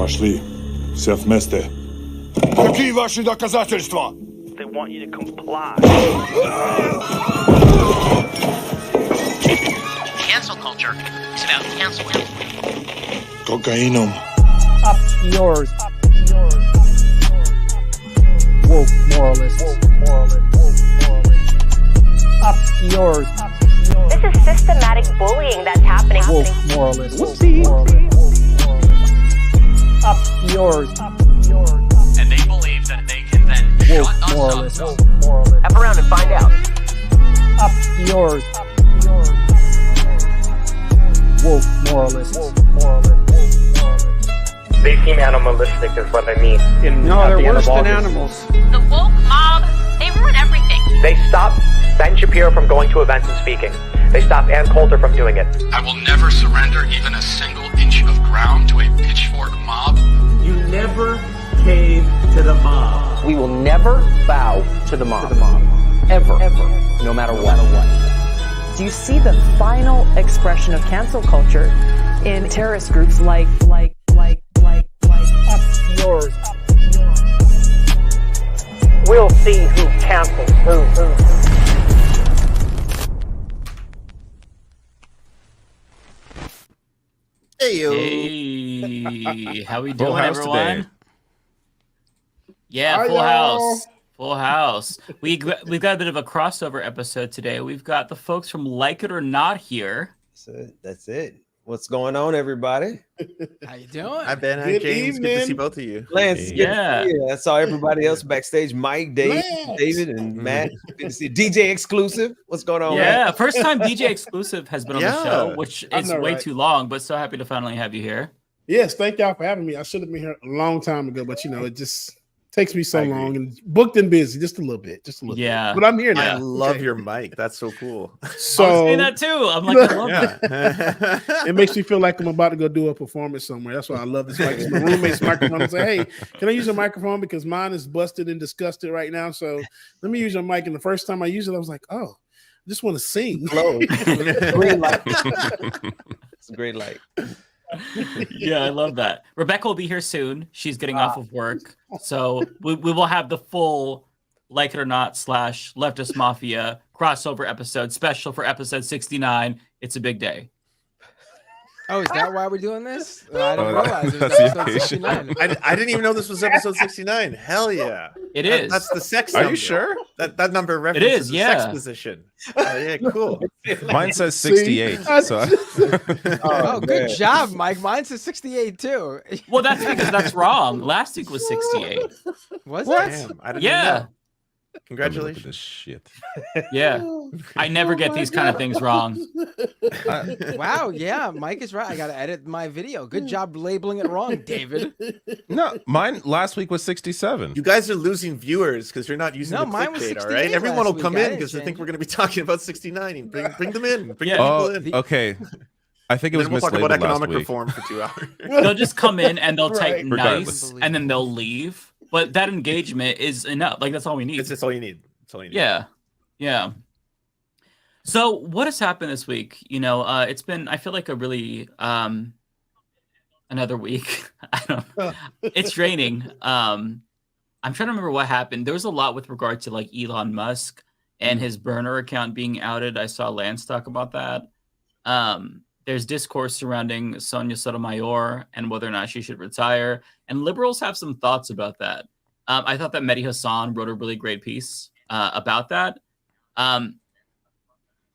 Пошли. Все вместе. Какие ваши доказательства? They want you to comply. Cancel culture is about canceling. Кокаином. Up yours. Woke moralists. Up yours. This is systematic bullying that's happening. Woke moralists. Up yours. And they believe that they can then Woke shut us moralists. up. Up around and find out. Up yours. Woke moralists. They seem animalistic is what I mean. No, they're worse than animals. The woke mob, they ruin everything. They stop Ben Shapiro from going to events and speaking. They stop Ann Coulter from doing it. I will never surrender even a single inch of ground to a pitchfork mob. You never cave to the mob. We will never bow to the mob. Ever. No matter what. Do you see the final expression of cancel culture in terrorist groups like Up yours. We'll see who cancels who. Hey, how we doing, everyone? Today. Yeah, full house. We've got a bit of a crossover episode today. We've got the folks from Like It or Not here. That's it. What's going on, everybody? How you doing? Hi, Ben. Hi, James. Good to see both of you. Lance, Yeah. I saw everybody else backstage. Mike, David, and Matt. Good to see DJ Xxclusive. What's going on? Yeah, man? first time DJ Xxclusive has been on the show, which is know, way right? too long, but so happy to finally have you here. Yes, thank y'all for having me. I should have been here a long time ago, but it just takes me so long and booked and busy just a little bit. Yeah. But I'm here now. I love your mic. That's so cool. So I was saying that too. I'm like, I love it. It makes me feel like I'm about to go do a performance somewhere. That's why I love this mic. My roommate's microphone. I say, hey, can I use your microphone? Because mine is busted and disgusted right now. So let me use your mic. And the first time I used it, I was like, oh, I just want to sing. Green light. It's a great light. Yeah, I love that. Rebecca will be here soon. She's getting off of work. So we will have the full Like It or Not / Leftist Mafia crossover episode special for episode 69. It's a big day. Oh, is that why we're doing this? I didn't realize it was that's the episode 69. I didn't even know this was episode 69. Hell yeah. It is. That's the sex Are number. you sure? That number references is, the yeah. sex position. Yeah, cool. Mine says 68. So Oh, good job, Mike. Mine says 68 too. Well, that's because that's wrong. Last week was 68. Was What? it? Damn, I didn't Yeah. know. Congratulations. This shit. Yeah. I never get these kind of things wrong. Wow, yeah, Mike is right. I gotta edit my video. Good job labeling it wrong, David. No, mine last week was 67. You guys are losing viewers because you're not using No, the mine was clickbait, all 68 right? Everyone will last come week. I in didn't because they change think we're it. going to be talking about 69. Bring them in. Bring Yeah. the people in. Okay. I think it was Then we'll talk about mislabeled economic last week. reform for 2 hours. They'll just come in and they'll type Right. nice Regardless. and then they'll leave. But that engagement is enough. Like, that's all we need. It's just all you need. That's all you need. Yeah. Yeah. So what has happened this week? It's been, I feel like a really another week. I don't know. It's raining. I'm trying to remember what happened. There was a lot with regard to like Elon Musk and his burner account being outed. I saw Lance talk about that. There's discourse surrounding Sonia Sotomayor and whether or not she should retire. And liberals have some thoughts about that. I thought that Mehdi Hassan wrote a really great piece about that.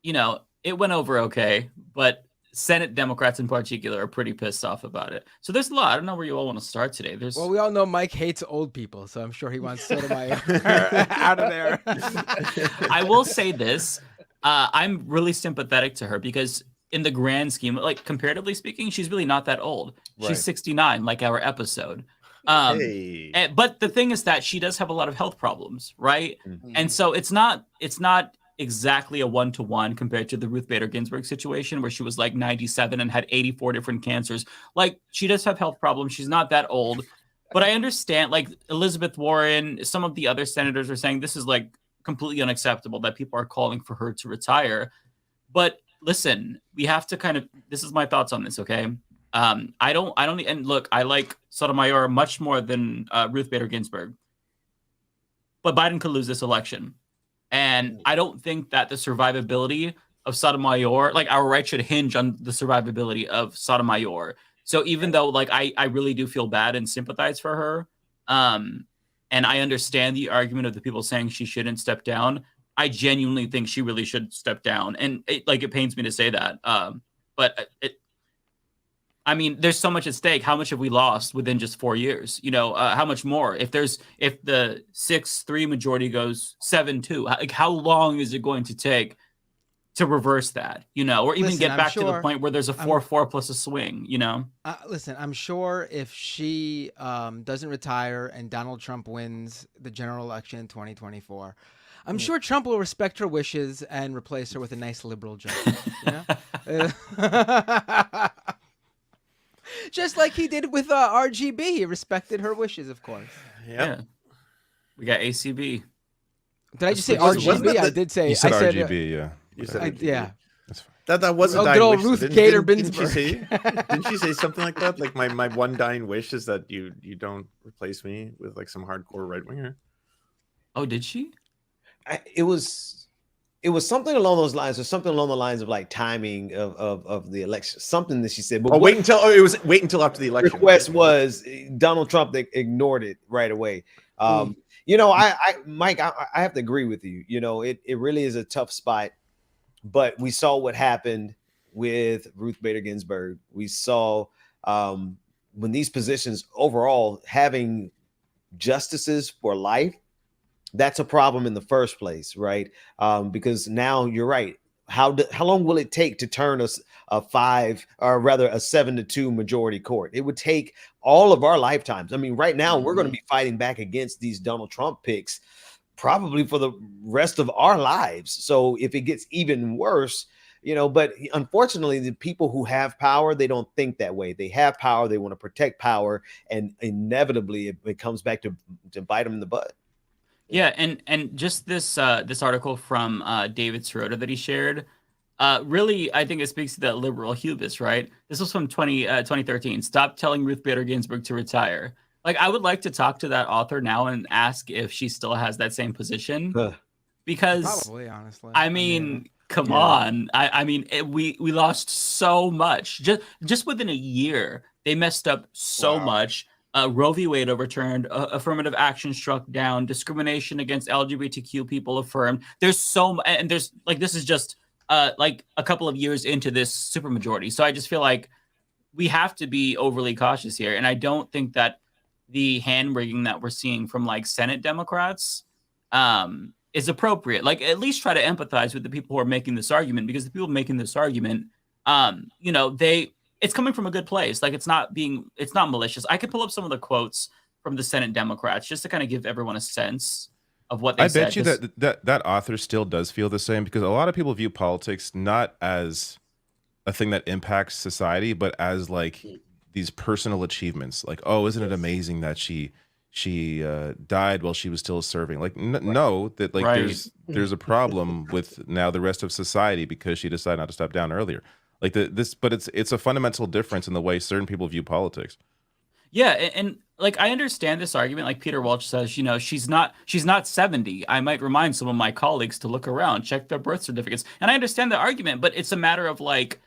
It went over okay, but Senate Democrats in particular are pretty pissed off about it. So there's a lot. I don't know where you all want to start today. Well, we all know Mike hates old people, so I'm sure he wants Sotomayor out of there. I will say this. I'm really sympathetic to her because in the grand scheme, like comparatively speaking, she's really not that old. Right. She's 69, like our episode. Hey. But the thing is that she does have a lot of health problems, right? Mhm. And so it's not exactly a 1-to-1 compared to the Ruth Bader Ginsburg situation where she was like 97 and had 84 different cancers. Like, she does have health problems. She's not that old. But I understand, like, Elizabeth Warren, some of the other senators are saying this is like completely unacceptable that people are calling for her to retire. But listen, we have to this is my thoughts on this, okay? I don't, and look, I like Sotomayor much more than Ruth Bader Ginsburg, but Biden could lose this election. And I don't think that the survivability of Sotomayor, like our right should hinge on the survivability of Sotomayor. So even though like I really do feel bad and sympathize for her, and I understand the argument of the people saying she shouldn't step down, I genuinely think she really should step down. And it pains me to say that. But I mean, there's so much at stake. How much have we lost within just 4 years? You know, how much more? If the 6-3 majority goes 7-2, like how long is it going to take to reverse that? You know, or even get back to the point where there's a 4-4 plus a swing. You know, listen, I'm sure if she doesn't retire and Donald Trump wins the general election in 2024. I'm sure Trump will respect her wishes and replace her with a nice liberal judge. You know? Just like he did with RGB. He respected her wishes, of course. Yeah. We got ACB. Did I just say RGB? I did say. You said I said RGB, yeah. You said RGB. Yeah. That's fine. That wasn't good dying old wish. Ruth Gator Didn't she Binsberg. didn't she say something like that? Like my one dying wish is that you don't replace me with like some hardcore right winger. Oh, did she? It was something along those lines, or something along the lines of like timing of the election. Something that she said. But wait until after the election. Request was Donald Trump ignored it right away. You know, Mike, I have to agree with you. You know, it really is a tough spot. But we saw what happened with Ruth Bader Ginsburg. We saw when these positions overall having justices for life. That's a problem in the first place, right? Because now you're right. How long will it take to turn a 7-2 majority court? It would take all of our lifetimes. I mean, right now we're going to be fighting back against these Donald Trump picks probably for the rest of our lives. So if it gets even worse, you know, but unfortunately, the people who have power, they don't think that way. They have power. They want to protect power. And inevitably it comes back to bite them in the butt. Yeah, and just this article from David Sirota that he shared, really, I think it speaks to that liberal hubris, right? This was from 2013. Stop telling Ruth Bader Ginsburg to retire. Like, I would like to talk to that author now and ask if she still has that same position. Because, probably, honestly. I mean, come on. I mean, we lost so much. Just within a year, they messed up so much. Roe v. Wade overturned, affirmative action struck down, discrimination against LGBTQ people affirmed. There's this is just like a couple of years into this supermajority. So I just feel like we have to be overly cautious here. And I don't think that the hand-wringing that we're seeing from like Senate Democrats is appropriate. Like, at least try to empathize with the people who are making this argument, because the people making this argument, you know, it's coming from a good place. Like, it's not malicious. I could pull up some of the quotes from the Senate Democrats just to kind of give everyone a sense of what they said. I bet you that author still does feel the same, because a lot of people view politics not as a thing that impacts society, but as like these personal achievements. Like, oh, isn't it amazing that she died while she was still serving? Like, no, that like there's a problem with now the rest of society because she decided not to step down earlier. Like but it's a fundamental difference in the way certain people view politics. Yeah, and like, I understand this argument. Like Peter Welch says, you know, she's not 70. I might remind some of my colleagues to look around, check their birth certificates. And I understand the argument, but it's a matter of like,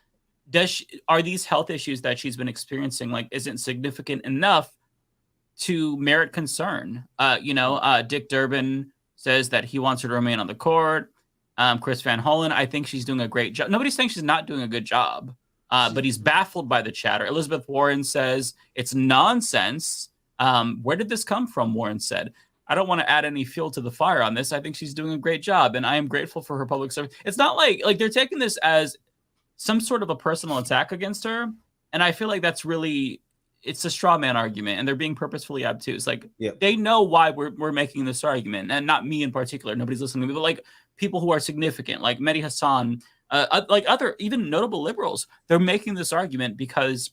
are these health issues that she's been experiencing, like, isn't significant enough to merit concern? Dick Durbin says that he wants her to remain on the court. Chris Van Hollen, I think she's doing a great job. Nobody's saying she's not doing a good job, but he's baffled by the chatter. Elizabeth Warren says it's nonsense. Where did this come from? Warren said, I don't want to add any fuel to the fire on this. I think she's doing a great job, and I am grateful for her public service. It's not like they're taking this as some sort of a personal attack against her. And I feel like that's really, it's a straw man argument, and they're being purposefully obtuse. Like, they know why we're making this argument, and not me in particular. Nobody's listening to me, but like people who are significant, like Mehdi Hassan, like other even notable liberals, they're making this argument because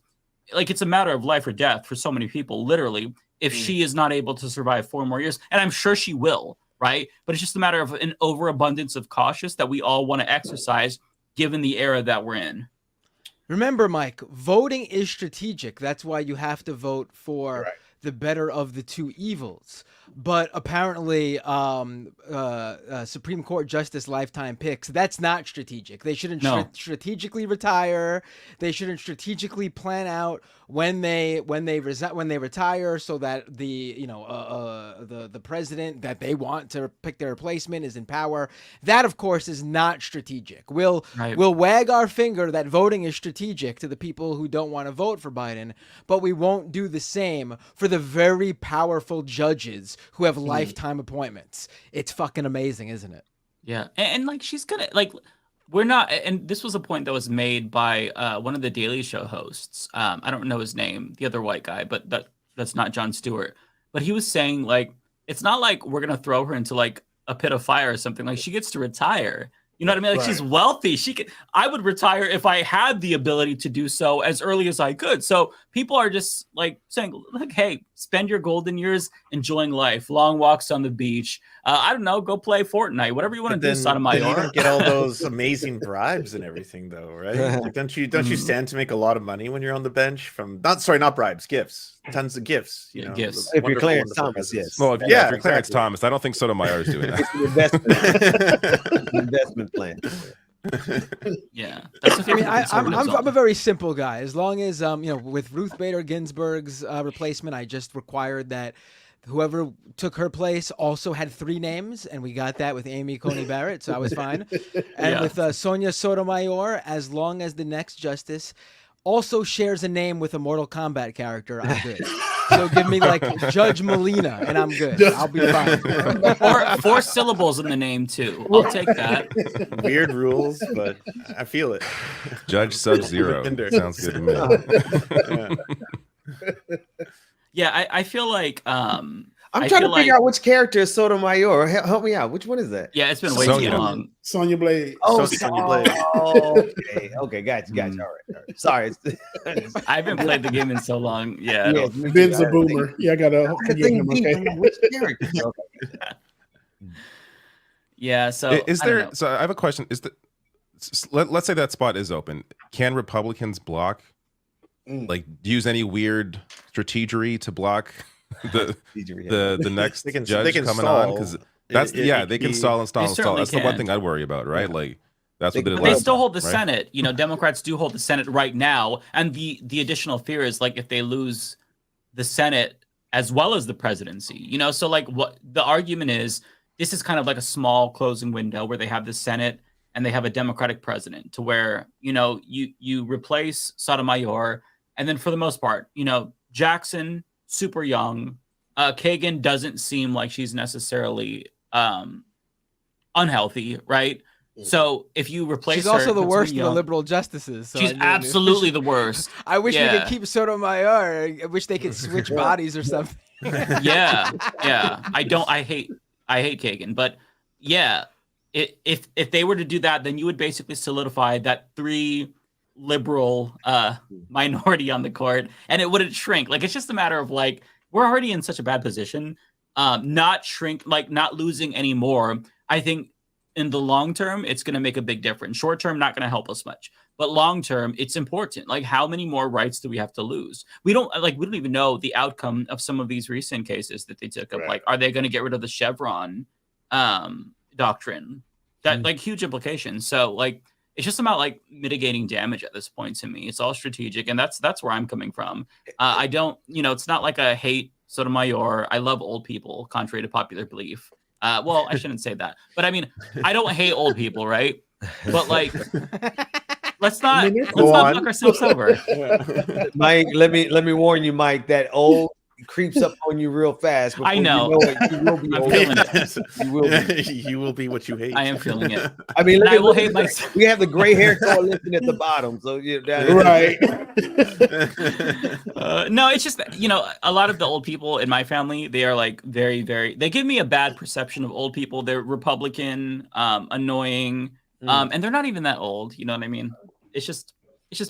like it's a matter of life or death for so many people, literally, if she is not able to survive 4 more years. And I'm sure she will, right? But it's just a matter of an overabundance of cautious that we all want to exercise given the era that we're in. Remember, Mike, voting is strategic. That's why you have to vote for the better of the two evils. But apparently, Supreme Court Justice lifetime picks, that's not strategic. They shouldn't strategically retire. They shouldn't strategically plan out when they retire, so that the president that they want to pick their replacement is in power. That, of course, is not strategic. We'll wag our finger that voting is strategic to the people who don't want to vote for Biden, but we won't do the same for the very powerful judges who have lifetime appointments. It's fucking amazing, isn't it? Yeah, and like she's gonna like. We're not, and this was a point that was made by one of the Daily Show hosts. I don't know his name, the other white guy, but that's not Jon Stewart. But he was saying, like, it's not like we're gonna throw her into like a pit of fire or something. Like, she gets to retire. You know what I mean? Like, she's wealthy. I would retire if I had the ability to do so as early as I could. So people are just like saying, look, hey, spend your golden years enjoying life, long walks on the beach. I don't know, go play Fortnite, whatever you want to do, Sotomayor. You don't get all those amazing bribes and everything, though, right? Like, don't you stand to make a lot of money when you're on the bench from not bribes, gifts, tons of gifts, you know, gifts. If you're Clarence Thomas, yes. Well, if you're Clarence Thomas, I don't think Sotomayor is doing that. It's an investment plan. Yeah, I mean, I'm a very simple guy. As long as with Ruth Bader Ginsburg's replacement, I just required that whoever took her place also had 3 names, and we got that with Amy Coney Barrett, so I was fine. And with Sonia Sotomayor, as long as the next justice also shares a name with a Mortal Kombat character, I'm good. So give me like Judge Molina, and I'm good. I'll be fine. 4 syllables in the name too. I'll take that. Weird rules, but I feel it. Judge Sub-Zero sounds good to me. Yeah, I feel like I'm trying to figure out which character is Sotomayor. Help me out. Which one is that? Yeah, it's been way too long. Sonya Blade. Oh, Sonya Blade. Okay, gotcha. All right. Sorry. I haven't played the game in so long. Yeah. Ben's a boomer. Yeah, I gotta forget him. Okay. Which character? Yeah. So is there? So I have a question. Let's say that spot is open. Can Republicans block? Like, use any weird strategery to block the next judge coming on? Because that's they can stall. That's the one thing I'd worry about, right? Like, that's what they still hold the Senate. You know, Democrats do hold the Senate right now, and the additional fear is like if they lose the Senate as well as the presidency. You know, so like what the argument is, this is kind of like a small closing window where they have the Senate and they have a Democratic president, to where you replace Sotomayor. And then for the most part, Jackson, super young. Kagan doesn't seem like she's necessarily unhealthy, right? So if you replace her, she's also the worst of the liberal justices. So she's absolutely the worst. I wish we could keep Sotomayor. I wish they could switch bodies or something. Yeah. I hate Kagan, but yeah, if they were to do that, then you would basically solidify that 3 liberal minority on the court, and it wouldn't shrink. Like, it's just a matter of like, we're already in such a bad position, not losing any more. I think in the long term it's going to make a big difference. Short term, not going to help us much, but long term it's important. Like, how many more rights do we have to lose? We don't even know the outcome of some of these recent cases that they took up. Like, are they going to get rid of the Chevron doctrine? That like huge implications. So like, it's just about like mitigating damage at this point. To me, it's all strategic, and that's where I'm coming from. I don't, it's not like I hate Sotomayor. I love old people, contrary to popular belief. Well, I shouldn't say that, but I mean, I don't hate old people, right? But like, let's not fuck ourselves over. Mike, let me warn you, Mike, that old creeps up on you real fast. I know. You will be I'm feeling it. You will be what you hate. I am feeling it. I mean, I will hate myself. We have the gray hair coalition at the bottom, so right. No, it's just a lot of the old people in my family, they are like very, very. They give me a bad perception of old people. They're Republican, annoying, and they're not even that old. You know what I mean? It's just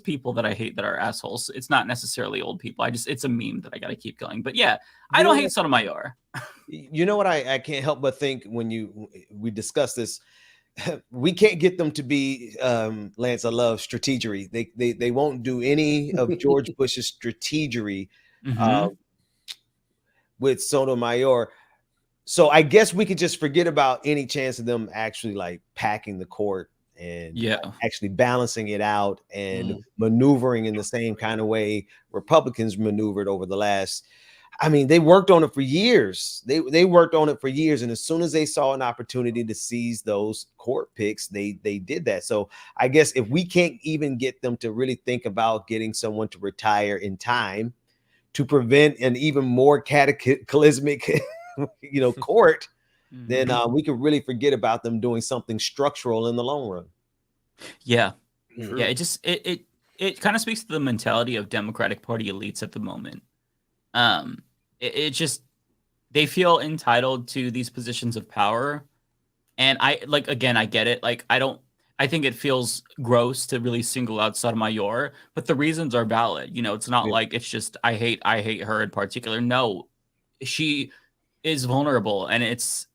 people that I hate that are assholes. It's not necessarily old people. It's a meme that I got to keep going. But yeah, I don't hate Sotomayor. You know what I can't help but think when we discuss this, we can't get them to be Lance. I love strategery. They won't do any of George Bush's strategery with Sotomayor. So I guess we could just forget about any chance of them actually like packing the court and actually balancing it out and maneuvering in the same kind of way Republicans maneuvered over the last. I mean, they worked on it for years. They worked on it for years, and as soon as they saw an opportunity to seize those court picks, they did that. So I guess if we can't even get them to really think about getting someone to retire in time to prevent an even more cataclysmic court, then we could really forget about them doing something structural in the long run. Yeah. It kind of speaks to the mentality of Democratic Party elites at the moment. They feel entitled to these positions of power, and I get it. Like, I think it feels gross to really single out Sotomayor, but the reasons are valid. It's not like it's just I hate her in particular. No, she is vulnerable, and it's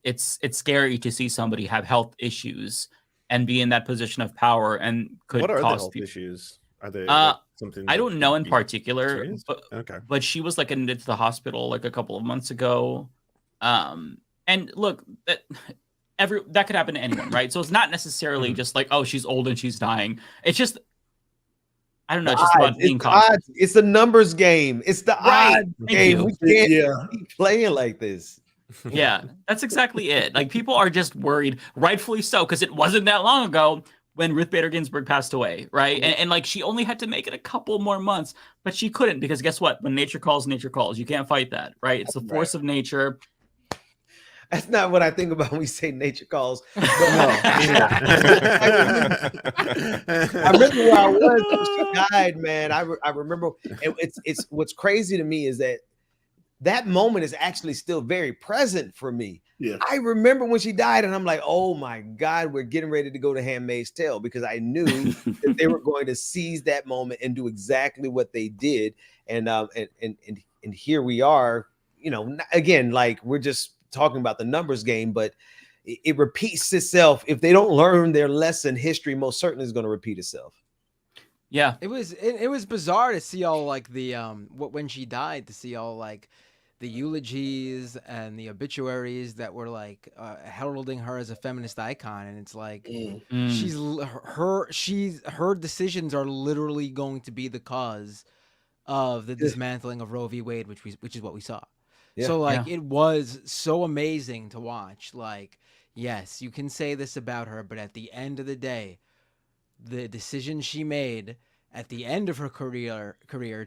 scary to see somebody have health issues and be in that position of power and could what are cost the health people. Issues? Are they something? I don't know in particular, okay. But she was like admitted to the hospital like a couple of months ago. And look, that could happen to anyone, right? So it's not necessarily just like, oh, she's old and she's dying. It's just, I don't know, just about being cautious. It's a numbers game. It's the odds game. We can't keep playing like this. Yeah, that's exactly it. Like, people are just worried, rightfully so, because it wasn't that long ago when Ruth Bader Ginsburg passed away, right? And like, she only had to make it a couple more months, but she couldn't, because guess what? When nature calls, nature calls. You can't fight that, right? It's the force of nature. That's not what I think about when we say nature calls. I remember where I was when she died, man. I remember. It's what's crazy to me is that moment is actually still very present for me. Yeah. I remember when she died, and I'm like, oh my God, we're getting ready to go to Handmaid's Tale, because I knew that they were going to seize that moment and do exactly what they did. And here we are, again, like, we're just talking about the numbers game, but it repeats itself. If they don't learn their lesson, history most certainly is going to repeat itself. Yeah, it was bizarre to see all like the when she died, to see all like the eulogies and the obituaries that were like heralding her as a feminist icon, and it's like her decisions are literally going to be the cause of the dismantling of Roe v. Wade, which is what we saw. Yeah. So like it was so amazing to watch. Like, yes, you can say this about her, but at the end of the day, the decision she made at the end of her career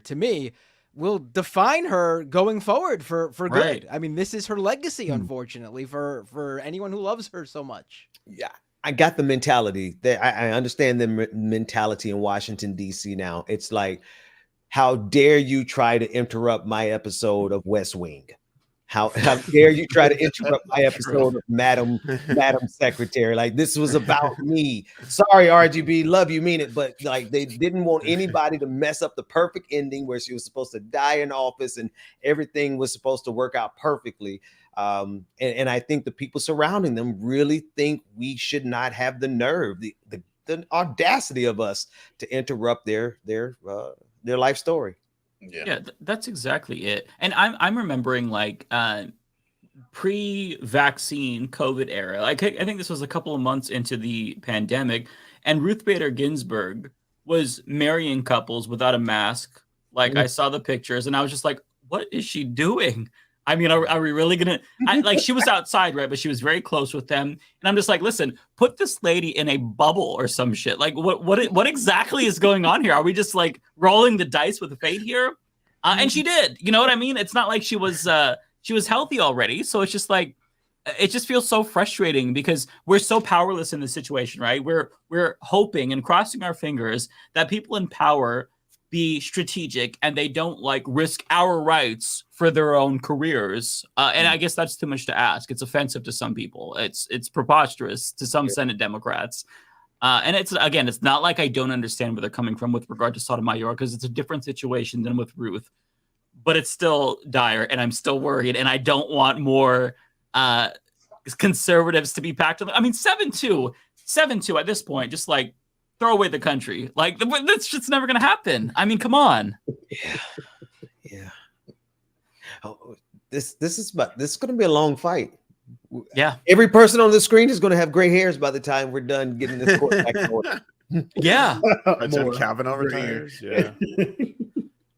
to me will define her going forward for good. Right. I mean, this is her legacy, unfortunately, for anyone who loves her so much. Yeah, I got the mentality. I understand the mentality in Washington, D.C. now. It's like, how dare you try to interrupt my episode of West Wing? How dare you try to interrupt my episode of Madam Secretary? Like, this was about me. Sorry, RGB, love you, mean it, but like, they didn't want anybody to mess up the perfect ending where she was supposed to die in office and everything was supposed to work out perfectly. And I think the people surrounding them really think we should not have the nerve, the audacity of us to interrupt their life story. Yeah, that's exactly it. And I'm remembering like pre-vaccine COVID era. Like, I think this was a couple of months into the pandemic, and Ruth Bader Ginsburg was marrying couples without a mask. Like, I saw the pictures, and I was just like, "What is she doing?" I mean, are we really gonna? Like, she was outside, right? But she was very close with them, and I'm just like, listen, put this lady in a bubble or some shit. Like, what exactly is going on here? Are we just like rolling the dice with fate here? And she did. You know what I mean? It's not like she was healthy already. So it's just like, it just feels so frustrating because we're so powerless in this situation, right? We're hoping and crossing our fingers that people in power be strategic and they don't like risk our rights for their own careers. And I guess that's too much to ask. It's offensive to some people. It's preposterous to some Senate Democrats. And it's not like I don't understand where they're coming from with regard to Sotomayor, because it's a different situation than with Ruth, but it's still dire and I'm still worried. And I don't want more conservatives to be packed on. I mean, 7-2, 7-2 at this point. Just like throw away the country. Like that's just never gonna happen. I mean, come on. Yeah. Oh, this is going to be a long fight. Yeah. Every person on the screen is going to have gray hairs by the time we're done getting this court back in order. Yeah. By the time Kavanaugh retires.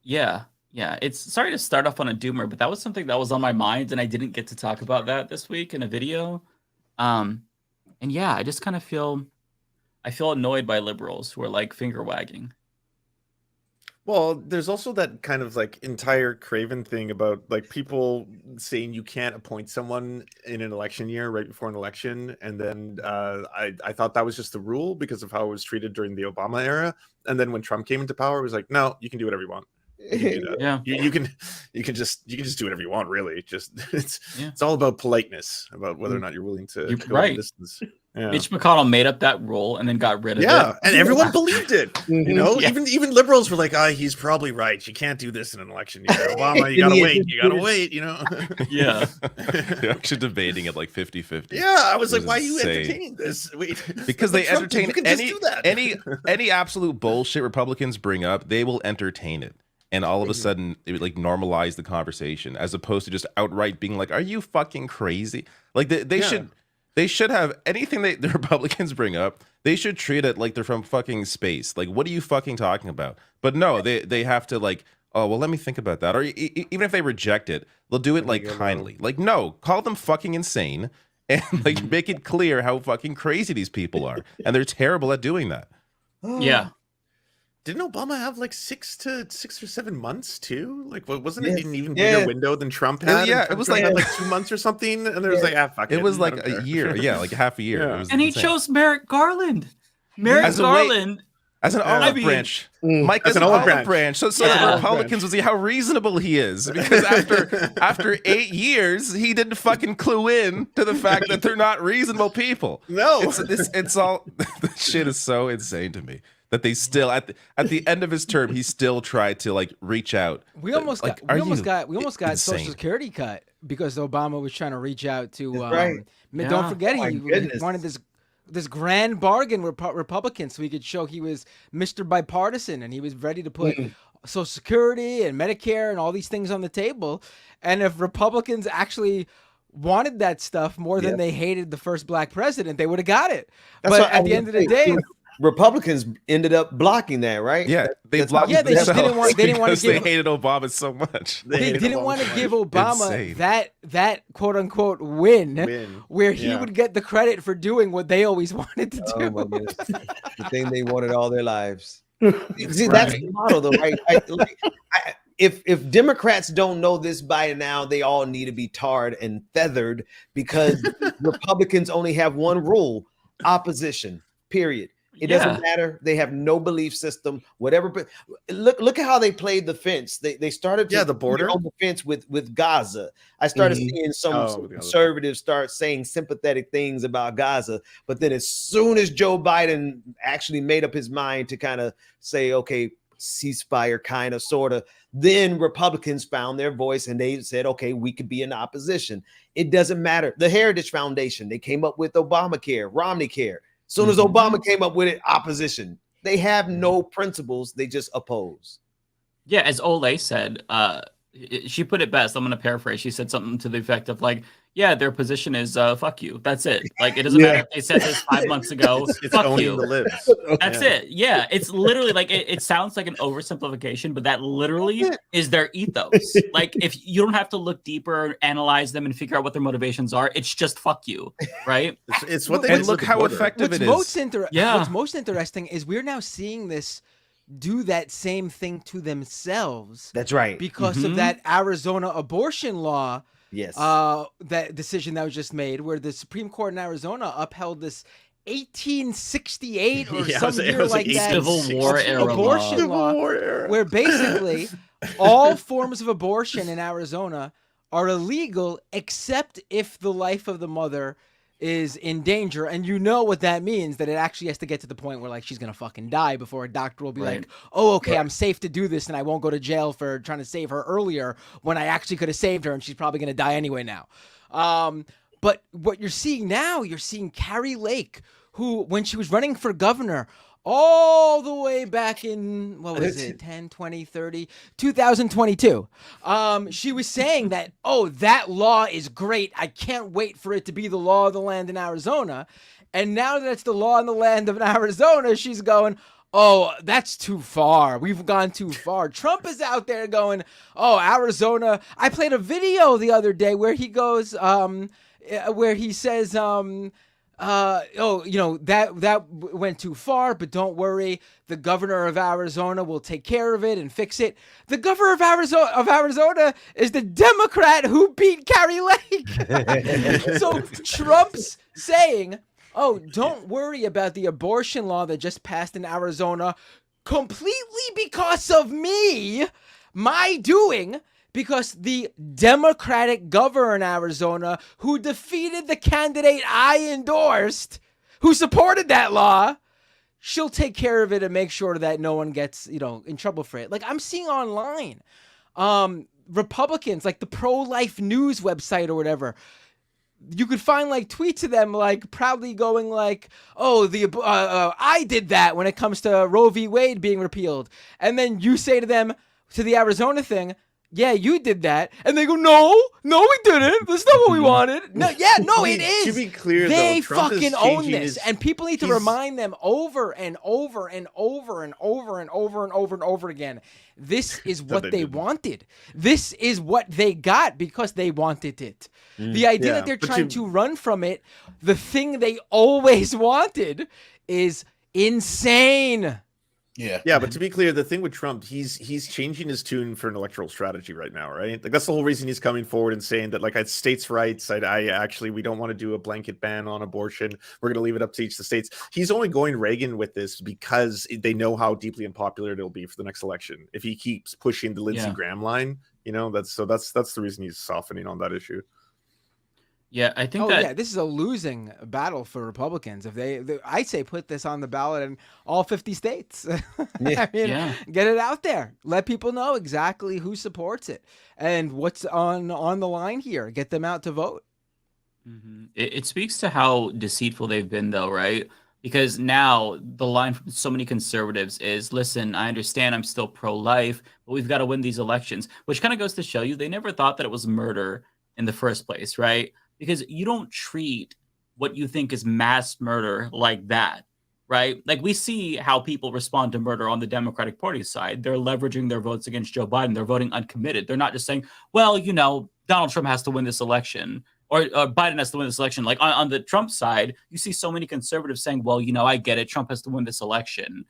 Yeah. Yeah. It's sorry to start off on a doomer, but that was something that was on my mind, and I didn't get to talk about that this week in a video. And yeah, I just kind of feel annoyed by liberals who are like finger wagging. Well, there's also that kind of like entire Craven thing about like people saying you can't appoint someone in an election year right before an election. And then I thought that was just the rule because of how it was treated during the Obama era. And then when Trump came into power, it was like, no, you can do whatever you want. Yeah, you can just do whatever you want. Really, just it's all about politeness, about whether or not you're willing to go right. the distance. Yeah. Mitch McConnell made up that rule and then got rid of it. Yeah, and everyone believed it. You know, Yeah. even liberals were like, he's probably right. You can't do this in an election year. Obama, you gotta wait. You gotta wait, you know? Yeah. They're actually debating it like 50-50. Yeah, I was like, why are you entertaining this? Wait, because they Trump, entertain you can just do that. any absolute bullshit Republicans bring up, they will entertain it. And all of a sudden, it would like normalize the conversation, as opposed to just outright being like, "Are you fucking crazy?" Like they should have anything the Republicans bring up. They should treat it like they're from fucking space. Like, what are you fucking talking about? But no, they have to like, oh well, let me think about that. Or even if they reject it, they'll do it like kindly. Like, no, call them fucking insane and like make it clear how fucking crazy these people are, and they're terrible at doing that. Yeah. Didn't Obama have like 6 or 7 months too? Like, wasn't it an even bigger window than Trump had? Yeah, Trump it was like had like 2 months or something, and there was like, fuck it. It was like a year, like half a year. Yeah. It was And he insane. chose Merrick Garland. Merrick Garland. As an olive branch. Mike, as an olive branch. So the Republicans will see how reasonable he is. Because after 8 years, he didn't fucking clue in to the fact that they're not reasonable people. No. It's all, the shit is so insane to me. That they still at the end of his term, he still tried to like reach out. We almost got insane? Social Security cut because Obama was trying to reach out to. right. Don't forget, he goodness. wanted this grand bargain with Republicans, so he could show he was Mr. Bipartisan, and he was ready to put Social Security and Medicare and all these things on the table. And if Republicans actually wanted that stuff more than they hated the first black president, they would have got it. But at the end of the day, Republicans ended up blocking that, right? Yeah, they blocked. Yeah, they just didn't want to give. They hated Obama so much. They didn't want to give Obama that quote unquote win where he would get the credit for doing what they always wanted to do. My goodness. The thing they wanted all their lives. See, that's the model, though, right? If Democrats don't know this by now, they all need to be tarred and feathered, because Republicans only have one rule: opposition. Period. It doesn't matter. They have no belief system, whatever. But look at how they played the fence. They started the border on the fence with Gaza. I started seeing some conservatives start saying sympathetic things about Gaza, but then as soon as Joe Biden actually made up his mind to kind of say, okay, ceasefire, kind of, sort of, then Republicans found their voice and they said, okay, we could be in opposition. It doesn't matter. The Heritage Foundation, they came up with Obamacare, Romney Care. As soon as Obama came up with it, opposition. They have no principles. They just oppose. Yeah, as Ole said, she put it best. I'm going to paraphrase. She said something to the effect of like, yeah, their position is fuck you. That's it. Like, it doesn't matter if they said this 5 months ago. It's fuck owning you. the libs. That's it. Yeah, it's literally like, it sounds like an oversimplification, but that literally is their ethos. Like, if you don't have to look deeper, analyze them, and figure out what their motivations are, it's just fuck you, right? It's what they and look how effective it is. What's most interesting is we're now seeing this do that same thing to themselves. That's right. Because of that Arizona abortion law. Yes. That decision that was just made, where the Supreme Court in Arizona upheld this 1868 or some year like that Civil War era abortion law, where basically all forms of abortion in Arizona are illegal except if the life of the mother is in danger, and you know what that means, that it actually has to get to the point where like she's gonna fucking die before a doctor will be like, oh, okay, I'm safe to do this and I won't go to jail for trying to save her earlier when I actually could have saved her and she's probably gonna die anyway now. But what you're seeing now, you're seeing Carrie Lake, who, when she was running for governor, all the way back in, what was it, 10, 20, 30, 2022. She was saying that, oh, that law is great. I can't wait for it to be the law of the land in Arizona. And now that it's the law in the land of Arizona, she's going, oh, that's too far. We've gone too far. Trump is out there going, oh, Arizona. I played a video the other day where he goes, where he says, oh, you know, that went too far, but don't worry. The governor of Arizona will take care of it and fix it. The governor of Arizona is the Democrat who beat Carrie Lake. So Trump's saying, oh, don't worry about the abortion law that just passed in Arizona completely because of me, my doing, because the Democratic governor in Arizona who defeated the candidate I endorsed, who supported that law, she'll take care of it and make sure that no one gets, you know, in trouble for it. Like I'm seeing online, Republicans, like the pro-life news website or whatever, you could find like tweets of them like proudly going like, oh, I did that when it comes to Roe v. Wade being repealed. And then you say to them, to the Arizona thing, yeah, you did that. And they go, no, we didn't. That's not what we wanted. No, yeah, no, it is. To be clear, they though, Trump fucking own this. And people need to remind them over and over and over and over and over and over and over again. This is what they wanted. This is what they got because they wanted it. The idea that they're trying to run from it, the thing they always wanted, is insane. Yeah, but to be clear, the thing with Trump, he's changing his tune for an electoral strategy right now, right? Like that's the whole reason he's coming forward and saying that, like, at states' rights, I actually, we don't want to do a blanket ban on abortion. We're going to leave it up to each of the states. He's only going Reagan with this because they know how deeply unpopular it'll be for the next election if he keeps pushing the Lindsey Graham line. You know, that's the reason he's softening on that issue. Yeah, I think this is a losing battle for Republicans. If they I say put this on the ballot in all 50 states. I mean, get it out there. Let people know exactly who supports it and what's on the line here. Get them out to vote. Mm-hmm. It speaks to how deceitful they've been, though, right? Because now the line from so many conservatives is, listen, I understand I'm still pro-life, but we've got to win these elections, which kind of goes to show you they never thought that it was murder in the first place, right? Because you don't treat what you think is mass murder like that, right? Like we see how people respond to murder on the Democratic Party side. They're leveraging their votes against Joe Biden. They're voting uncommitted. They're not just saying, well, you know, Donald Trump has to win this election or Biden has to win this election. Like on the Trump side, you see so many conservatives saying, well, you know, I get it. Trump has to win this election.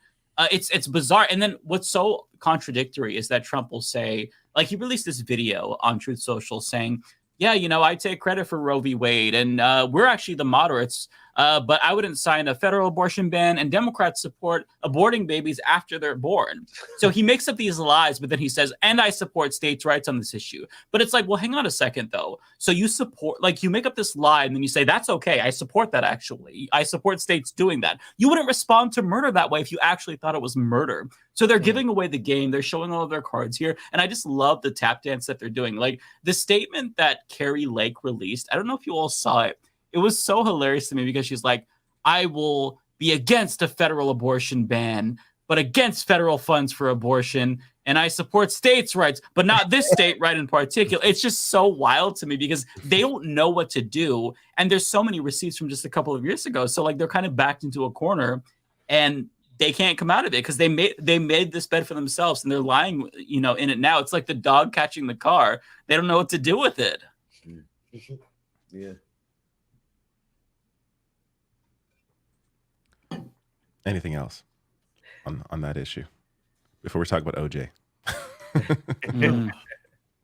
It's bizarre. And then what's so contradictory is that Trump will say, like he released this video on Truth Social saying, yeah, you know, I take credit for Roe v. Wade, and we're actually the moderates, but I wouldn't sign a federal abortion ban, and Democrats support aborting babies after they're born. So he makes up these lies, but then he says, and I support states' rights on this issue. But it's like, well, hang on a second, though. So you support, like, you make up this lie, and then you say, that's okay, I support that, actually. I support states doing that. You wouldn't respond to murder that way if you actually thought it was murder. So they're giving away the game. They're showing all of their cards here. And I just love the tap dance that they're doing. Like the statement that Carrie Lake released, I don't know if you all saw it. It was so hilarious to me because she's like, I will be against a federal abortion ban, but against federal funds for abortion. And I support states' rights, but not this state right in particular. It's just so wild to me because they don't know what to do. And there's so many receipts from just a couple of years ago. So like they're kind of backed into a corner and they can't come out of it because they made this bed for themselves and they're lying, you know, in it now. It's like the dog catching the car. They don't know what to do with it. Yeah. Anything else on that issue before we talk about OJ?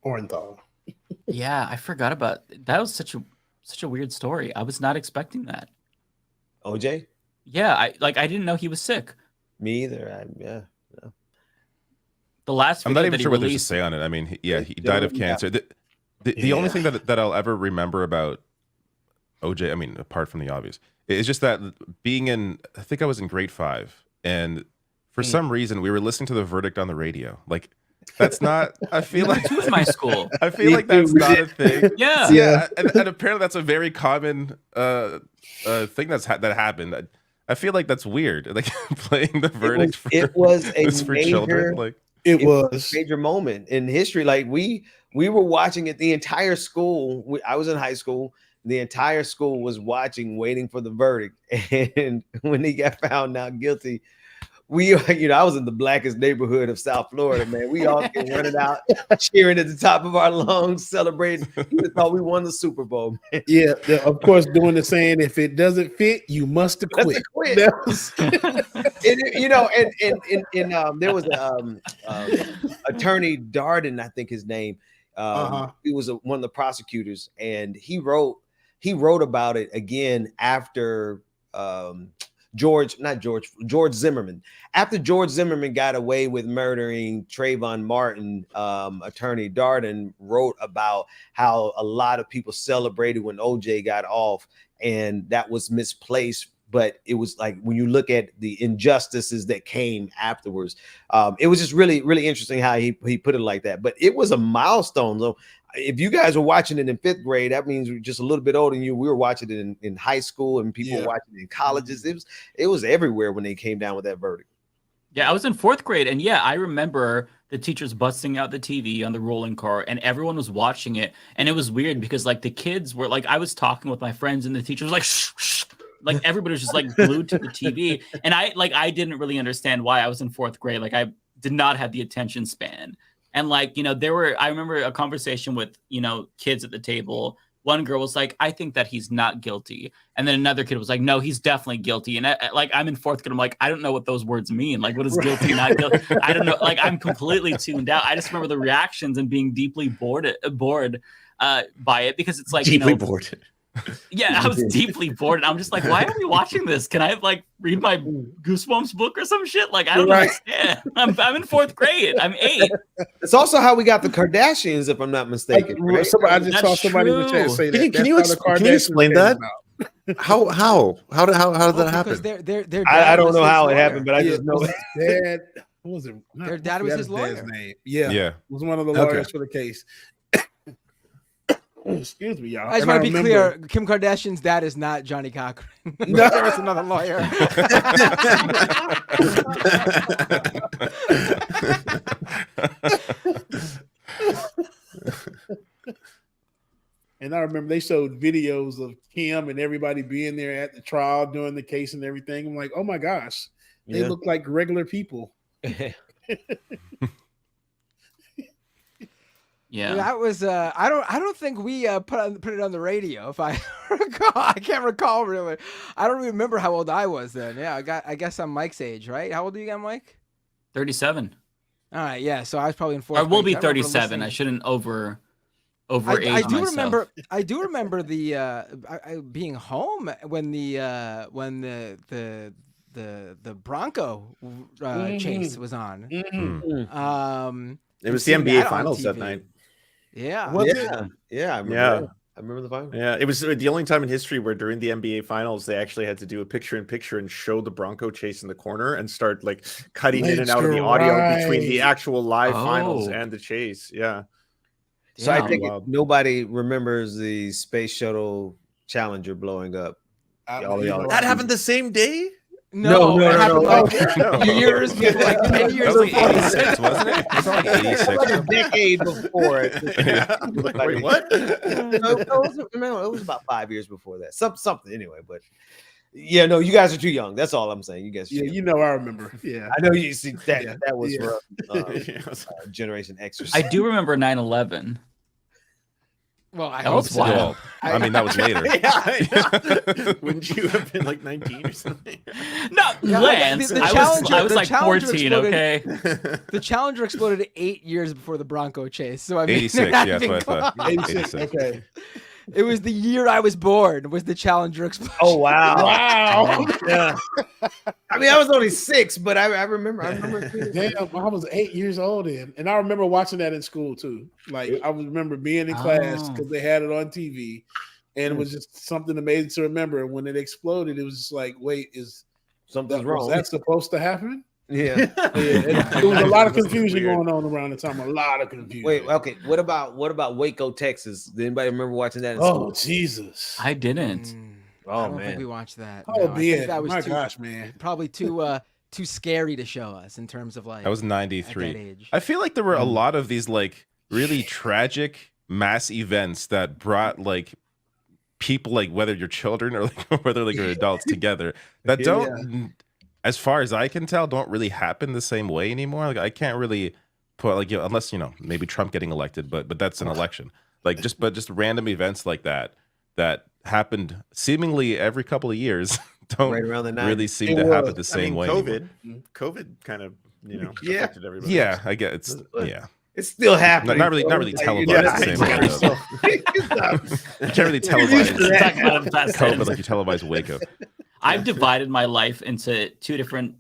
Orenthal. Yeah, I forgot about that. Was such a weird story. I was not expecting that. OJ? Yeah, I didn't know he was sick. Me either. The last I'm not even sure what there's to say on it. I mean, he died of cancer. The only thing that I'll ever remember about OJ, I mean, apart from the obvious, is just that being in, I think I was in grade 5, and for some reason we were listening to the verdict on the radio. Like, that's not, I feel like to my school. I feel like that's not a thing. Yeah. And apparently that's a very common thing that happened. I feel like that's weird. Like playing the verdict. It was a for major, children. Like it was a major moment in history. Like we were watching it. The entire school. I was in high school. The entire school was watching, waiting for the verdict. And when he got found not guilty, I was in the blackest neighborhood of South Florida, man. We all came running out, cheering at the top of our lungs, celebrating. We thought we won the Super Bowl, man. Yeah, of course, doing the saying, if it doesn't fit, you must have quit. There was attorney Darden, I think his name. He was one of the prosecutors, and he wrote about it again after George Zimmerman. After George Zimmerman got away with murdering Trayvon Martin, attorney Darden wrote about how a lot of people celebrated when OJ got off, and that was misplaced. But it was like, when you look at the injustices that came afterwards, it was just really, really interesting how he put it like that. But it was a milestone. So if you guys were watching it in 5th grade, that means we're just a little bit older than you. We were watching it in high school, and people were watching it in colleges. It was everywhere when they came down with that verdict. Yeah, I was in 4th grade, and I remember the teachers busting out the TV on the rolling cart, and everyone was watching it. And it was weird because like the kids were like, I was talking with my friends, and the teacher was like, shh, shh. Like everybody was just like glued to the TV. And I didn't really understand why. I was in 4th grade. Like I did not have the attention span. And like, I remember a conversation with, kids at the table. One girl was like, I think that he's not guilty. And then another kid was like, no, he's definitely guilty. And I'm in 4th grade. I'm like, I don't know what those words mean. Like, what is guilty, not guilty? I don't know. Like, I'm completely tuned out. I just remember the reactions and being deeply bored by it, because it's like, deeply bored. Yeah, I was deeply bored, and I'm just like, why are we watching this? Can I like read my Goosebumps book or some shit? Like, I don't understand. I'm in 4th grade. I'm 8. It's also how we got the Kardashians, if I'm not mistaken. Right? I just saw somebody in the chat say that. Can you explain that? How did that happen? Their I don't know how it happened, but I just know dad. What was it? Their dad was his lawyer. Name. Yeah, was one of the lawyers for the case. Excuse me, y'all. I just want to be clear. Kim Kardashian's dad is not Johnny Cochran. No, there was another lawyer. And I remember they showed videos of Kim and everybody being there at the trial during the case and everything. I'm like, oh my gosh, they look like regular people. Yeah, that was. I don't think we put it on the radio. If I recall, I can't recall really. I don't remember how old I was then. Yeah, I guess I'm Mike's age, right? How old are you again, Mike? 37. All right, yeah. So I was probably in 4th. I will be 37. I shouldn't over age myself. I do remember the being home when the Bronco chase was on. It was the NBA Finals that night. Yeah. Yeah. I remember the final. Yeah, it was the only time in history where during the NBA Finals they actually had to do a picture-in-picture and show the Bronco chase in the corner and start like cutting in and out of the audio between the actual live finals and the chase. Yeah. So I think nobody remembers the Space Shuttle Challenger blowing up. That happened the same day? No. It happened like years before, like 10 years It was before. like 86, wasn't it? It was like 86. Like a decade before it. Wait, what? No, it was about 5 years before that. Something anyway, but yeah, no, you guys are too young. That's all I'm saying. You guys are you know, I remember. Yeah. I know you see that that was for Generation X or something. I do remember 9/11. Well, I That hope was so. wild. I mean, that was later. Wouldn't you have been like 19 or something? No, Lance. I was like 14. Okay. The Challenger exploded 8 years before the Bronco chase. So I mean, 86. Yeah, that's what I thought. 86. Okay. It was the year I was born. Was the Challenger explosion? Oh wow! Wow. Yeah. I mean, I was only 6, but I remember. Damn, I was 8 years old then, and I remember watching that in school too. Like I remember being in class because they had it on TV, and it was just something amazing to remember. And when it exploded, it was just like, wait, is something wrong? Was that supposed to happen? Yeah. There was a lot of confusion going on around the time. A lot of confusion. Wait, okay. What about Waco, Texas? Did anybody remember watching that? Oh Jesus! I didn't. I don't think we watched that. Oh, No, I think man. that was My too, gosh, man. Probably too scary to show us in terms of like. That was at 93. that age. I feel like there were a lot of these like really tragic mass events that brought like people, like whether you're children or like whether like you're adults together, that don't, as far as I can tell, don't really happen the same way anymore. Like I can't really put like, unless maybe Trump getting elected, but that's an election. Like just random events like that happened seemingly every couple of years don't Right around the really 90s. seem to happen the same way anymore. COVID kind of affected everybody. Yeah, I get it's It's still happening. Not really televised the same way. You can't really televise COVID like you televise Waco. I've divided my life into two different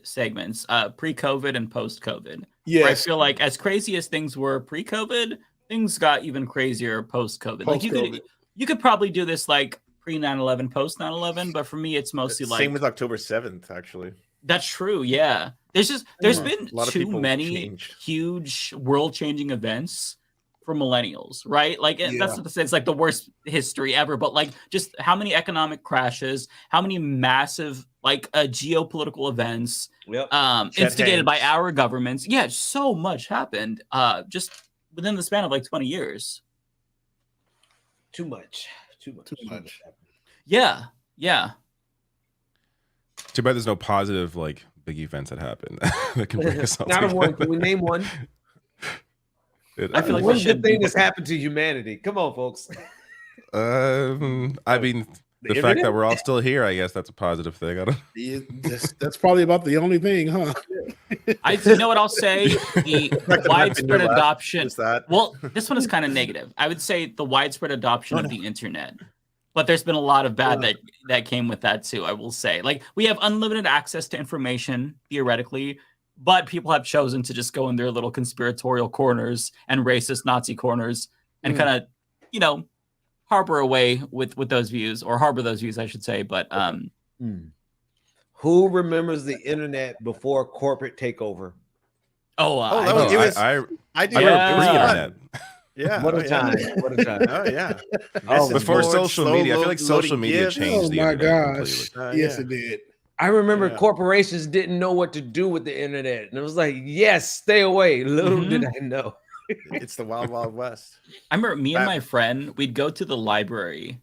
segments: pre-COVID and post-COVID. Yes. Where I feel like as crazy as things were pre-COVID, things got even crazier post-COVID. Like you could probably do this like pre 9/11, post 9/11, but for me, it's mostly like same with October 7th, actually. That's true. Yeah, there's been too many changed. huge world-changing events for millennials, right? Like that's what it's like the worst history ever. But like, just how many economic crashes, how many massive like geopolitical events, instigated by our governments. Yeah, so much happened just within the span of like 20 years. Too much. Yeah. Too bad there's no positive like big events that happen that can bring us all Not a together. one. Can we name one? I feel like one good thing that's happened to humanity. Come on, folks. I mean, the fact that we're all still here, I guess that's a positive thing. I don't. That's probably about the only thing, huh? You know what I'll say? The widespread adoption. Well, this one is kind of negative. I would say the widespread adoption of the internet. But there's been a lot of bad that came with that too, I will say. Like, we have unlimited access to information, theoretically, but people have chosen to just go in their little conspiratorial corners and racist Nazi corners and kind of, harbor away with those views, or harbor those views, I should say. But who remembers the internet before corporate takeover? I do. Pre-internet. Yeah. What a time. What a time. Oh, yeah. Before social media, I feel like social media changed the internet completely. Yes, it did. I remember corporations didn't know what to do with the internet. And it was like, yes, stay away. Little did I know. It's the wild, wild west. I remember me and my friend, we'd go to the library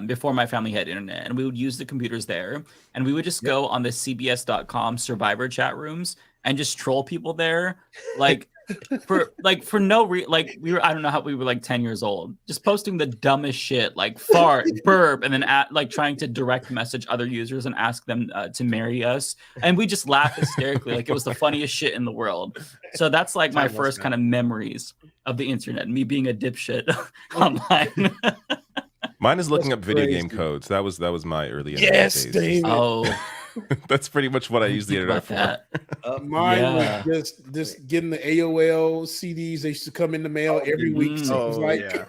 before my family had internet, and we would use the computers there. And we would just go on the CBS.com survivor chat rooms and just troll people there. For no reason, like I don't know how we were like 10 years old, just posting the dumbest shit, like fart, burp, and then like trying to direct message other users and ask them to marry us, and we just laugh hysterically like it was the funniest shit in the world. So that's like my first kind of memories of the internet, me being a dipshit online. Mine is looking up video game codes. That was my early internet days. David. Oh. That's pretty much what I use the internet for. Mine was just getting the AOL CDs. They used to come in the mail every week. So it was like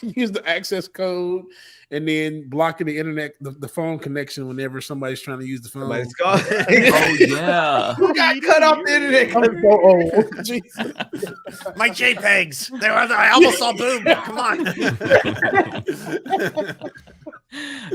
use the access code and then blocking the internet, the phone connection whenever somebody's trying to use the phone. Somebody's gone. Who got cut off the internet? I'm so old. Jesus. My JPEGs. I almost saw boom. Come on.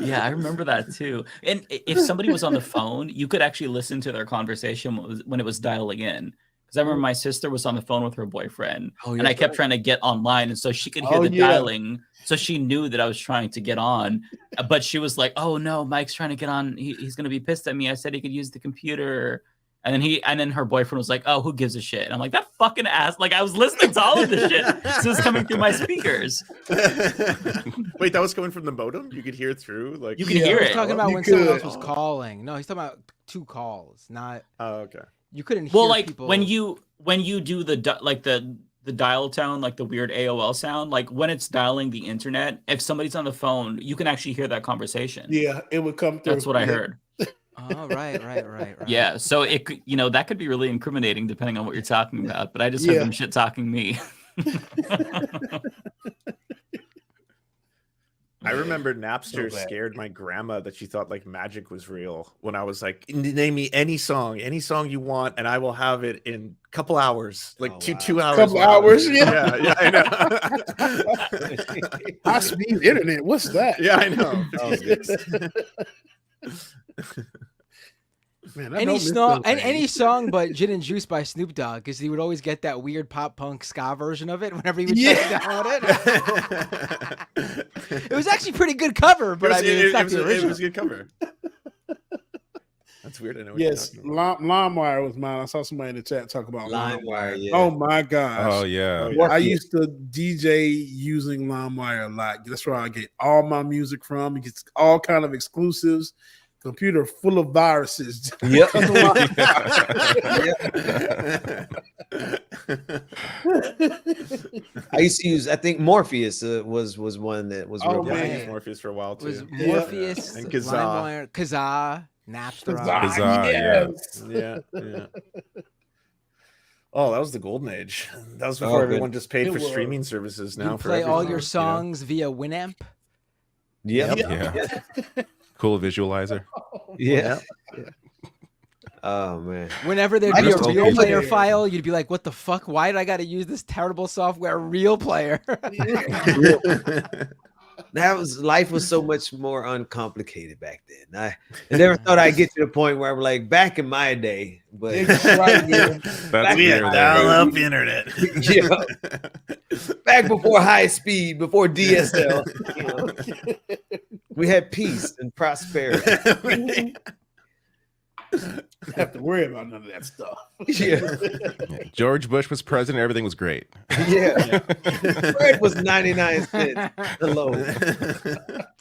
Yeah, I remember that too. And if somebody was on the phone, you could actually listen to their conversation when it was dialing in. Because I remember my sister was on the phone with her boyfriend, and I kept trying to get online, and so she could hear the dialing, so she knew that I was trying to get on. But she was like, "Oh no, Mike's trying to get on. He's gonna be pissed at me. I said he could use the computer." And then her boyfriend was like, "Oh, who gives a shit?" And I'm like, "That fucking ass!" Like, I was listening to all of this shit. So it's coming through my speakers. Wait, that was coming from the modem? You could hear it through? Like, you could hear it. He's talking about when someone else was calling. No, he's talking about two calls, not. Oh, okay. You couldn't hear people. when you do the dial tone, like the weird AOL sound, like when it's dialing the internet, if somebody's on the phone, you can actually hear that conversation. Yeah, it would come through. That's what I heard. Oh, right. Yeah, so it could, that could be really incriminating depending on what you're talking about. But I just heard them shit talking me. I remember Napster So bad. scared my grandma that she thought like magic was real when I was like, name me any song you want, and I will have it in a couple hours, like 2 hours. Couple hours, yeah, I know. High speed internet. What's that? Yeah, I know. Man, any song but Gin and Juice by Snoop Dogg, because he would always get that weird pop punk ska version of it whenever he would try to download it. It was actually a pretty good cover, but it's not the original. It was a good cover. That's weird. I know. Yes, LimeWire was mine. I saw somebody in the chat talk about LimeWire. Yeah. Oh my gosh. Oh yeah. I used to DJ using LimeWire a lot. That's where I get all my music from. It gets all kind of exclusives. Computer full of viruses. Yep. I used to use. I think Morpheus was one that was real good. I used Morpheus for a while too. It was Morpheus, and Kazaa, Napster. Yeah. Oh, that was the golden age. That was before everyone just paid for streaming services. Now you play all your songs via Winamp. Yeah. Cool visualizer. Yeah. Oh man. Whenever there'd be a real player file, you'd be like, "What the fuck? Why did I got to use this terrible software? Real player." Life was so much more uncomplicated back then. I never thought I'd get to the point where I'm like back in my day, but we had dial-up internet. Yeah. Back before high speed, before DSL, we had peace and prosperity. Don't have to worry about none of that stuff. Yeah. George Bush was president. Everything was great. Yeah. Bread was 99 cents. Hello.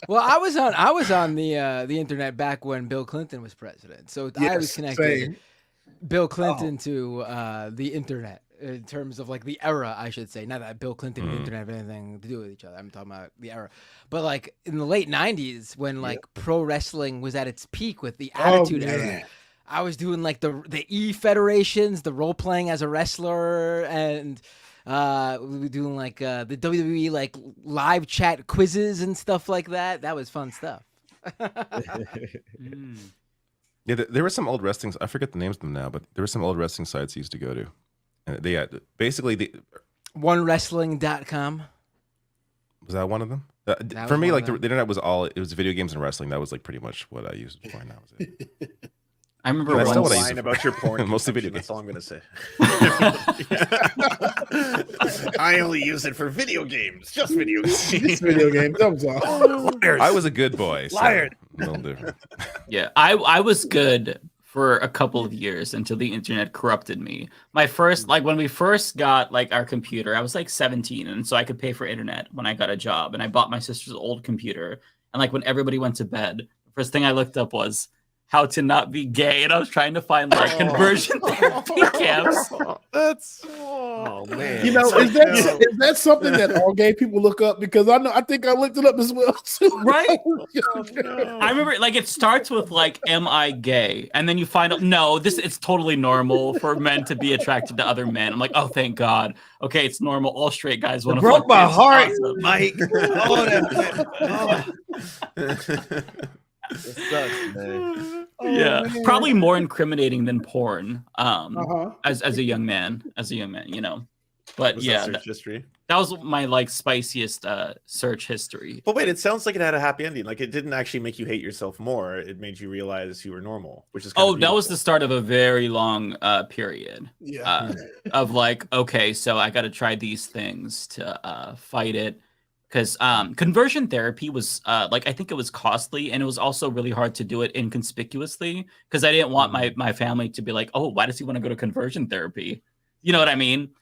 Well, I was on the internet back when Bill Clinton was president, so I was connected Bill Clinton to the internet in terms of like the era, I should say. Not that Bill Clinton and the internet have anything to do with each other. I'm talking about the era. But like in the late 90s when like pro wrestling was at its peak with the Attitude Era. I was doing like the E federations, the role playing as a wrestler, and we were doing like the WWE like live chat quizzes and stuff like that. That was fun stuff. Yeah, there were some old wrestling. I forget the names of them now, but there were some old wrestling sites I used to go to, and they had basically OneWrestling.com. Was that one of them? For me, like the internet was it was video games and wrestling. That was like pretty much what I used before. Now was it. I remember one line about your porn. Mostly video games. That's all I'm going to say. I only use it for video games. Just video games. Just video games. That was all. I was a good boy. Liar. So a little different. Yeah, I was good for a couple of years until the internet corrupted me. My first, like when we first got like our computer, I was like 17, and so I could pay for internet when I got a job, and I bought my sister's old computer. And like when everybody went to bed, the first thing I looked up was how to not be gay, and I was trying to find like conversion therapy camps. Oh man! You know, is that something that all gay people look up? Because I think I looked it up as well too. Right? I remember like it starts with like, "Am I gay?" and then you find out no, it's totally normal for men to be attracted to other men. I'm like, oh, thank God. Okay, it's normal. All straight guys want to. Broke my heart, awesome. Mike. Oh, that. It sucks, man. Yeah, probably more incriminating than porn. As a young man, you know. But was yeah, that search history? That was my like spiciest search history. But wait, it sounds like it had a happy ending. Like it didn't actually make you hate yourself more. It made you realize you were normal, which is that was the start of a very long period. Of like, okay, so I got to try these things to fight it. Because conversion therapy was like, I think it was costly, and it was also really hard to do it inconspicuously because I didn't want my family to be like, oh, why does he want to go to conversion therapy? You know what I mean?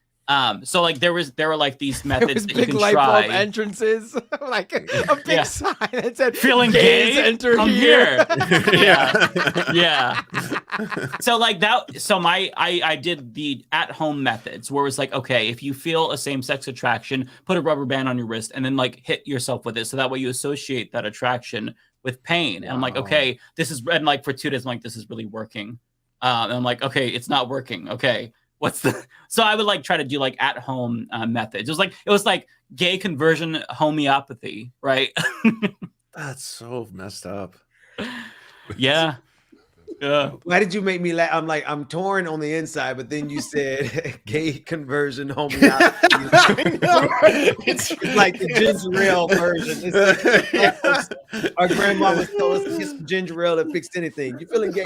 So like there were like these methods that you can light try. bulb entrances, like a big sign that said "Feeling gays gay? enter Come here." Yeah. So like that. So I did the at-home methods where it was like, okay, if you feel a same-sex attraction, put a rubber band on your wrist and then like hit yourself with it, so that way you associate that attraction with pain. And I'm like, okay, this is, and like for 2 days, I'm like, this is really working. And I'm like, okay, it's not working. Okay. what's the? So I would like try to do like at home methods. It was like gay conversion homeopathy, right? That's so messed up. Yeah. Yeah. Why did you make me laugh? I'm torn on the inside, but then you said gay conversion homeopathy. It's like the ginger ale version. Our grandma told us to get some ginger ale that fixed anything. You feeling gay?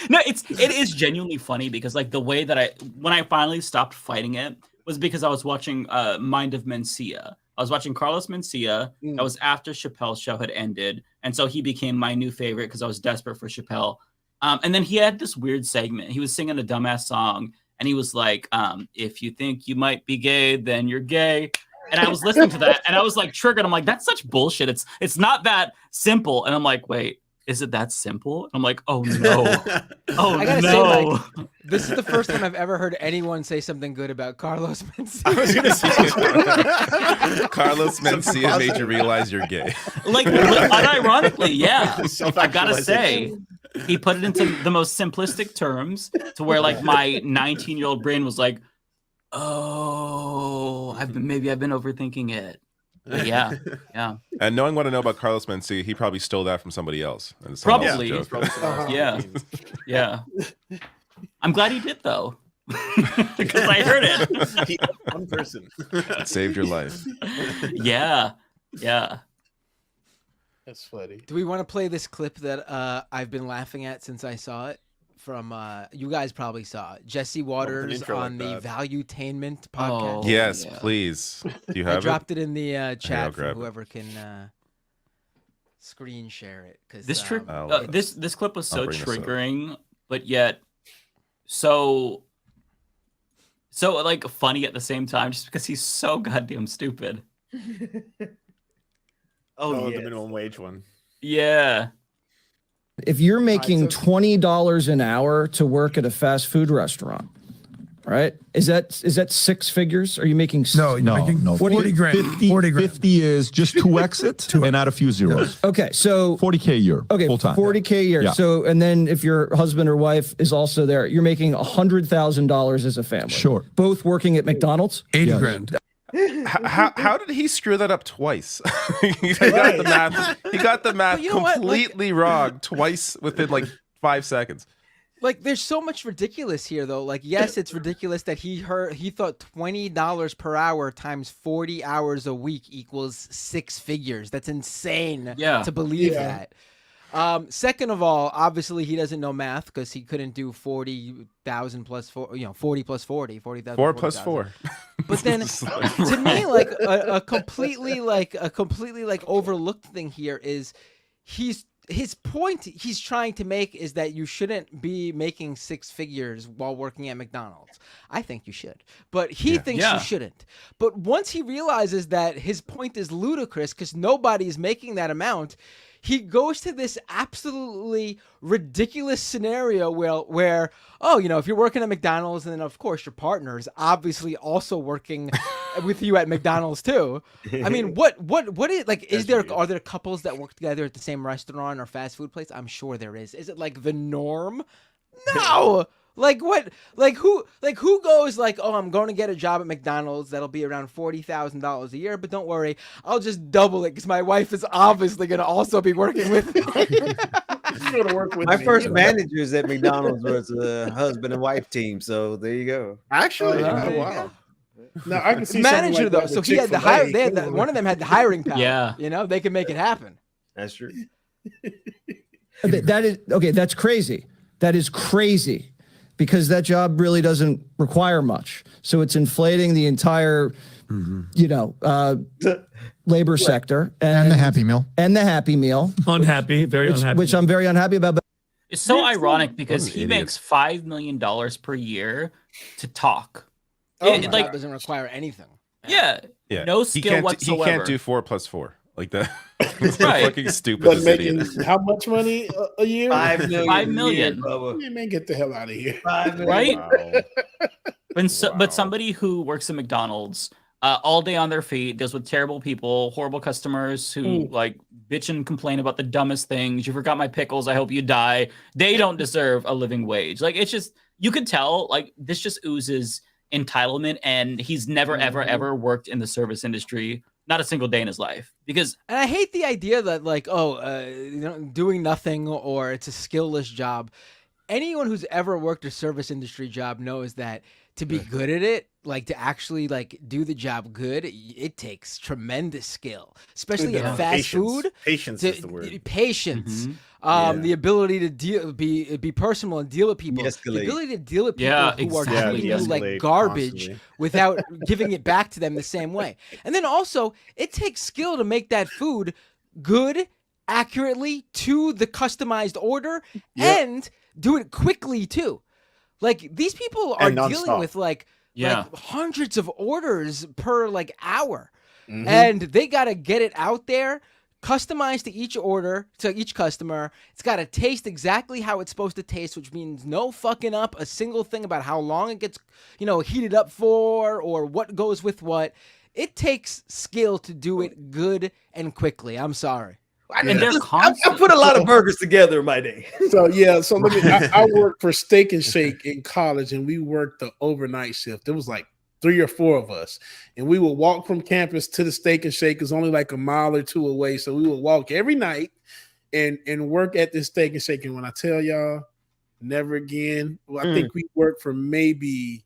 No, it is genuinely funny because like the way that when I finally stopped fighting it was because I was watching Mind of Mencia. I was watching Carlos Mencia. That was after Chappelle's show had ended. And so he became my new favorite because I was desperate for Chappelle. And then he had this weird segment. He was singing a dumbass song. And he was like, if you think you might be gay, then you're gay. And I was listening to that. And I was like triggered. I'm like, that's such bullshit. It's not that simple. And I'm like, wait, is it that simple? And I'm like, oh no. Oh I gotta no. say, like, this is the first time I've ever heard anyone say something good about Carlos Mencia. I was gonna say Carlos Mencia made you realize you're gay. Like unironically, yeah. I gotta say, he put it into the most simplistic terms to where like my 19-year-old brain was like, oh, maybe I've been overthinking it. But yeah. And knowing what I know about Carlos Mencia, he probably stole that from somebody else. And Probably. Yeah. I'm glad he did though. Because I heard it. One person. It saved your life. Yeah. That's funny. Do we want to play this clip that I've been laughing at since I saw it? From you guys probably saw it. Jesse Waters on the Valuetainment podcast. Yes, please. Do you have I dropped it in the chat for grab whoever can screen share it. Because this this clip was so triggering, but yet so like funny at the same time, just because he's so goddamn stupid. The minimum wage one. Yeah. If you're making $20 an hour to work at a fast food restaurant, right? Is that 6 figures? Are you making No. 40 grand. 50 is just to exit and add a few zeros. Okay, so 40K a year. Okay, full time. 40K a year. Yeah. So, and then if your husband or wife is also there, you're making $100,000 as a family. Sure. Both working at McDonald's. 80 grand. How did he screw that up twice? He got the math completely wrong twice within like 5 seconds. Like, there's so much ridiculous here, though. Like, yes, it's ridiculous that he thought $20 per hour times 40 hours a week equals 6 figures. That's insane to believe that. Second of all, obviously he doesn't know math because he couldn't do 40,000 plus 4, 40 plus 40, 40,000. 4 plus 4. But then, to me, like a completely overlooked thing here is his point he's trying to make is that you shouldn't be making 6 figures while working at McDonald's. I think you should, but he thinks you shouldn't. But once he realizes that his point is ludicrous because nobody's making that amount, he goes to this absolutely ridiculous scenario where if you're working at McDonald's, and then of course your partner is obviously also working with you at McDonald's too. I mean, what is like? Are there couples that work together at the same restaurant or fast food place? I'm sure there is. Is it like the norm? No. Like what? Like who goes like, oh, I'm going to get a job at McDonald's that'll be around $40,000 a year, but don't worry, I'll just double it because my wife is obviously going to also be working with me. My first managers at McDonald's was a husband and wife team, so there you go. Actually, wow. No, I can see manager though. So he had the hire. One of them had the hiring power. Yeah, they can make it happen. That's true. That is okay. That's crazy. That is crazy. Because that job really doesn't require much. So it's inflating the entire, labor sector. And the Happy Meal. And the Happy Meal. Unhappy, unhappy. Which I'm very unhappy about. But it's so ironic because he makes $5 million per year to talk. That doesn't require anything. Yeah. No skill whatsoever. He can't do 4 plus 4. Like that. Right. Fucking stupid. But making how much money a year? $5 million. Man, get the hell out of here. Right? But somebody who works at McDonald's, all day on their feet, deals with terrible people, horrible customers who like bitch and complain about the dumbest things. You forgot my pickles. I hope you die. They don't deserve a living wage. Like, it's just, you could tell, like, this just oozes entitlement, and he's never, ever worked in the service industry. Not a single day in his life. Because, and I hate the idea that like, doing nothing or it's a skillless job. Anyone who's ever worked a service industry job knows that to be good at it, like to actually like do the job good, it takes tremendous skill, especially in fast food. Patience is the word. Patience. The ability to be personal and deal with people. The ability to deal with people who are treating you like garbage without giving it back to them the same way. And then also, it takes skill to make that food good, accurately to the customized order, and do it quickly too. Like, these people are dealing with like hundreds of orders per like hour, and they got to get it out there, customized to each order, to each customer. It's got to taste exactly how it's supposed to taste, which means no fucking up a single thing about how long it gets, heated up for or what goes with what. It takes skill to do it good and quickly. I'm sorry. And I put a lot of burgers together in my day. So I worked for Steak and Shake in college, and we worked the overnight shift. There was like 3 or 4 of us, and we would walk from campus to the Steak and Shake. It's only like a mile or 2 away, so we would walk every night and work at this Steak and Shake. And when I tell y'all, never again. Well, I think we worked for maybe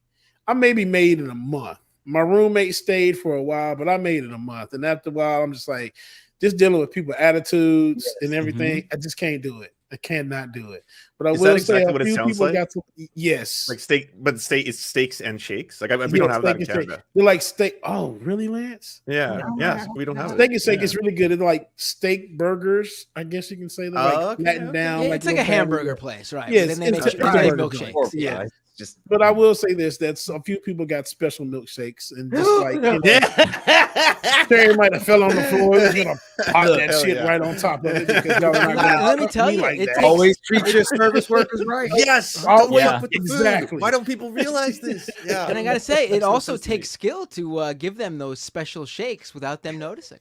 made it a month. My roommate stayed for a while, but I made it a month, and after a while, I'm just like, just dealing with people's attitudes and everything. I just can't do it. I cannot do it. But I will say a few people got to, like steak, but steak is steaks and shakes. Like we don't have that in Canada. They're like steak. Oh, really, Lance? Yeah, we don't have steak and shake. It's really good. It's like steak burgers. I guess you can say that. Like flattened down. Yeah, it's like a hamburger place, right? Yes, then they make milkshakes. Yeah. But I will say this: that a few people got special milkshakes, and just like Terry might have fell on the floor. He's gonna pop that shit right on top of it because y'all are not gonna. Let me tell you, like that. Always treat your service workers right. Yes, always. Exactly. Why don't people realize this? Yeah, and I gotta say, it also takes skill to give them those special shakes without them noticing.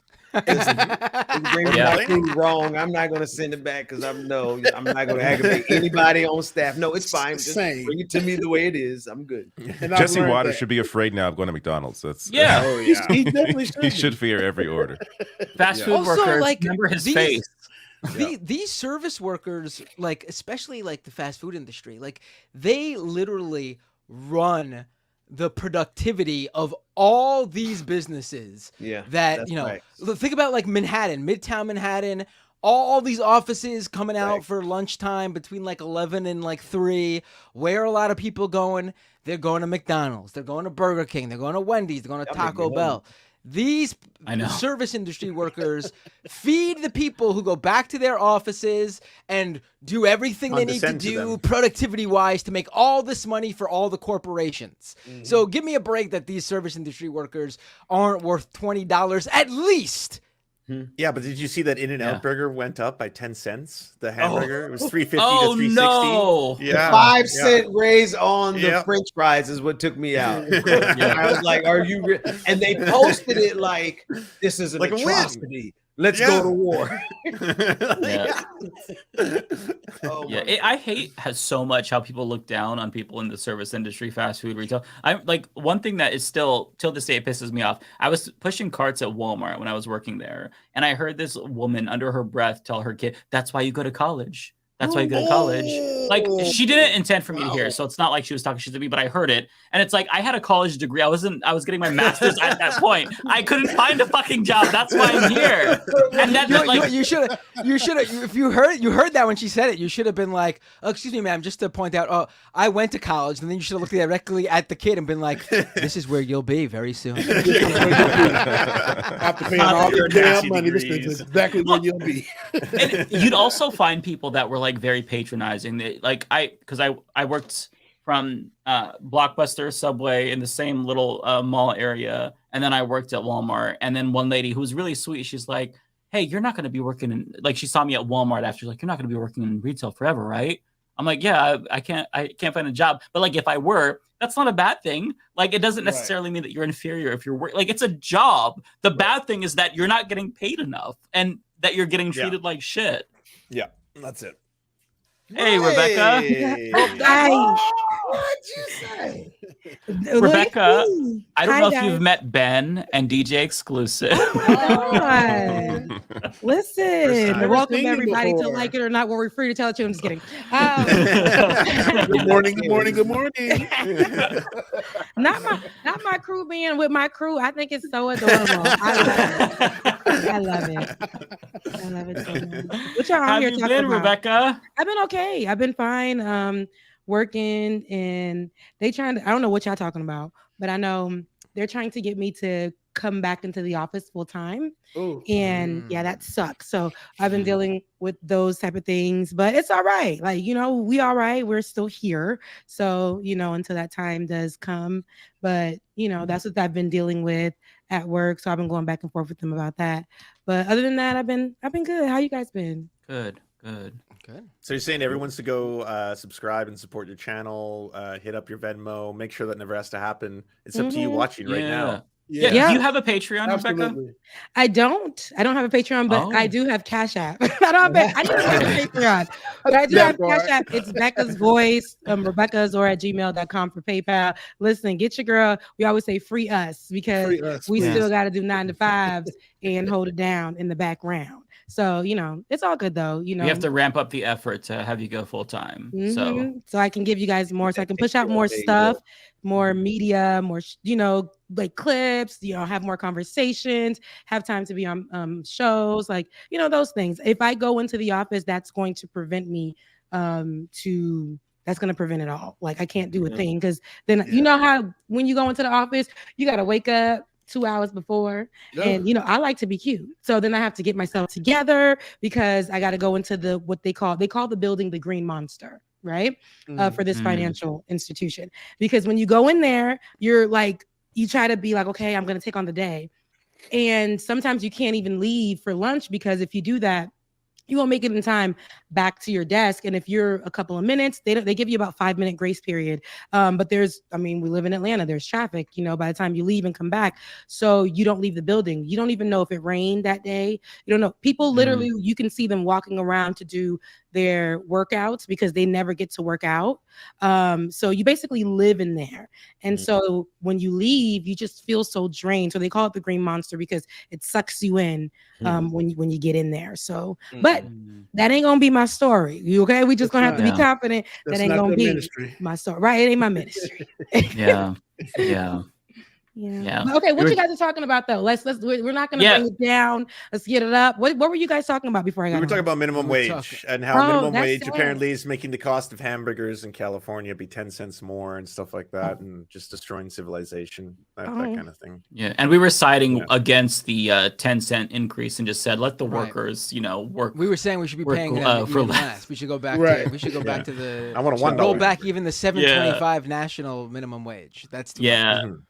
Wrong. I'm not gonna send it back because I'm not gonna aggravate anybody on staff. No, it's fine. Just bring it to me the way it is. I'm good. Jesse Waters should be afraid now of going to McDonald's. That's he definitely should. He should fear every order. Fast food workers, like, remember his face. These service workers, like especially like the fast food industry, like they literally run the productivity of all these businesses. Think about like Manhattan, Midtown Manhattan, all these offices coming out for lunchtime between like 11 and like 3. Where are a lot of people going? They're going to McDonald's, they're going to Burger King, they're going to Wendy's, they're going to Taco Bell. These service industry workers feed the people who go back to their offices and do everything they need to do productivity-wise to make all this money for all the corporations. So give me a break that these service industry workers aren't worth $20 at least. Yeah, but did you see that In-N-Out burger went up by 10 cents? The hamburger, it was $3.50 to $3.60. No. Yeah, 5 cent raise on the French fries is what took me out. I was like, "Are you?" And they posted it like this is an atrocity. Let's go to war. I hate so much how people look down on people in the service industry, fast food, retail. I'm like, one thing that is still till this day, it pisses me off. I was pushing carts at Walmart when I was working there, and I heard this woman under her breath tell her kid, "That's why you go to college. That's why you go to college." Like, she didn't intend for me to hear, so it's not like she was talking shit to me, but I heard it, and it's like I had a college degree. I was getting my master's at that point. I couldn't find a fucking job. That's why I'm here. And you should have. If you heard that when she said it, you should have been like, "Oh, excuse me, ma'am, just to point out, oh, I went to college," and then you should have looked directly at the kid and been like, "This is where you'll be very soon." After paying all your damn money, this is exactly where you'll be. And you'd also find people that were like very patronizing. Because I worked from Blockbuster, Subway in the same little mall area, and then I worked at Walmart. And then one lady who was really sweet, she's like, "Hey, you're not going to be working in," like, she saw me at Walmart after, she's like, "You're not going to be working in retail forever, right?" I'm like, yeah, I can't find a job. But like, if I were, that's not a bad thing. Like, it doesn't necessarily mean that you're inferior if you're like, it's a job. The bad thing is that you're not getting paid enough and that you're getting treated like shit. Yeah, that's it. Hey, Rebecca. What'd you say? Rebecca, I don't know if you've met Ben and DJ Xxclusive. Listen, welcome everybody to Like It or Not, where we're free to tell it to you. I'm just kidding. Good morning, good morning, good morning. Not my crew being with my crew. I think it's so adorable. I love it. I love it so much. What y'all out here talking about? Rebecca? I've been okay. I've been fine. Working, and they trying to, I don't know what y'all talking about, but I know they're trying to get me to come back into the office full time. And yeah, that sucks. So I've been dealing with those type of things, but it's all right. Like, you know, we all right. We're still here. So, you know, until that time does come, but you know, that's what I've been dealing with at work. So I've been going back and forth with them about that. But other than that, I've been good. How you guys been? Good. So you're saying everyone's to go subscribe and support your channel, hit up your Venmo, make sure that never has to happen. It's up to you watching right now. Yeah. Do you have a Patreon, Rebecca? I don't have a Patreon, but I do have Cash App. I don't have a Patreon, but I do have Cash App. It's Becca's Voice, Rebecca Azor at gmail.com for PayPal. Listen, get your girl. We always say free us because we still got to do 9 to 5s and hold it down in the background. So, you know, it's all good though. You know, we have to ramp up the effort to have you go full time. So I can give you guys more, so I can push out more stuff, more media, more, you know, like clips, you know, have more conversations, have time to be on shows, like, you know, those things. If I go into the office, that's going to prevent me that's going to prevent it all. Like, I can't do a thing because then, you know how when you go into the office, you got to wake up 2 hours before, and you know, I like to be cute, so then I have to get myself together because I got to go into the what they call the building the Green Monster, right? For this financial institution, because when you go in there, you're like, you try to be like, okay, I'm going to take on the day, and sometimes you can't even leave for lunch because if you do that, you won't make it in time back to your desk. And if you're a couple of minutes, they give you about 5-minute grace period. But we live in Atlanta, there's traffic, you know, by the time you leave and come back. So you don't leave the building. You don't even know if it rained that day. You don't know. People literally, you can see them walking around to do their workouts because they never get to work out. So you basically live in there. And so when you leave, you just feel so drained. So they call it the Green Monster because it sucks you in when you get in there. So, but that ain't gonna be my story. You okay? We just gonna have to be confident that ain't gonna be my story. Right? It ain't my ministry. Yeah. Okay, what you guys are talking about though? We're not gonna bring it down. Let's get it up. What were you guys talking about before I got? We were talking about minimum wage and how minimum wage apparently is making the cost of hamburgers in California be 10 cents more and stuff like that, and just destroying civilization, that kind of thing. Yeah, and we were siding against the 10-cent increase and just said let the workers, you know, work. We were saying we should be paying them for less. We should go back. We should go back to the. I want a $1. Roll back even the $7.25 national minimum wage. That's too much.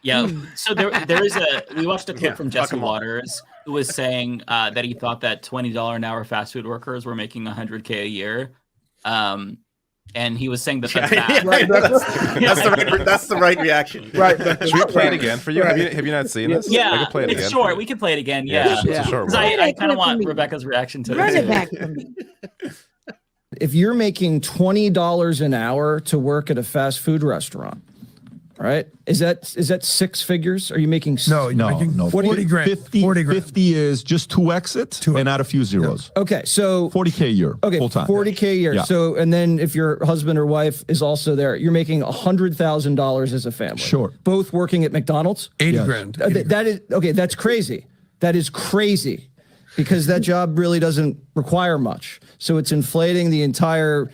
Yeah. So there is we watched a clip from Jesse Waters who was saying that he thought that $20 an hour fast food workers were making $100K a year. And he was saying that that's bad. That's the right reaction. Right. Should we play it again for you? Have you not seen this? Yeah. I can play it again. It's short. We can play it again. Yeah. It's a short one. I kind of want Rebecca's reaction to Run this. it back for me. If you're making $20 an hour to work at a fast food restaurant, right? Is that 6 figures? Are you making No. 40 grand. 50 is just 2 exits and add a few zeros. Okay, so 40K a year. Okay, full time. 40K a year. Yeah. So, and then if your husband or wife is also there, you're making $100,000 as a family. Sure. Both working at McDonald's. 80 grand. That is okay. That's crazy. That is crazy, because that job really doesn't require much. So it's inflating the entire,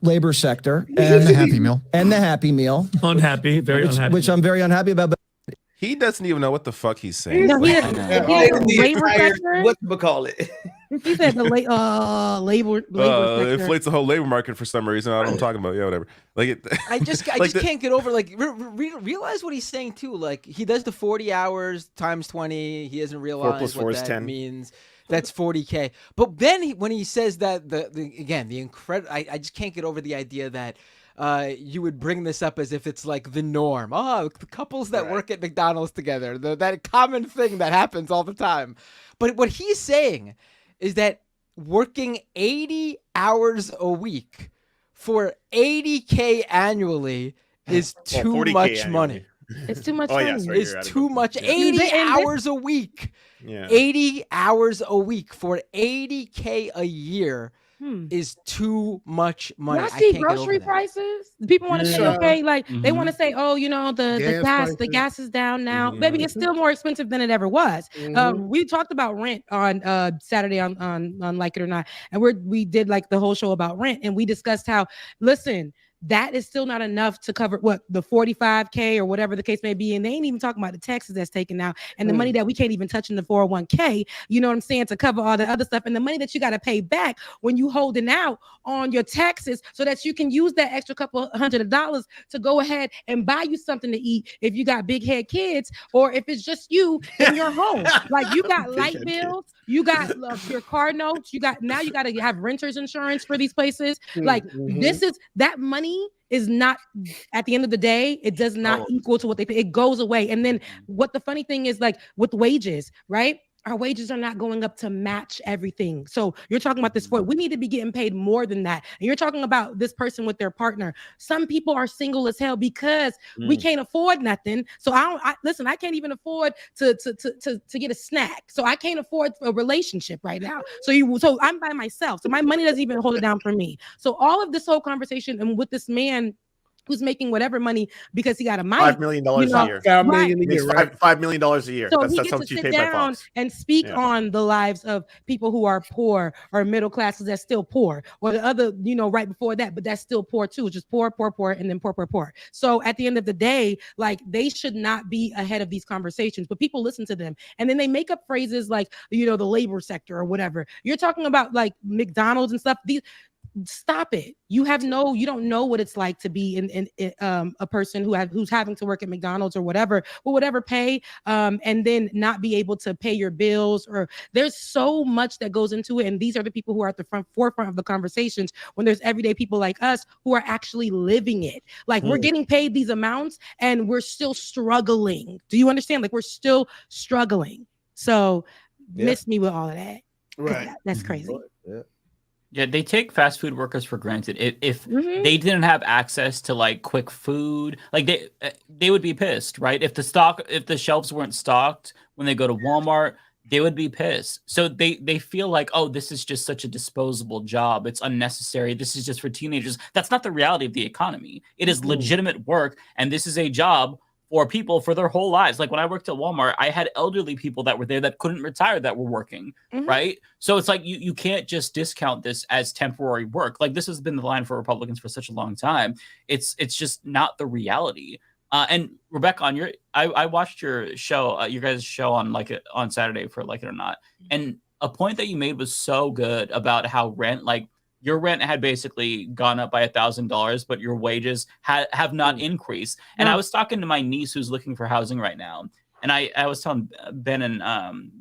labor sector and the Happy Meal. And the Happy Meal. Unhappy, very unhappy. Which I'm very unhappy about. But he doesn't even know what the fuck he's saying. No, labor sector. What we call it? He said the labor sector. Inflates the whole labor market for some reason. I don't know what I'm talking about. Yeah, whatever. I just can't get over realize what he's saying too. Like, he does the 40 hours times 20. He doesn't realize 4 + 4 what is that 10. means. that's 40K. But then when he says that the incredible, I just can't get over the idea that you would bring this up as if it's like the norm. Oh, the couples that work at McDonald's together, that common thing that happens all the time. But what he's saying is that working 80 hours a week for 80K annually is too much money. It's too much money. It's too much. 80 hours a week. Yeah. 80 hours a week for 80K a year is too much money. Y'all see grocery prices? People want to say, okay, like they want to say, oh, the gas is down now. Baby, it's still more expensive than it ever was. We talked about rent on Saturday on Like It or Not, and we did like the whole show about rent, and we discussed how, listen, that is still not enough to cover what the 45K or whatever the case may be. And they ain't even talking about the taxes that's taken out and the money that we can't even touch in the 401K, you know what I'm saying, to cover all the other stuff. And the money that you got to pay back when you holding out on your taxes so that you can use that extra couple $100 to go ahead and buy you something to eat if you got big head kids or if it's just you in your home. Like you got light bills, you got your car notes, you got to have renter's insurance for these places. Like this is that money is not, at the end of the day, it does not equal to what they pay. It goes away. And then what the funny thing is, like with wages, right? Our wages are not going up to match everything. So you're talking about this we need to be getting paid more than that. And you're talking about this person with their partner. Some people are single as hell because we can't afford nothing. So listen, I can't even afford to get a snack. So I can't afford a relationship right now. So I'm by myself. So my money doesn't even hold it down for me. So all of this whole conversation and with this man who's making whatever money because he got a mic. $5 million a year. $5 million a year. So he gets to sit down and speak on the lives of people who are poor or middle classes that's still poor, or the other, right before that, but that's still poor too, just poor, and then poor. So at the end of the day, like they should not be ahead of these conversations, but people listen to them and then they make up phrases like, the labor sector or whatever. You're talking about like McDonald's and stuff. Stop it. You don't know what it's like to be in a person who's having to work at McDonald's or whatever, with whatever pay, and then not be able to pay your bills. Or there's so much that goes into it. And these are the people who are at the forefront of the conversations when there's everyday people like us who are actually living it. Like we're getting paid these amounts and we're still struggling. Do you understand? Like we're still struggling. So miss me with all of that. Right. That's crazy. Yeah, they take fast food workers for granted. If they didn't have access to like quick food, like they would be pissed, right? If the shelves weren't stocked when they go to Walmart, they would be pissed. So they feel like, oh, this is just such a disposable job. It's unnecessary. This is just for teenagers. That's not the reality of the economy. It is legitimate work, and this is a job for people for their whole lives. Like when I worked at Walmart, I had elderly people that were there that couldn't retire that were working, right? So it's like you can't just discount this as temporary work. Like this has been the line for Republicans for such a long time. It's just not the reality. And Rebecca, I watched your show, your guys' show on Saturday for Like It or Not, and a point that you made was so good about how your rent had basically gone up by $1,000, but your wages have not increased. And I was talking to my niece who's looking for housing right now. And I was telling Ben and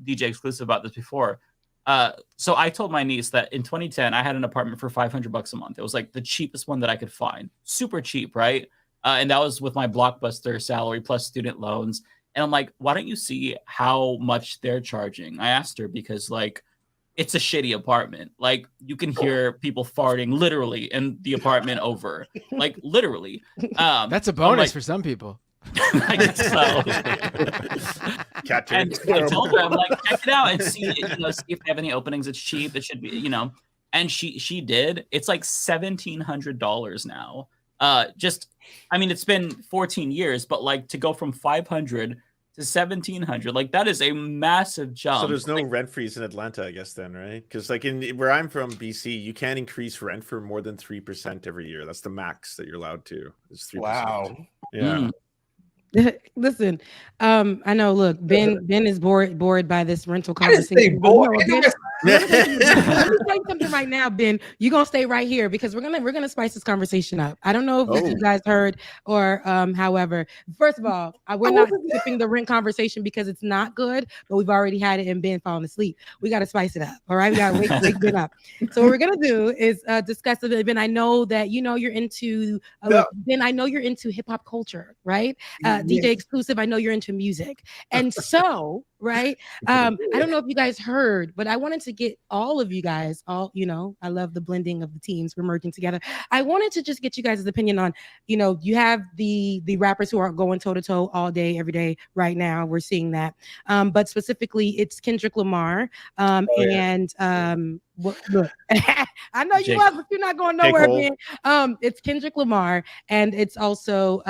DJ Xxxclusive about this before. So I told my niece that in 2010, I had an apartment for $500 a month. It was like the cheapest one that I could find. Super cheap, right? And that was with my Blockbuster salary plus student loans. And I'm like, why don't you see how much they're charging? I asked her because it's a shitty apartment. Like you can hear people farting literally in the apartment over, like literally. That's a bonus for some people. I guess so. And I told her, I'm like, check it out and see if they have any openings. It's cheap. It should be, And she did. It's like $1,700 now. It's been 14 years, but like to go from 500 to 1,700, like that is a massive jump. So there's no rent freeze in Atlanta, I guess, then, right? Because like where I'm from, BC, you can't increase rent for more than 3% every year. That's the max that you're allowed to. It's 3%. Wow. Yeah. Listen, I know. Look, Ben is bored by this rental conversation. let me say something right now, Ben. You're gonna stay right here because we're gonna spice this conversation up. I don't know if you guys heard or however. First of all, we're not skipping the rent conversation because it's not good, but we've already had it and Ben falling asleep. We gotta spice it up. All right, we gotta wake Ben up. So what we're gonna do is discuss it. Ben, I know that you're into Ben, I know you're into hip hop culture, right? DJ Xxclusive, I know you're into music. And so, right? I don't know if you guys heard, but I wanted to get all of you guys, I love the blending of the teams. We're merging together. I wanted to just get you guys' opinion on, you have the rappers who are going toe to toe all day, every day right now. We're seeing that. But specifically, it's Kendrick Lamar. Look, I know you was, but you're not going nowhere, man. It's Kendrick Lamar, and it's also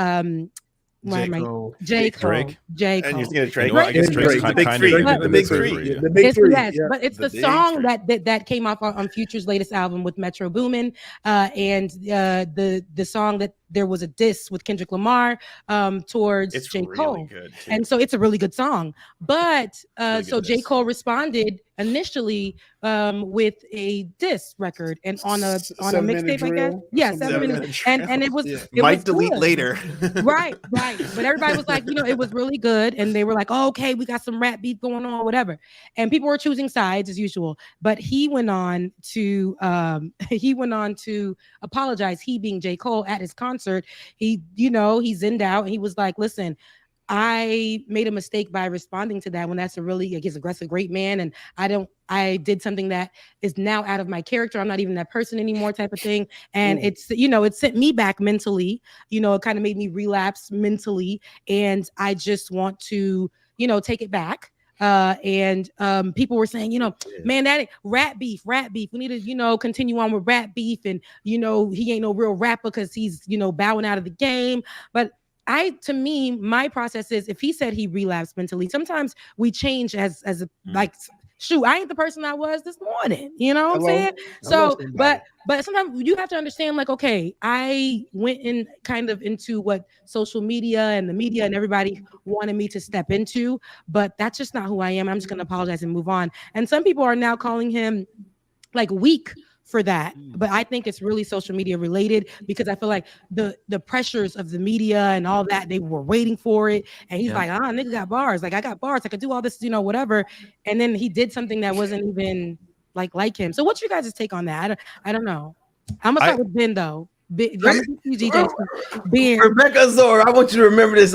J. Cole. Drake. J. Cole. And you're thinking Drake. Well, I guess Drake's the big three. The big three. The big three. Yes, but it's the song that came off on Future's latest album with Metro Boomin, and the song that there was a diss with Kendrick Lamar towards J. Cole. Really and so it's a really good song. But so J. Cole responded initially with a diss record and on a mixtape, I guess. Yeah, 7 minutes. And it was it might was delete good. later. Right. But everybody was like, it was really good. And they were like, oh, okay, we got some rap beef going on, whatever. And people were choosing sides as usual. But he went on to apologize. He being J. Cole at his concert, he zenned out and he was like, listen, I made a mistake by responding to that when that's a really aggressive great man. And I did something that is now out of my character. I'm not even that person anymore type of thing. And it's, it sent me back mentally, it kind of made me relapse mentally. And I just want to, take it back. And people were saying, man, that rap beef. We need to, continue on with rap beef. And, he ain't no real rapper because he's, bowing out of the game. But to me, my process is if he said he relapsed mentally, sometimes we change as like, shoot, I ain't the person I was this morning. You know what I'm saying? So, but sometimes you have to understand, like, okay, I went in kind of into what social media and the media and everybody wanted me to step into, but that's just not who I am. I'm just going to apologize and move on. And some people are now calling him like weak for that, but I think it's really social media related because I feel like the pressures of the media and all that, they were waiting for it, and he's like, nigga got bars, like I got bars, I could do all this, whatever, and then he did something that wasn't even like him. So what's your guys' take on that? I don't know. I'm gonna start with Ben though. Ben, Rebecca Azor, I want you to remember this.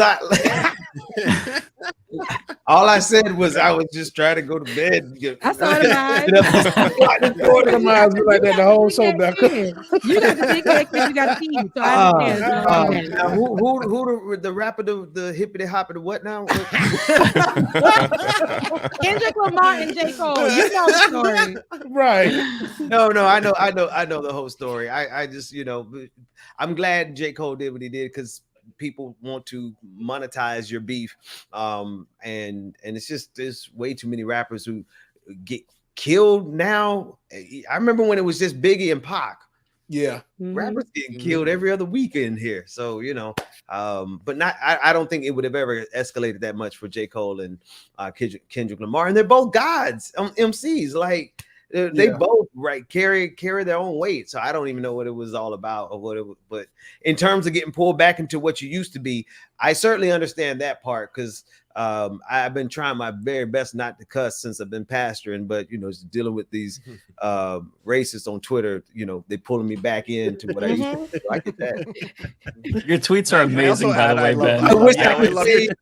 All I said was I was just trying to go to bed. I saw it like that the whole show, Becca. You got the big head because you got a team. So I understand. Now who the rapper, the hippity hoppity what now? Kendrick Lamar and J. Cole. You know the story, right? No, I know the whole story. I just I'm glad J. Cole did what he did because people want to monetize your beef, and it's just there's way too many rappers who get killed now. I remember when it was just Biggie and Pac. Yeah, rappers getting killed every other weekend here. So but not. I don't think it would have ever escalated that much for J. Cole and Kendrick Lamar, and they're both gods, MCs. Like they both carry their own weight. So I don't even know what it was all about or what it was. But in terms of getting pulled back into what you used to be, I certainly understand that part because I've been trying my very best not to cuss since I've been pastoring, but dealing with these racists on Twitter, they pulling me back into what I used to do. I get that. Your tweets are amazing, by the way, Ben. I wish I could say it.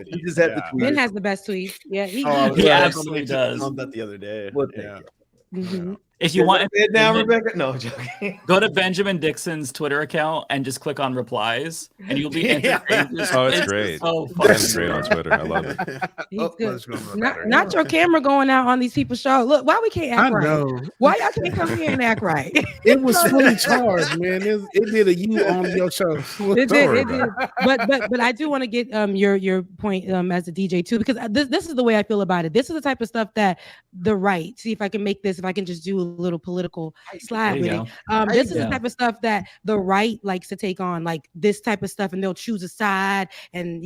You just have to tweet. Ben has the best tweets. Yeah, he absolutely does. I that the other day. If you want it now, Rebecca, no, joking. Go to Benjamon Dixon's Twitter account and just click on replies, and you'll be entertained. Oh, it's great. So That's great on Twitter. I love it. He's good. Not your camera going out on these people's show. Look, why we can't act right? Why y'all can't come here and act right? It was fully charged, man. It did a you on your show. It did. But I do want to get your point as a DJ too, because this is the way I feel about it. This is the type of stuff that the right. See if I can make this. If I can just do a little political slide with it. This is the type of stuff that the right likes to take on, like this type of stuff, and they'll choose a side, and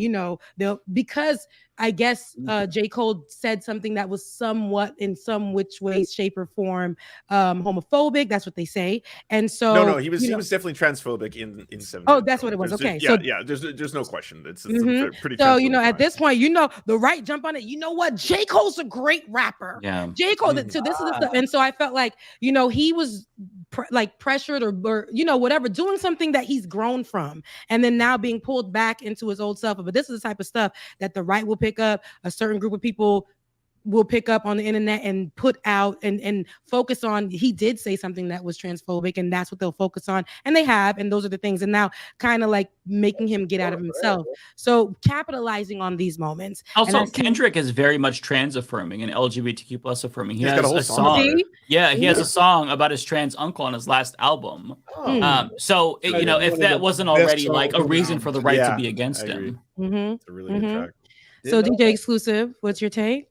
they'll because I guess J. Cole said something that was somewhat in some which way, shape, or form homophobic. That's what they say. And so no, he was definitely transphobic in 7. Oh, that's what it was. Okay, there's no question. It's pretty. So at this point, the right jump on it. You know what? J. Cole's a great rapper. Yeah, J. Cole. So this is the stuff, and so I felt like he was pressured or whatever, doing something that he's grown from, and then now being pulled back into his old self. But this is the type of stuff that the right will pick up, a certain group of people will pick up on the internet and put out and focus on. He did say something that was transphobic, and that's what they'll focus on, and they have, and those are the things, and now kind of like making him get out of himself. So capitalizing on these moments. Also, Kendrick is very much trans affirming and LGBTQ plus affirming. He has got a song. Yeah, he has a song about his trans uncle on his last album. So if that wasn't already like a reason for the right to be against him. It's a really good track. So DJ Xxclusive, what's your take?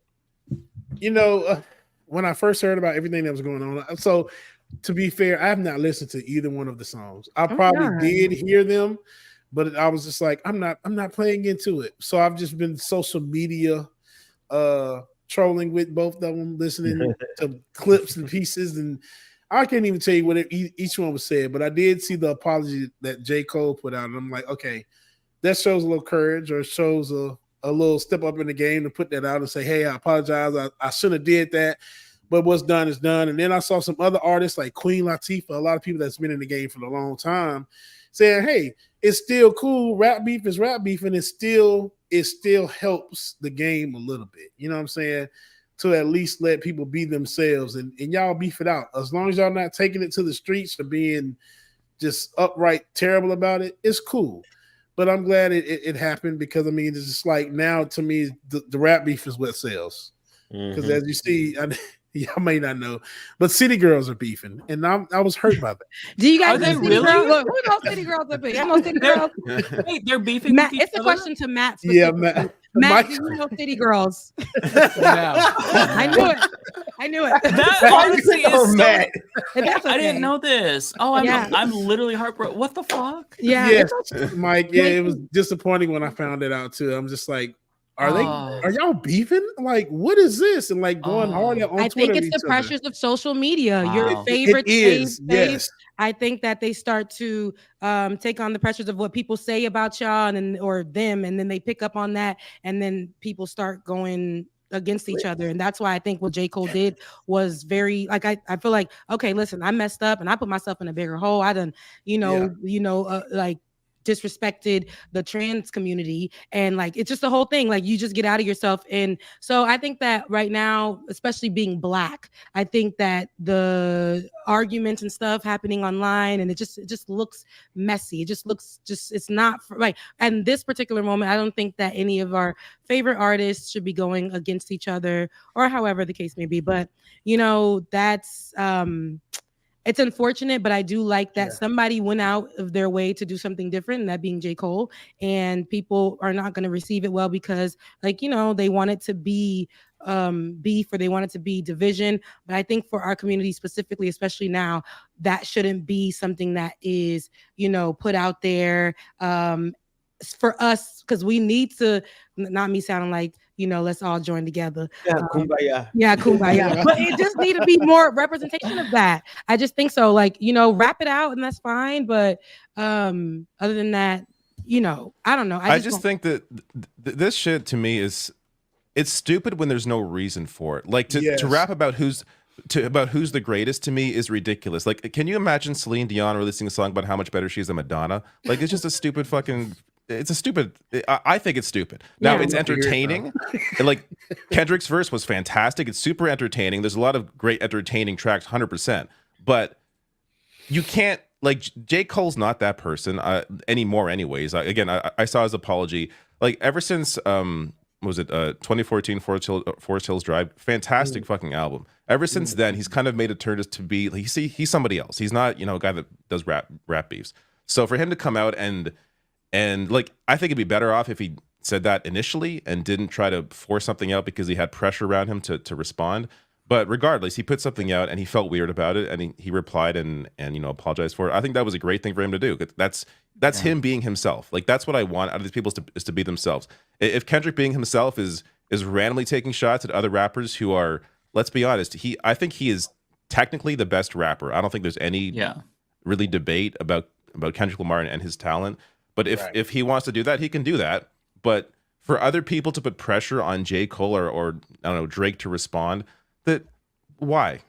When I first heard about everything that was going on, so to be fair, I have not listened to either one of the songs. I probably did hear them, but I was just like, I'm not playing into it. So I've just been social media trolling with both of them, listening to clips and pieces, and I can't even tell you what each one was said, but I did see the apology that J. Cole put out, and I'm like, okay, that shows a little courage, or shows a little step up in the game to put that out and say, hey, I apologize. I shouldn't have did that, but what's done is done. And then I saw some other artists like Queen Latifah, a lot of people that's been in the game for a long time, saying, hey, it's still cool. Rap beef is rap beef, and it still helps the game a little bit. You know what I'm saying? To at least let people be themselves, and y'all beef it out. As long as y'all not taking it to the streets or being just upright terrible about it, it's cool. But I'm glad it happened, because it's just like, now to me the rap beef is what sells. Because as you see, y'all may not know, but City Girls are beefing, and I was hurt by that. Do you guys know City really? Girls? Look, who knows City Girls are beefing? I know City Girls. Wait, they're beefing. Matt, it's a question to Matt. Yeah, Matt. Matt, do you know City Girls? I knew it. That honestly is so... Matt. I didn't know this. Oh, I'm literally heartbroken. What the fuck? Yeah, Mike. Yeah, it was disappointing when I found it out too. I'm just like, are y'all beefing? Like, what is this? And like going hard on Twitter. I think it's the pressures of social media. Your favorite is, yes. I think that they start to take on the pressures of what people say about y'all or them, and then they pick up on that, and then people start going against each other. And that's why I think what J. Cole did was very, like, I feel like, okay, listen, I messed up and I put myself in a bigger hole. I done, like disrespected the trans community, and like it's just the whole thing, like you just get out of yourself. And so I think that right now, especially being Black, I think that the arguments and stuff happening online, and it just looks messy. It just looks it's not right. And this particular moment, I don't think that any of our favorite artists should be going against each other, or however the case may be. But that's it's unfortunate, but I do like that somebody went out of their way to do something different, and that being J. Cole. And people are not going to receive it well, because, like, they want it to be beef, or they want it to be division. But I think for our community specifically, especially now, that shouldn't be something that is, put out there for us, because we need to, not me sounding like, let's all join together. Yeah, kumbaya. Yeah, kumbaya. But it just need to be more representation of that. I just think so. Like, wrap it out and that's fine. But other than that, I don't know. I just think that this shit to me it's stupid when there's no reason for it. Like to rap about who's the greatest, to me, is ridiculous. Like, can you imagine Celine Dion releasing a song about how much better she is than Madonna? Like, it's just a stupid fucking... I think it's stupid. Now, it's entertaining. And like, Kendrick's verse was fantastic. It's super entertaining. There's a lot of great entertaining tracks, 100%. But you can't, like, J. Cole's not that person anymore anyways. I saw his apology. Like, ever since, was it 2014 Forest Hills Drive? Fantastic fucking album. Ever since then, he's kind of made a turn to be, like, he's somebody else. He's not, a guy that does rap beefs. So for him to come out and like, I think it'd be better off if he said that initially and didn't try to force something out because he had pressure around him to respond. But regardless, he put something out and he felt weird about it, and he replied and apologized for it. I think that was a great thing for him to do. That's him being himself. Like, that's what I want out of these people is to be themselves. If Kendrick being himself is randomly taking shots at other rappers who are, let's be honest, I think he is technically the best rapper. I don't think there's any really debate about Kendrick Lamar and his talent. But if he wants to do that, he can do that. But for other people to put pressure on J. Cole or I don't know, Drake to respond, why?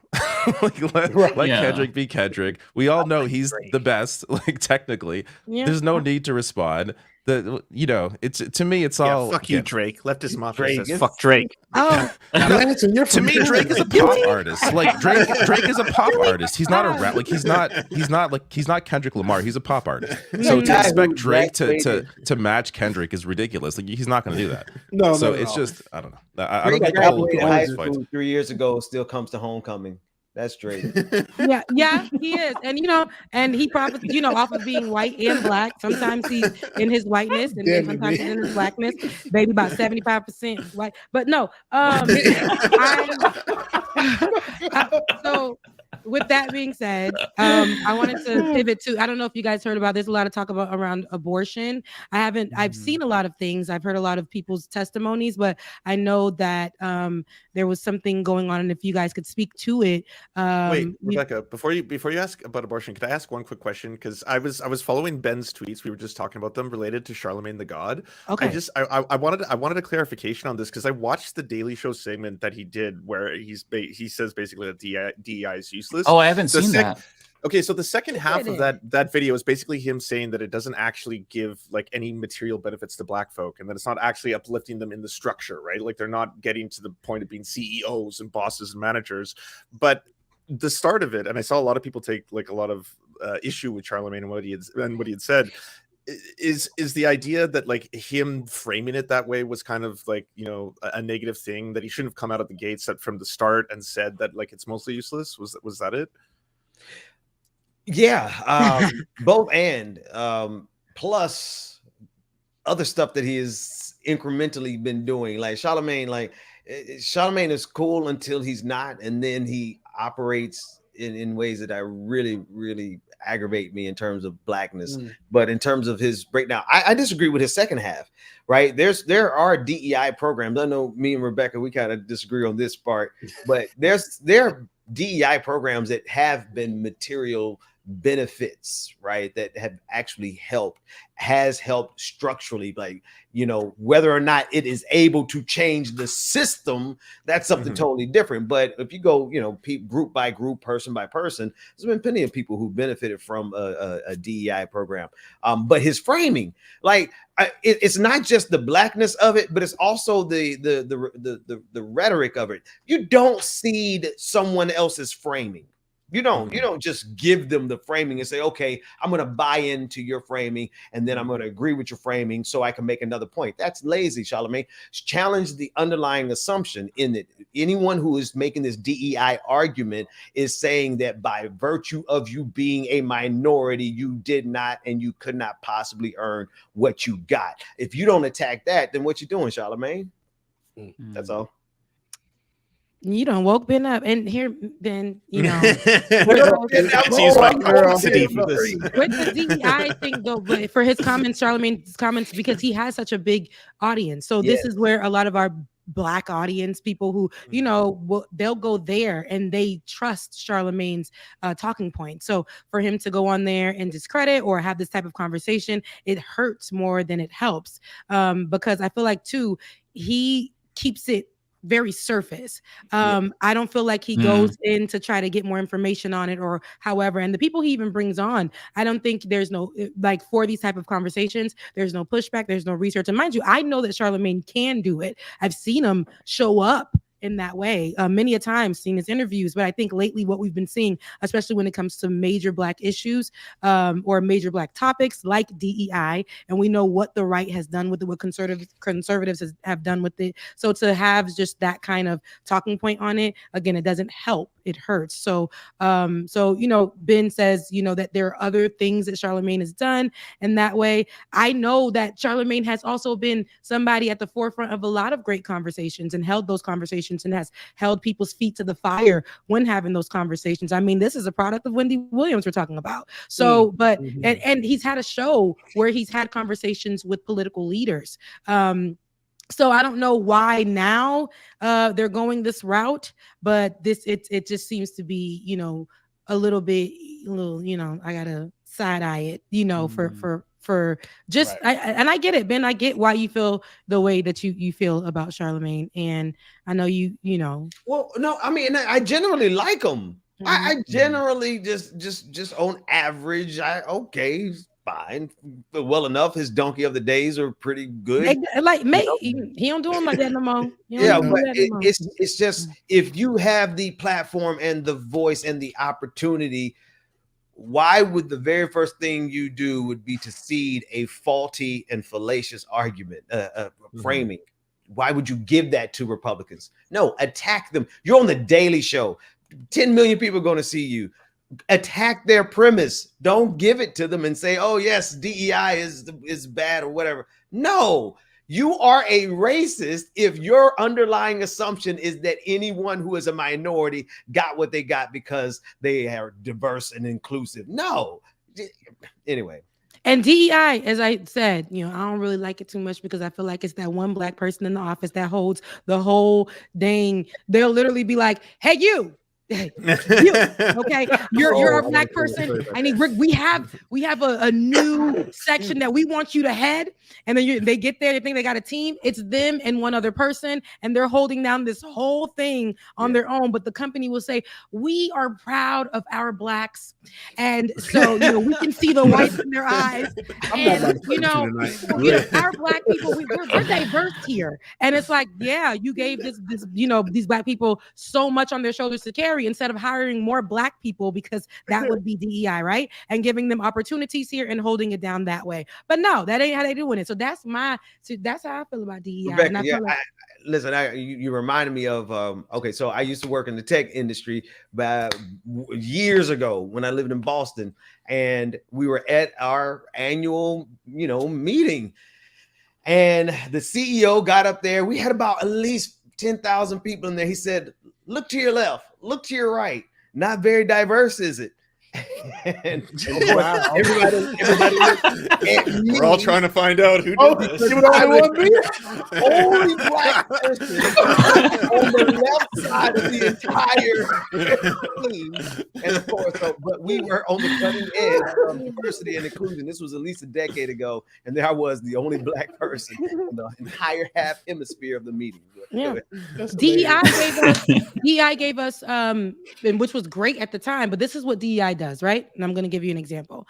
Let Kendrick be Kendrick. We all know he's the best, like, technically. There's no need to respond. It's, to me, it's all fuck you, Drake. Leftist Mafia says fuck Drake. Oh, to me, Drake is a pop artist. Like, Drake is a pop artist. He's not a rap. Like, he's not Kendrick Lamar. He's a pop artist. So to expect Drake to match Kendrick is ridiculous. Like, he's not going to do that. So it's just, I don't know. I don't think high school 3 years ago still comes to homecoming. That's Drake. yeah, he is. And and he probably, off of being white and black. Sometimes he's in his whiteness, and then sometimes he's in his blackness. Maybe about 75% white. But no, so with that being said, I wanted to pivot to, I don't know if you guys heard about, there's a lot of talk about around abortion. I've seen a lot of things. I've heard a lot of people's testimonies, but I know that there was something going on, and if you guys could speak to it. Wait, Rebecca, before you ask about abortion, could I ask one quick question? Because I was following Ben's tweets. We were just talking about them related to Charlamagne the God. Okay. I wanted a clarification on this, because I watched the Daily Show segment that he did where he says basically that DEI is useless. Oh, I haven't seen that. Okay, so the second half of that video is basically him saying that it doesn't actually give like any material benefits to black folk, and that it's not actually uplifting them in the structure, right? Like, they're not getting to the point of being CEOs and bosses and managers. But the start of it, and I saw a lot of people take like a lot of issue with Charlamagne and what he had said, is the idea that like him framing it that way was kind of like, a negative thing, that he shouldn't have come out of the gates from the start and said that like it's mostly useless. Was that it? Yeah, both and plus other stuff that he has incrementally been doing. Like Charlamagne is cool until he's not, and then he operates in ways that I really, really aggravate me in terms of blackness. But in terms of his breakdown, I disagree with his second half. Right? There are DEI programs. I know me and Rebecca, we kind of disagree on this part, but there are DEI programs that have been material benefits, right, that have actually has helped structurally, like, whether or not it is able to change the system, that's something totally different. But if you go, group by group, person by person, there's been plenty of people who benefited from a DEI program. But his framing, like, it's not just the blackness of it, but it's also the rhetoric of it. You don't cede someone else's framing. You don't just give them the framing and say, okay, I'm going to buy into your framing, and then I'm going to agree with your framing so I can make another point. That's lazy, Charlamagne. Challenge the underlying assumption in it. Anyone who is making this DEI argument is saying that by virtue of you being a minority, you did not and you could not possibly earn what you got. If you don't attack that, then what you doing, Charlamagne? That's all. You done woke Ben up, and here Ben, with the DEI thing though, but for his comments, Charlamagne's comments, because he has such a big audience. So this is where a lot of our Black audience, people who they'll go there and they trust Charlamagne's talking point. So for him to go on there and discredit or have this type of conversation, it hurts more than it helps, because I feel like too he keeps it very surface. I don't feel like he goes in to try to get more information on it or however. And the people he even brings on, I don't think there's no, like, for these type of conversations, there's no pushback, there's no research. And mind you, I know that Charlamagne can do it. I've seen him show up in that way many a time, seen his interviews. But I think lately what we've been seeing, especially when it comes to major Black issues or major Black topics like DEI, and we know what the right has done with it, what conservatives have done with it. So to have just that kind of talking point on it, again, it doesn't help. It hurts. So Ben says, that there are other things that Charlamagne has done. And that way, I know that Charlamagne has also been somebody at the forefront of a lot of great conversations and held those conversations conversations and has held people's feet to the fire when having those conversations. I mean, this is a product of Wendy Williams we're talking about. So, but and he's had a show where he's had conversations with political leaders. So I don't know why now they're going this route, but it just seems to be, you know, a little, you know, I gotta side eye it, you know, for just and I get it, Ben. I get why you feel the way that you feel about Charlamagne, and I know you know. Well, no, I mean, I generally like him. I generally just on average, he's fine, well enough. His donkey of the days are pretty good. Like, he don't do them like that no more. Yeah, but it's just, if you have the platform and the voice and the opportunity, why would the very first thing you do would be to seed a faulty and fallacious argument, framing? Why would you give that to Republicans? No, attack them. You're on the Daily Show. 10 million people are going to see you. Attack their premise. Don't give it to them and say, oh yes, DEI is bad or whatever. No, you are a racist if your underlying assumption is that anyone who is a minority got what they got because they are diverse and inclusive. No. Anyway. And DEI, as I said, you know, I don't really like it too much because I feel like it's that one black person in the office that holds the whole dang. They'll literally be like, hey, you. Okay, you're a black person. I mean, we have a new section that we want you to head, and then they get there, they think they got a team. It's them and one other person, and they're holding down this whole thing on their own. But the company will say, we are proud of our blacks, and so you know we can see the whites in their eyes, and you know our black people, we're diverse here, and it's like, yeah, you gave this you know these black people so much on their shoulders to carry, instead of hiring more black people, because that would be DEI, right? And giving them opportunities here and holding it down that way. But no, that ain't how they doing it. So that's how I feel about DEI. Rebecca, listen, you reminded me of okay, so I used to work in the tech industry years ago when I lived in Boston, and we were at our annual, you know, meeting, and the CEO got up there. We had about at least 10,000 people in there. He said, look to your left, look to your right. Not very diverse, is it? and everybody we're all trying to find out who did this. Only black person on the left side of the entire team. And of course, but we were on the cutting edge of diversity and inclusion. This was at least a decade ago, and there I was, the only black person in the entire half hemisphere of the meeting. Yeah, DEI gave us, and which was great at the time, but this is what DEI does, right? And I'm going to give you an example.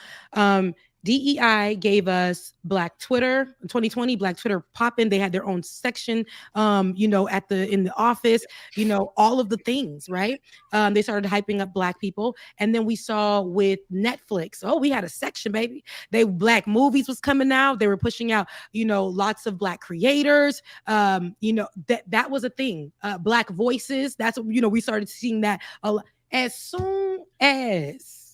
DEI gave us Black Twitter in 2020. Black Twitter popping. They had their own section, you know, in the office. You know, all of the things, right? They started hyping up black people, and then we saw with Netflix. Oh, we had a section, baby. Black movies was coming out. They were pushing out, you know, lots of black creators. You know, that was a thing. Black voices. That's what, you know, we started seeing that as soon as,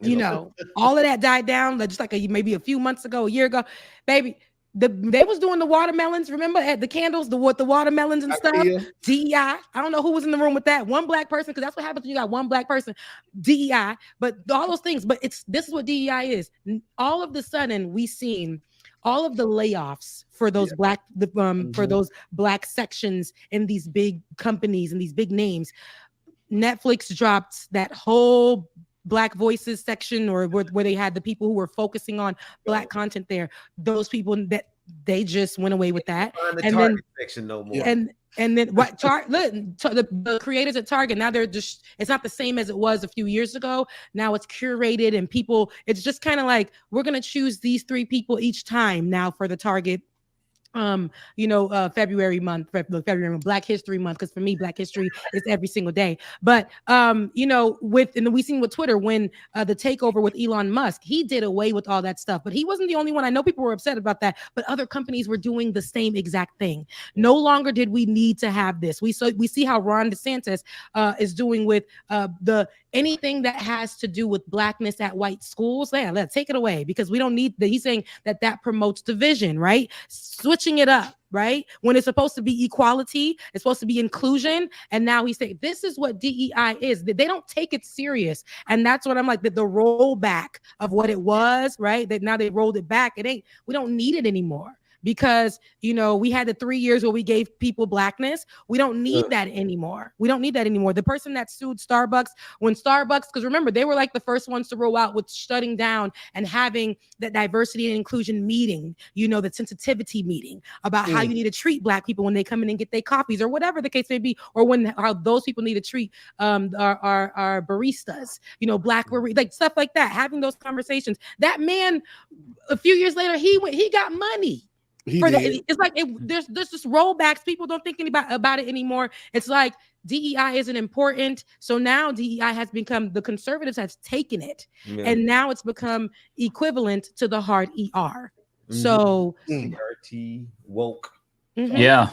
you know, all of that died down, just like maybe a few months ago, a year ago, baby. They was doing the watermelons, remember, at the candles, the watermelons and stuff. DEI. I don't know who was in the room with that. One black person, because that's what happens when you got one black person. DEI, but all those things. But this is what DEI is. All of the sudden, we seen all of the layoffs for those for those black sections in these big companies and these big names. Netflix dropped that whole Black Voices section, or where they had the people who were focusing on black content there. Those people that they just went away with that. And then section no more. And then what? The creators at Target, now they're just, it's not the same as it was a few years ago. Now it's curated, and people, it's just kind of like, we're gonna choose these 3 people each time now for the Target. You know, February month, Black History Month, because for me, Black History is every single day. But you know, and we seen with Twitter when the takeover with Elon Musk, he did away with all that stuff. But he wasn't the only one. I know people were upset about that, but other companies were doing the same exact thing. No longer did we need to have this. We see how Ron DeSantis is doing with anything that has to do with blackness at white schools. Let's take it away, because we don't need that. He's saying that promotes division, right? Switching it up. right? When it's supposed to be equality, it's supposed to be inclusion. And now he's saying, this is what DEI is. They don't take it serious. And that's what I'm like, the rollback of what it was, right? That now they rolled it back. We don't need it anymore. Because, we had the 3 years where we gave people blackness. We don't need that anymore. We don't need that anymore. The person that sued Starbucks, because remember, they were like the first ones to roll out with shutting down and having that diversity and inclusion meeting, the sensitivity meeting about how you need to treat Black people when they come in and get their coffees or whatever the case may be, or how those people need to treat our baristas, Black, like stuff like that, having those conversations. That man, a few years later, he got money. It's like there's this rollbacks. People don't think about it anymore. It's like DEI isn't important. So now DEI has become, the conservatives have taken it, and now it's become equivalent to the hard ER. So CRT woke. Yeah.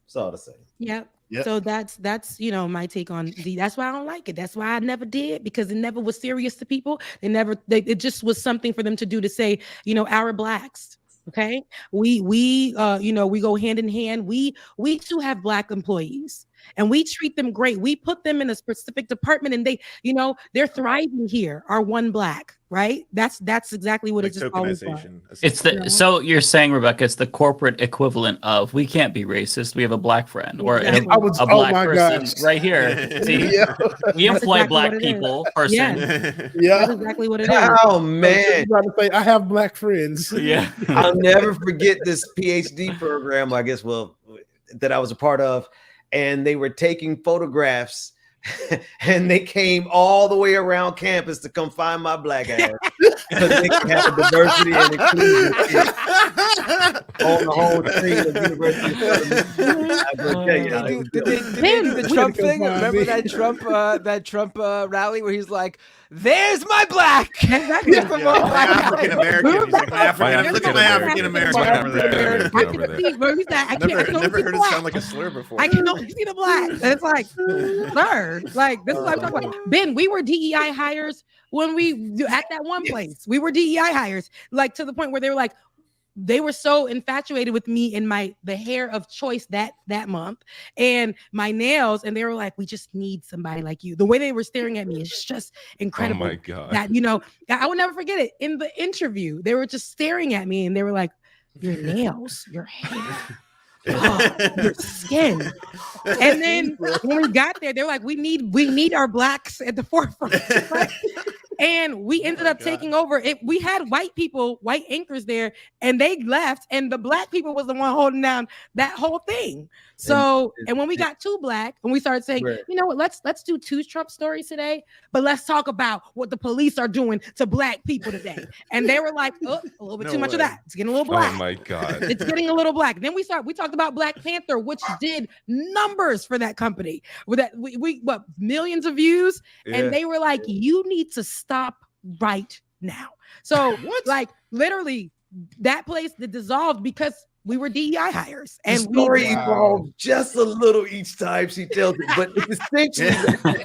It's all the same. Yep. So that's my take on that's why I don't like it. That's why I never did, because it never was serious to people. It just was something for them to do to say, our Blacks. Okay, we go hand in hand. We too have Black employees, and we treat them great. We put them in a specific department, and they're thriving here. Our one Black, right? That's exactly what it's just always been. It's so you're saying, Rebecca, it's the corporate equivalent of, we can't be racist. We have a Black friend or a Black person right here. See, we employ Black people. Person. That's exactly what it is. Oh man, I have Black friends. Yeah, I'll never forget this PhD program. I guess that I was a part of, and they were taking photographs. And they came all the way around campus to come find my Black ass because they can have a diversity and inclusion on the whole screen of the University. Did they do the Trump thing? Remember that Trump rally where he's like, "There's my Black." African American. He's like, look at my African American over there. I never heard it sound like a slur before. I can only see the Black. And it's like, sir, like this is what I'm talking about. Ben, we were DEI hires when at that one place. We were DEI hires, like to the point where they were like, they were so infatuated with me and the hair of choice that month and my nails, and they were like, we just need somebody like you. The way they were staring at me is just incredible. Oh my God. That I will never forget it. In the interview, they were just staring at me and they were like, your nails, your hair, your skin. And then when we got there, they were like, we need our Blacks at the forefront. And we ended up taking over it. We had white anchors there, and they left, and the Black people was the one holding down that whole thing. So, and when we got too Black, and we started saying, you know what, let's do 2 Trump stories today, but let's talk about what the police are doing to Black people today. And they were like, oh, a little bit too much of that. It's getting a little Black. Oh my God. It's getting a little Black. Then we talked about Black Panther, which did numbers for that company. With that, we millions of views, and they were like, you need to stop right now. So like literally that place that dissolved because we were DEI hires, and the story evolved just a little each time she tells it, but it's essentially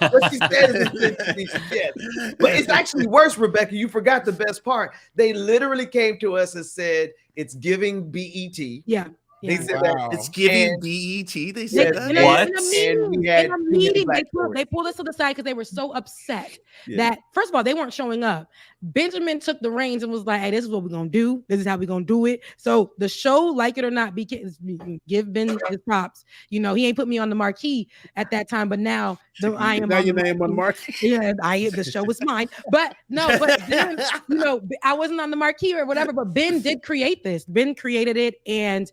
what she said is essentially yes. But it's actually worse, Rebecca. You forgot the best part. They literally came to us and said it's giving BET. Yeah. They said that it's giving BET. They said that. What? In a meeting, they pulled us to the side because they were so upset that, first of all, they weren't showing up. Benjamin took the reins and was like, hey, this is what we're going to do. This is how we're going to do it. So the show, like it or not, give Ben his props. He ain't put me on the marquee at that time, but now I am. Now your name on the marquee. Yeah, the show was mine. But then, I wasn't on the marquee or whatever, but Ben did create this. Ben created it and,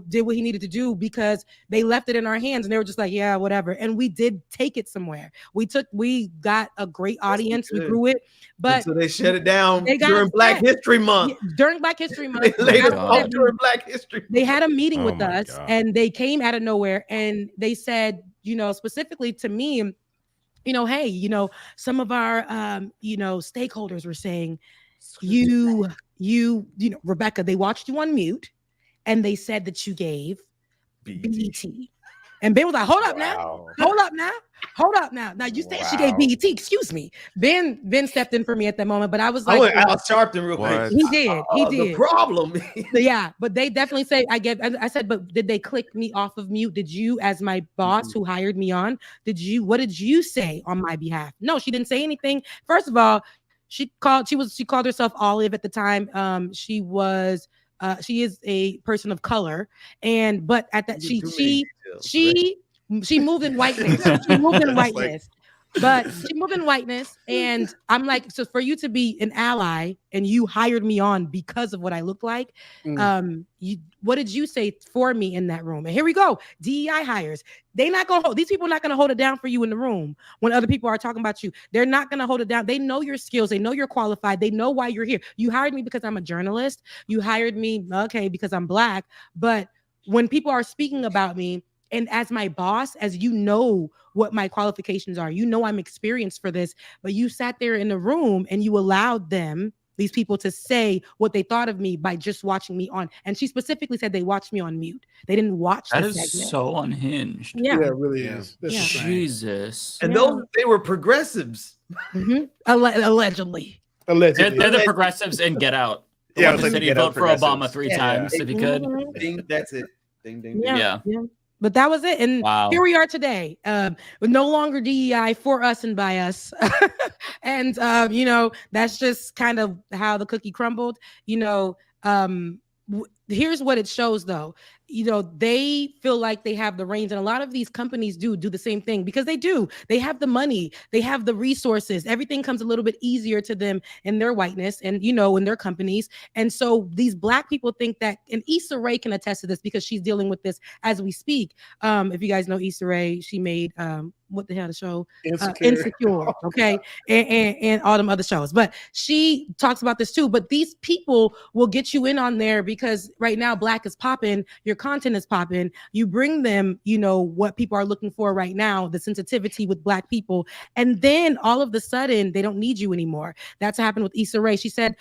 did what he needed to do because they left it in our hands and they were just like, yeah, whatever. And we did take it somewhere. We got a great audience. We grew it. But so they shut it down during Black History Month. Yeah, during Black History Month. During Black History. They had a meeting with us and they came out of nowhere and they said, specifically to me, hey, some of our, stakeholders were saying, Rebecca, they watched you on mute and they said that you gave BET. And Ben was like, hold up now. Now you said she gave BET. Excuse me. Ben stepped in for me at that moment, but I was like, Al Sharpton real quick. He did. The problem. Yeah, but they definitely say I said, but did they click me off of mute? Did you, as my boss who hired me on, what did you say on my behalf? No, she didn't say anything. First of all, she called herself Olive at the time. She is a person of color, but at that she moved in whiteness. She moved in whiteness. But she moved in whiteness, and I'm like, so for you to be an ally and you hired me on because of what I look like, what did you say for me in that room? And here we go, DEI hires. These people are not gonna hold it down for you in the room when other people are talking about you. They're not gonna hold it down. They know your skills. They know you're qualified. They know why you're here. You hired me because I'm a journalist. You hired me, because I'm Black. But when people are speaking about me, and as my boss, as you know what my qualifications are, you know I'm experienced for this, but you sat there in the room and you allowed these people to say what they thought of me by just watching me on. And she specifically said they watched me on mute. They didn't watch that the is segment. So unhinged. Yeah, it really is. Jesus. And they were progressives. Allegedly. They're the progressives in Get Out. Yeah, said he'd vote for Obama 3 times if he could. Ding, that's it. Ding, ding, ding. Yeah. But that was it. And here we are today, with no longer DEI for us and by us. And, that's just kind of how the cookie crumbled. Here's what it shows, though. They feel like they have the reins, and a lot of these companies do the same thing because they do. They have the money, they have the resources. Everything comes a little bit easier to them in their whiteness and, in their companies. And so these Black people think that, and Issa Rae can attest to this because she's dealing with this as we speak. If you guys know Issa Rae, she made what the hell the show Insecure, okay, and all them other shows. But she talks about this too. But these people will get you in on there because right now Black is popping, your content is popping. You bring them, what people are looking for right now, the sensitivity with Black people, and then all of a sudden they don't need you anymore. That's what happened with Issa Rae. She said,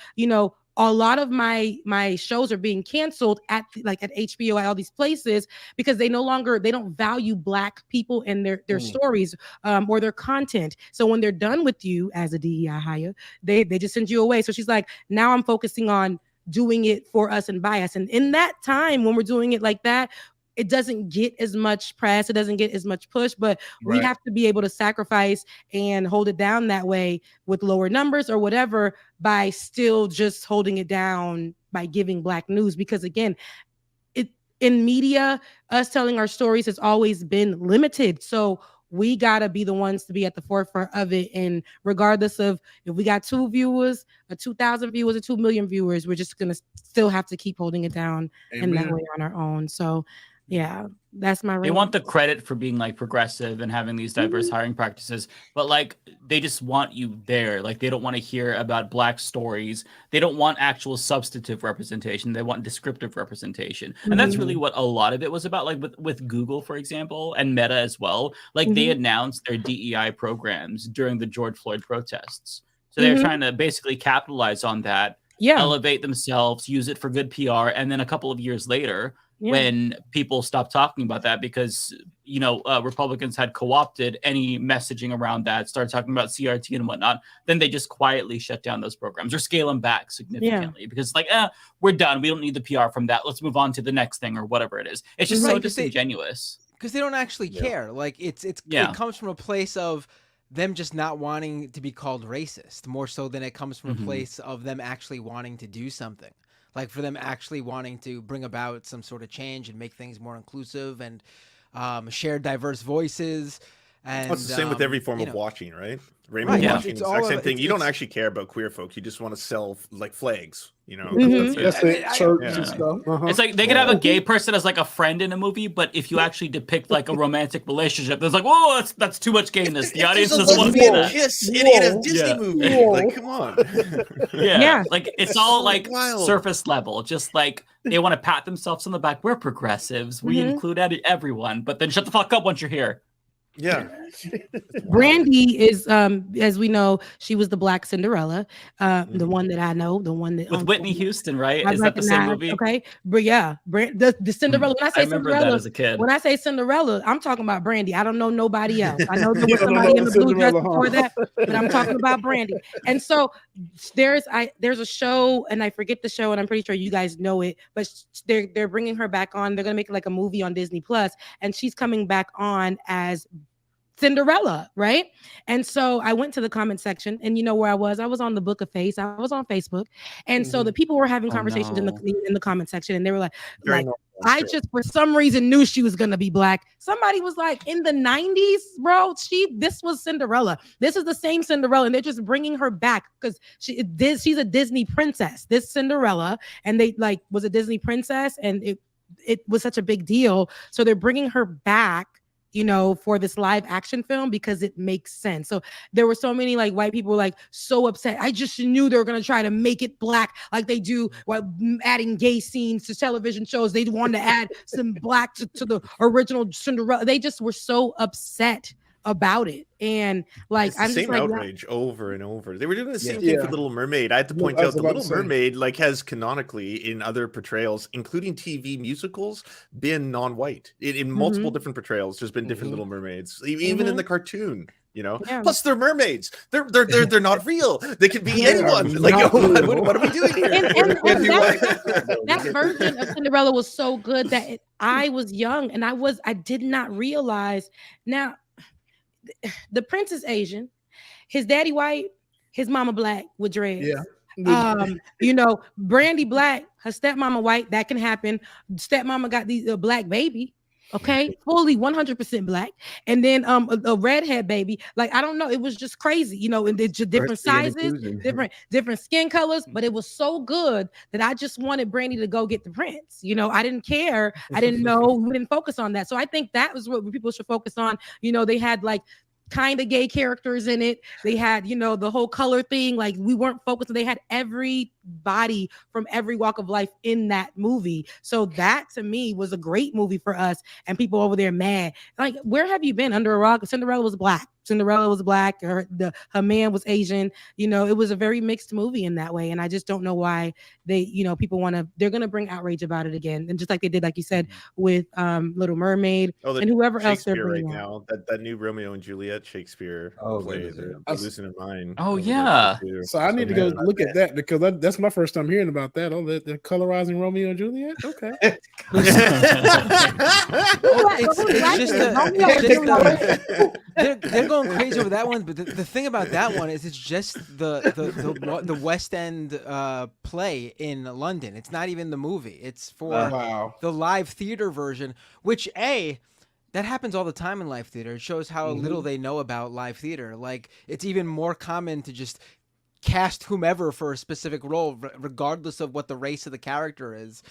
a lot of my shows are being canceled at HBO, at all these places, because they don't value Black people and their stories or their content. So when they're done with you as a DEI hire, they just send you away. So she's like, now I'm focusing on doing it for us and by us. And in that time, when we're doing it like that, it doesn't get as much press, it doesn't get as much push, but we have to be able to sacrifice and hold it down that way with lower numbers or whatever, by still just holding it down by giving Black news. Because again, in media, us telling our stories has always been limited. So we gotta be the ones to be at the forefront of it. And regardless of if we got 2 viewers, or 2,000 viewers, or 2 million viewers, we're just gonna still have to keep holding it down in that way on our own. So yeah, that's my. They want the credit for being progressive and having these diverse hiring practices, but they just want you there. They don't want to hear about Black stories. They don't want actual substantive representation. They want descriptive representation, and that's really what a lot of it was about. With Google, for example, and Meta as well. They announced their DEI programs during the George Floyd protests, so they're trying to basically capitalize on that, elevate themselves, use it for good PR, and then a couple of years later. When people stopped talking about that because, Republicans had co-opted any messaging around that, started talking about CRT and whatnot, then they just quietly shut down those programs or scale them back significantly because we're done. We don't need the PR from that. Let's move on to the next thing or whatever it is. It's just so disingenuous. Because they don't actually care. It comes from a place of them just not wanting to be called racist, more so than it comes from a place of them actually wanting to do something. For them actually wanting to bring about some sort of change and make things more inclusive and share diverse voices. And it's the same with every form of watching, right? Rainbow watching is the exact same thing. You don't actually care about queer folk. You just want to sell flags, That's it. Shirts and stuff. It's they could have a gay person as a friend in a movie, but if you actually depict a romantic relationship, there's whoa, that's too much gayness. The audience doesn't want to see that. Kiss in a Disney movie. Come on. It's all surface level. Just they want to pat themselves on the back. We're progressives. We include everyone, but then shut the fuck up once you're here. Yeah. Brandy is, as we know, she was the Black Cinderella, the one that I know, the one that with Whitney Houston, right? I Is that the same recognize, movie? Okay, but yeah, the Cinderella. When I say remember Cinderella, that as a kid. when I say Cinderella, I'm talking about Brandy. I don't know nobody else. I know there was somebody in the blue dress before that, but I'm talking about Brandy. And so there's a show, and I forget the show, and I'm pretty sure you guys know it, but they're bringing her back on. They're gonna make like a movie on Disney Plus, and she's coming back on as Cinderella, right? And so I went to the comment section, and you know where I was? I was on the Book of Face. I was on Facebook, and so the people were having conversations in the comment section, and they were like I just for some reason knew she was gonna be Black. Somebody was like, in the 90s, bro, this was Cinderella. This is the same Cinderella, and they're just bringing her back because she's a Disney princess. This Cinderella, and they was a Disney princess, and it was such a big deal. So they're bringing her back, for this live action film because it makes sense. So there were so many white people so upset. I just knew they were going to try to make it Black like they do while adding gay scenes to television shows. They wanted to add some Black to the original Cinderella. They just were so upset about it. And it's the same outrage over and over. They were doing the same thing for Little Mermaid. I had to point out the Little Mermaid has canonically in other portrayals, including TV musicals, been non-white in multiple different portrayals. There's been different Little Mermaids, even in the cartoon. Plus they're mermaids. They're not real. They could be anyone. What are we doing here? And that version of Cinderella was so good that I was young and I did not realize. Now, the prince is Asian, his daddy white, his mama Black with dreads. Brandy Black, her stepmama white. That can happen. Stepmama got a Black baby. Okay, fully 100% Black, and then a redhead baby. I don't know, it was just crazy, and just different sizes, different skin colors. But it was so good that I just wanted Brandy to go get the prince. I didn't care. I didn't know. We didn't focus on that. So I think that was what people should focus on. They had kind of gay characters in it. They had, the whole color thing. We weren't focused. They had everybody from every walk of life in that movie. So that to me was a great movie for us. And people over there mad. Where have you been? Under a rock? Cinderella was Black. Cinderella was Black. Her man was Asian. It was a very mixed movie in that way. And I just don't know why they, people they're going to bring outrage about it again. And just like they did, like you said, with Little Mermaid and whoever else they're bringing right now. That new Romeo and Juliet Shakespeare play. I'm losing in mind. Oh yeah. So I need to go look at that because that's my first time hearing about that. Oh, they're colorizing Romeo and Juliet. Okay. They're going crazy over that one, but the thing about that one is it's just the West End play in London. It's not even the movie. It's for the live theater version, which that happens all the time in live theater. It shows how little they know about live theater. It's even more common to just cast whomever for a specific role, regardless of what the race of the character is,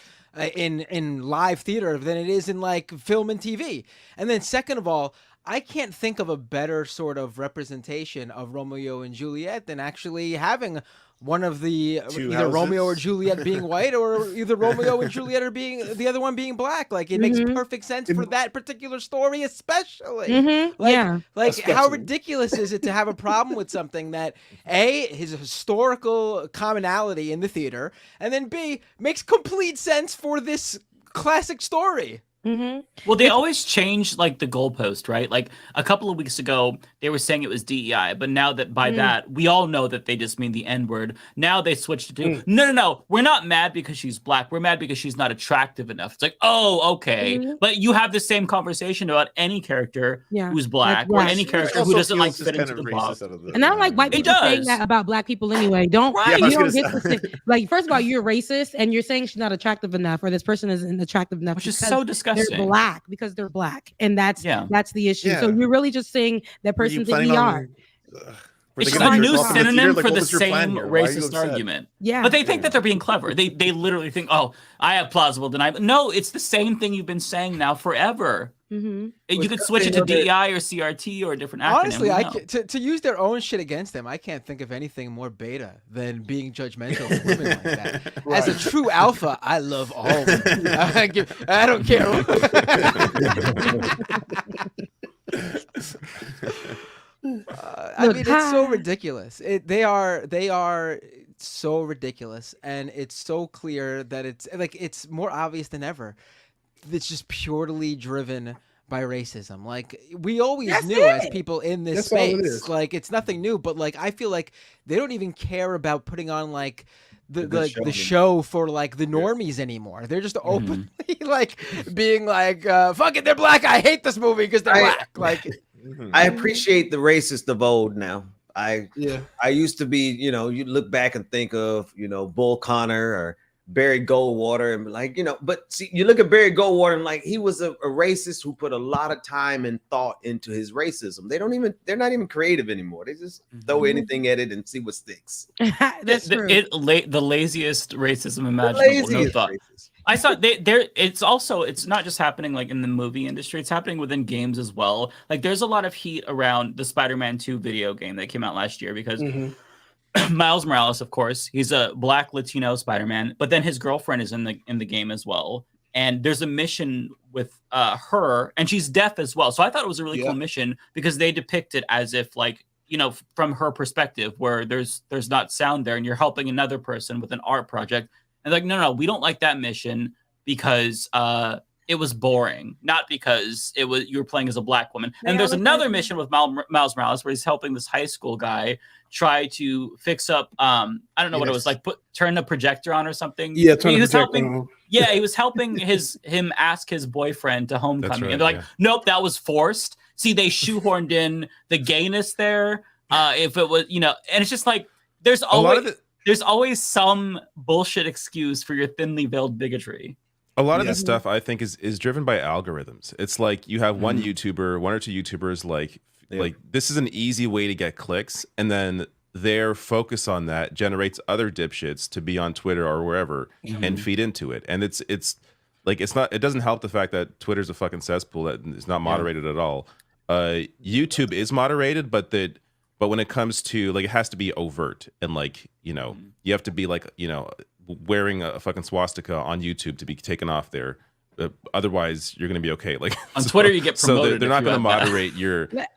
in live theater than it is in film and TV. And then second of all, I can't think of a better sort of representation of Romeo and Juliet than actually having one of the either Romeo or Juliet being white or either Romeo and Juliet or being the other one being Black. It makes perfect sense for that particular story, especially. How ridiculous is it to have a problem with something that is a historical commonality in the theater, and then B, makes complete sense for this classic story. Well, they always change the goalpost, right? A couple of weeks ago, they were saying it was DEI, but now that by that, we all know that they just mean the N-word. Now they switched to no, we're not mad because she's Black. We're mad because she's not attractive enough. It's oh, okay. But you have the same conversation about any character who's Black or any character who doesn't fit into the box. And I don't like white people saying that about Black people anyway. You don't get to say, first of all, you're racist and you're saying she's not attractive enough or this person isn't attractive enough. Which is so disgusting. They're Black because they're Black, and that's the issue. So you're really just saying that person's a ER. It's a new synonym for the same racist argument. Yeah, but they think that they're being clever. They literally think, oh, I have plausible deniability. No, it's the same thing you've been saying now forever. You could switch it to DEI or CRT or a different acronym. Honestly, to use their own shit against them, I can't think of anything more beta than being judgmental of women like that. As a true alpha, I love all women. I don't care. I mean, it's so ridiculous. They are so ridiculous, and it's so clear that it's more obvious than ever. It's just purely driven by racism. Like, we always knew as people in this space, like, it's nothing new, but like, I feel like they don't even care about putting on like the show for like the normies anymore. They're just openly like being like, fuck it, they're black. I hate this movie because they're black. Like, I appreciate the racist of old now. I used to be, you look back and think of, Bull Connor or Barry Goldwater and like, but see, you look at Barry Goldwater and like, he was a racist who put a lot of time and thought into his racism. They're not even creative anymore. They just throw anything at it and see what sticks. That's true. The laziest racism imaginable. No thought. I saw it's not just happening like in the movie industry, it's happening within games as well. Like, there's a lot of heat around the Spider-Man 2 video game that came out last year because Miles Morales, of course, he's a black Latino Spider-Man, but then his girlfriend is in the game as well. And there's a mission with her, and she's deaf as well. So I thought it was a really cool mission because they depict it as if like, from her perspective, where there's not sound there, and you're helping another person with an art project. And like, no, we don't like that mission because it was boring, not because you were playing as a black woman. And there's another mission with Miles Morales where he's helping this high school guy try to fix up. I don't know what it was like. Turn the projector on or something. Yeah, he was helping. Yeah, he was helping him ask his boyfriend to homecoming, and they're like, nope, that was forced. See, they shoehorned in the gayness there. If it was, and it's just like there's always some bullshit excuse for your thinly veiled bigotry. A lot of this stuff, I think, is driven by algorithms. It's like you have one YouTuber, one or two YouTubers, like this is an easy way to get clicks, and then their focus on that generates other dipshits to be on Twitter or wherever and feed into it. And it doesn't help the fact that Twitter's a fucking cesspool that is not moderated at all. YouTube is moderated, but when it comes to like, it has to be overt and like, you have to be like, wearing a fucking swastika on YouTube to be taken off there. Otherwise, you're going to be okay. Like on Twitter, you get promoted. So they're not going to moderate your they're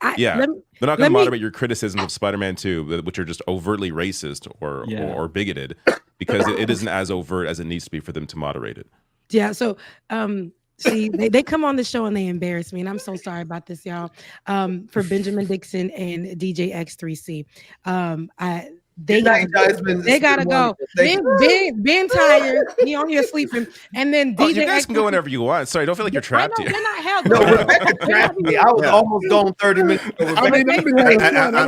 not going to moderate your criticisms of Spider-Man 2, which are just overtly racist or bigoted, because it isn't as overt as it needs to be for them to moderate it. Yeah. So see, they come on the show and they embarrass me, and I'm so sorry about this, y'all. For Benjamon Dixon and DJ Xxxclusive, they gotta go. Ben tired. He on here sleeping, and then DJ. You guys can go whenever you want. Sorry, don't feel like you're trapped here. They're not held. No, Rebecca trapped me. I was almost gone 30 minutes. I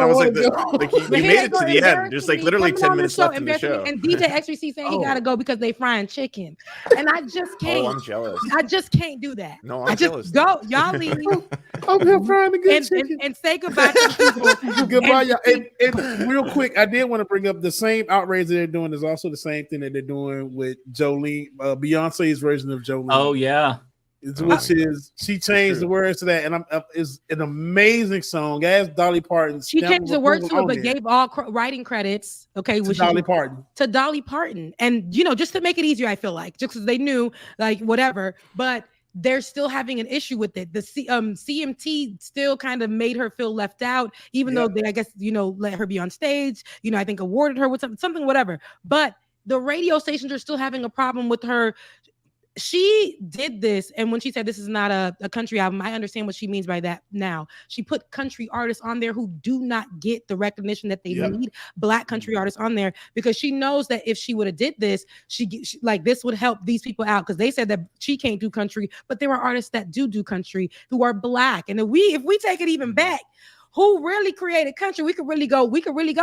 was like, you made it to the end. There's like literally 10 minutes left in the show. And DJ Xxxlusive saying he gotta go because they frying chicken, and I just can't. Oh, I'm jealous. I just can't do that. No, I'm jealous. Go, y'all leave. I'm here frying the good chicken. And say goodbye to people. Goodbye, y'all. And real quick, I did want to bring up the same outrage that they're doing is also the same thing that they're doing with Jolene, Beyonce's version of Jolene. Oh yeah, which is she changed the words to that, and is an amazing song. Ask Dolly Parton. She changed the words to it, but gave all writing credits. Okay, to Dolly Parton. To Dolly Parton, and just to make it easier, I feel like just because they knew, like whatever, but. They're still having an issue with it. The CMT still kind of made her feel left out, even though they, I guess, let her be on stage, I think awarded her with something, whatever. But the radio stations are still having a problem with her. She did this, and when she said this is not a country album, I understand what she means by that now. She put country artists on there who do not get the recognition that they need, black country artists on there, because she knows that if she would have did this, she like this would help these people out, because they said that she can't do country, but there are artists that do country who are black. And if we take it even back, who really created country? We could really go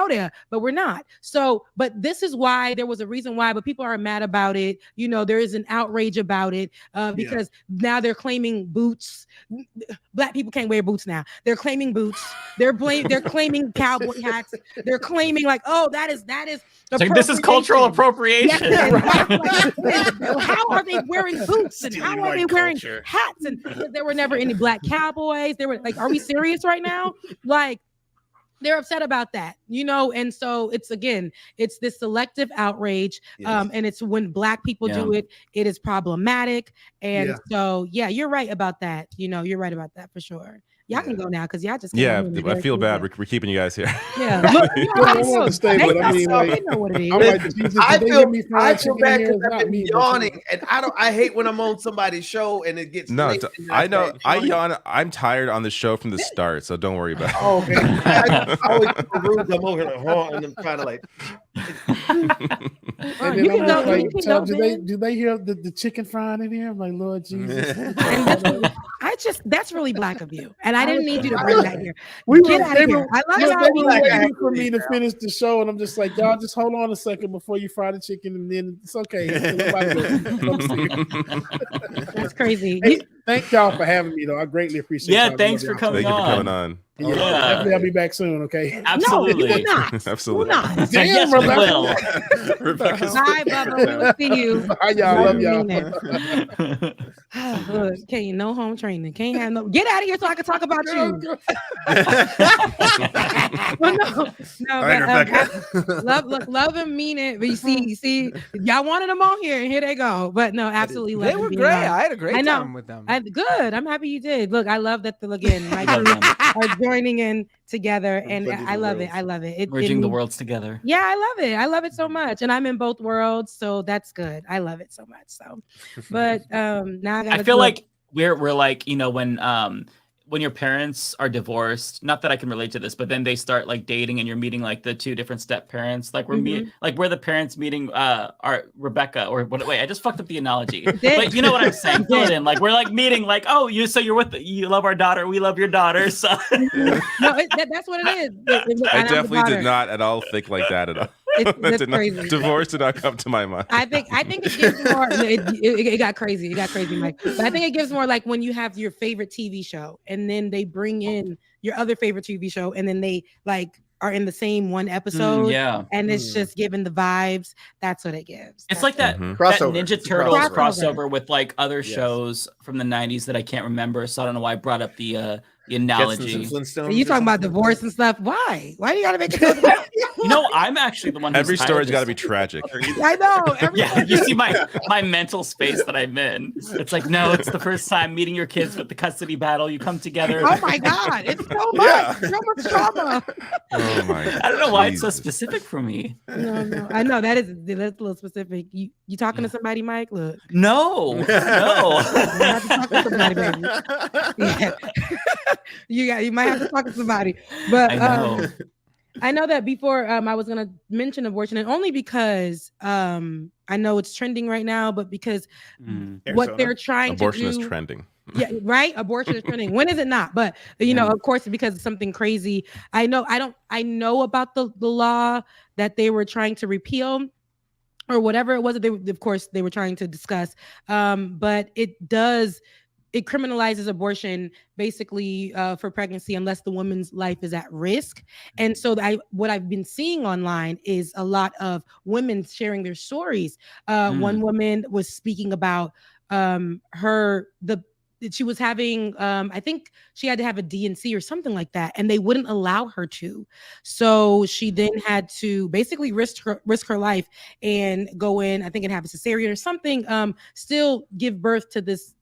there, but we're not. So, but this is why there was a reason why, but people are mad about it. There is an outrage about it because now they're claiming boots. Black people can't wear boots now. They're claiming boots. They're claiming cowboy hats. They're claiming like, oh, that is. Like, this is cultural appropriation. How are they wearing boots and how are they wearing hats? And there were never any black cowboys. They were like, are we serious right now? Like, they're upset about that, and so it's this selective outrage. And it's when black people do it, it is problematic. And so, you're right about that. You're right about that for sure. Y'all can go now because y'all just Yeah, I feel bad. We're keeping you guys here. Yeah, look, I want to stay, but I mean, like, they know what it is. I'm like, Jesus, I did they feel, give me I fried feel chicken bad in here? because It's I've not been me, but yawning, and I hate when I'm on somebody's show and it gets No, late. I know. I yawn. I'm tired on the show from the start, so don't worry about it. Oh, okay. I always I'm over here like, and I'm trying to like. And then I'm just like, Chubb, do they hear the chicken frying in here? I'm like, Lord Jesus. That's really black of you, and I didn't need you to bring that here. Get out of here. I love they were y'all. waiting for me to finish the show, and I'm just like, y'all, just hold on a second before you fry the chicken, and then it's okay. That's crazy. Hey, thank y'all for having me, though. I greatly appreciate. Yeah, thanks for coming on. Thank you for coming on. Yeah, definitely. I'll be back soon. Okay. Absolutely. No, you will not. Absolutely. Not. Damn, yes, Rebecca. Rebecca's Bye, Bubba. We'll see you. Hi, y'all. Love y'all. Look, can't no home training. Can't have no. Get out of here so I can talk about you. Well, no, but love and mean it. But you see, y'all wanted them on here, and here they go. But no, absolutely, love They were great. I had a great time with them. Good. I'm happy you did. Look, I love that. Again, my crew are joining in together, and I love it. I love it. Merging the worlds together. Yeah, I love it. I love it so much, and I'm in both worlds, so that's good. I love it so much. So, but now I feel like we're like, when your parents are divorced, not that I can relate to this, but then they start like dating and you're meeting like the two different step parents. Like we're the parents meeting our Rebecca or what? Wait, I just fucked up the analogy. But you know what I'm saying? Fill it in. Like we're like meeting like, oh, you love our daughter, we love your daughter. So no, that's what it is. I definitely did not at all think like that at all. Crazy. Divorce did not come to my mind. I think it gives more. It got crazy. It got crazy, Mike. But I think it gives more like when you have your favorite TV show, and then they bring in your other favorite TV show, and then they like are in the same one episode. And it's just giving the vibes. That's what it gives. It's like that, that Ninja Turtles crossover with like other shows from the 90s that I can't remember. So I don't know why I brought up the analogy. You talking about divorce and stuff? Why? Why do you gotta make it? I'm actually the one. Every story's got to be tragic. I know. You see my mental space that I'm in. It's like, no, it's the first time meeting your kids with the custody battle. You come together. Oh my god, it's so much, so much trauma. Oh my! I don't know why it's so specific for me. No, I know that's a little specific. You talking to somebody, Mike? Look. No. You have to talk to somebody, baby. Yeah. You might have to talk to somebody, but I know that before I was gonna mention abortion, and only because I know it's trending right now, but because what they're trying abortion to do is trending. Yeah, right. Abortion is trending. When is it not? But of course, because it's something crazy. I know about the law that they were trying to repeal, or whatever it was that they were trying to discuss. But it criminalizes abortion basically for pregnancy unless the woman's life is at risk. And so what I've been seeing online is a lot of women sharing their stories. One woman was speaking about she was having, I think she had to have a D&C or something like that, and they wouldn't allow her to. So she then had to basically risk her life and go in, I think, and have a cesarean or something, still give birth to this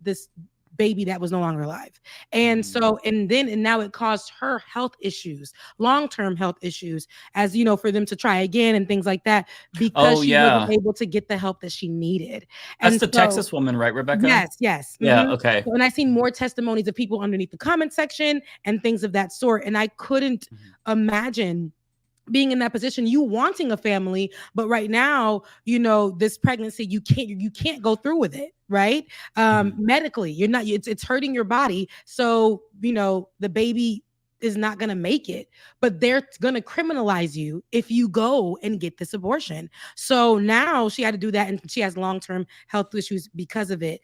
baby that was no longer alive. And so, and now it caused her health issues, long-term health issues, as for them to try again and things like that, because she wasn't able to get the help that she needed. That's the Texas woman, right, Rebecca? Yes. Yeah, okay. And I've seen more testimonies of people underneath the comment section and things of that sort. And I couldn't imagine being in that position, you wanting a family, but right now, this pregnancy, you can't go through with it, right? Medically, you're not, it's hurting your body. So, the baby is not going to make it, but they're going to criminalize you if you go and get this abortion. So now she had to do that, and she has long-term health issues because of it,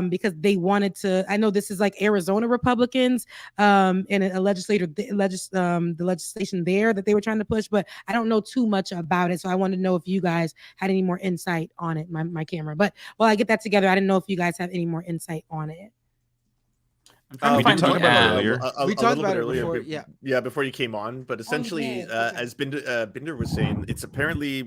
because they wanted to. I know this is like Arizona Republicans and the legislation there that they were trying to push, but I don't know too much about it. So I wanted to know if you guys had any more insight on it, my camera. But while I get that together, I didn't know if you guys have any more insight on it. We talked about it earlier. We talked about it earlier. Before you came on. But essentially, as Binder was saying, it's apparently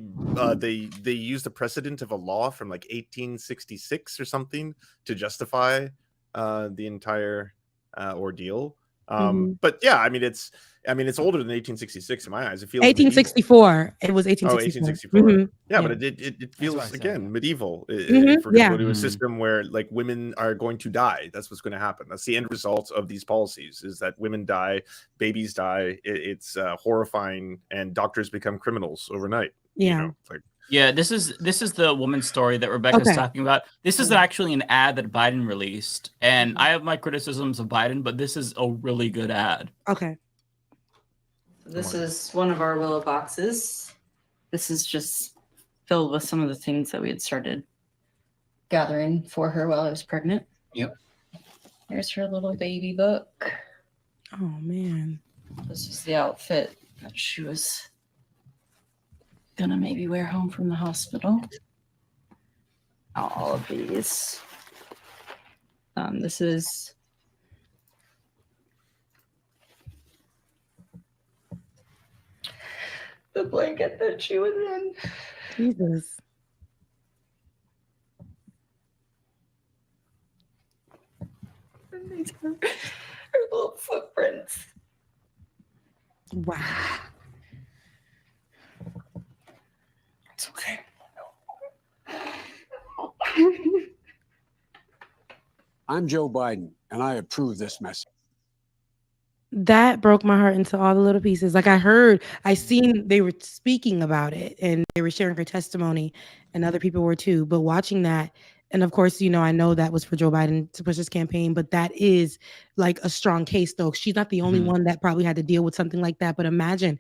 they used a precedent of a law from like 1866 or something to justify the entire ordeal. But yeah, I mean, it's older than 1866 in my eyes. It feels 1864. It was 1864. 1864. Yeah, but it feels again medieval. If we're going to go to a system where like women are going to die, that's what's going to happen. That's the end result of these policies: is that women die, babies die. It's horrifying, and doctors become criminals overnight. Yeah. Yeah, this is the woman's story that Rebecca's talking about. This is actually an ad that Biden released, and I have my criticisms of Biden, but this is a really good ad. Okay. This is one of our willow boxes. This is just filled with some of the things that we had started gathering for her while I was pregnant. Yep. There's her little baby book. Oh man. This is the outfit that she was gonna maybe wear home from the hospital. All of these. This is the blanket that she was in. Jesus. And these are her little footprints. Wow. It's okay. I'm Joe Biden, and I approve this message. That broke my heart into all the little pieces. Like I seen they were speaking about it and they were sharing her testimony and other people were too. But watching that, and of course, I know that was for Joe Biden to push his campaign, but that is like a strong case though. She's not the only one that probably had to deal with something like that. But imagine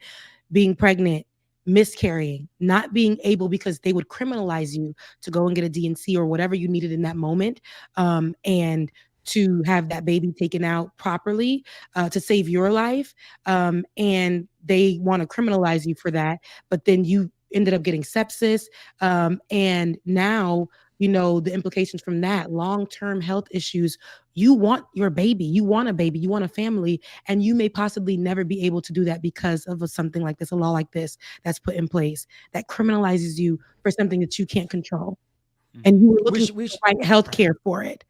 being pregnant, miscarrying, not being able, because they would criminalize you to go and get a DNC or whatever you needed in that moment. And to have that baby taken out properly to save your life. And they want to criminalize you for that. But then you ended up getting sepsis. And now, the implications from that, long-term health issues. You want your baby. You want a baby. You want a family. And you may possibly never be able to do that because of something like this, a law like this that's put in place that criminalizes you for something that you can't control. And you were looking for health care for it.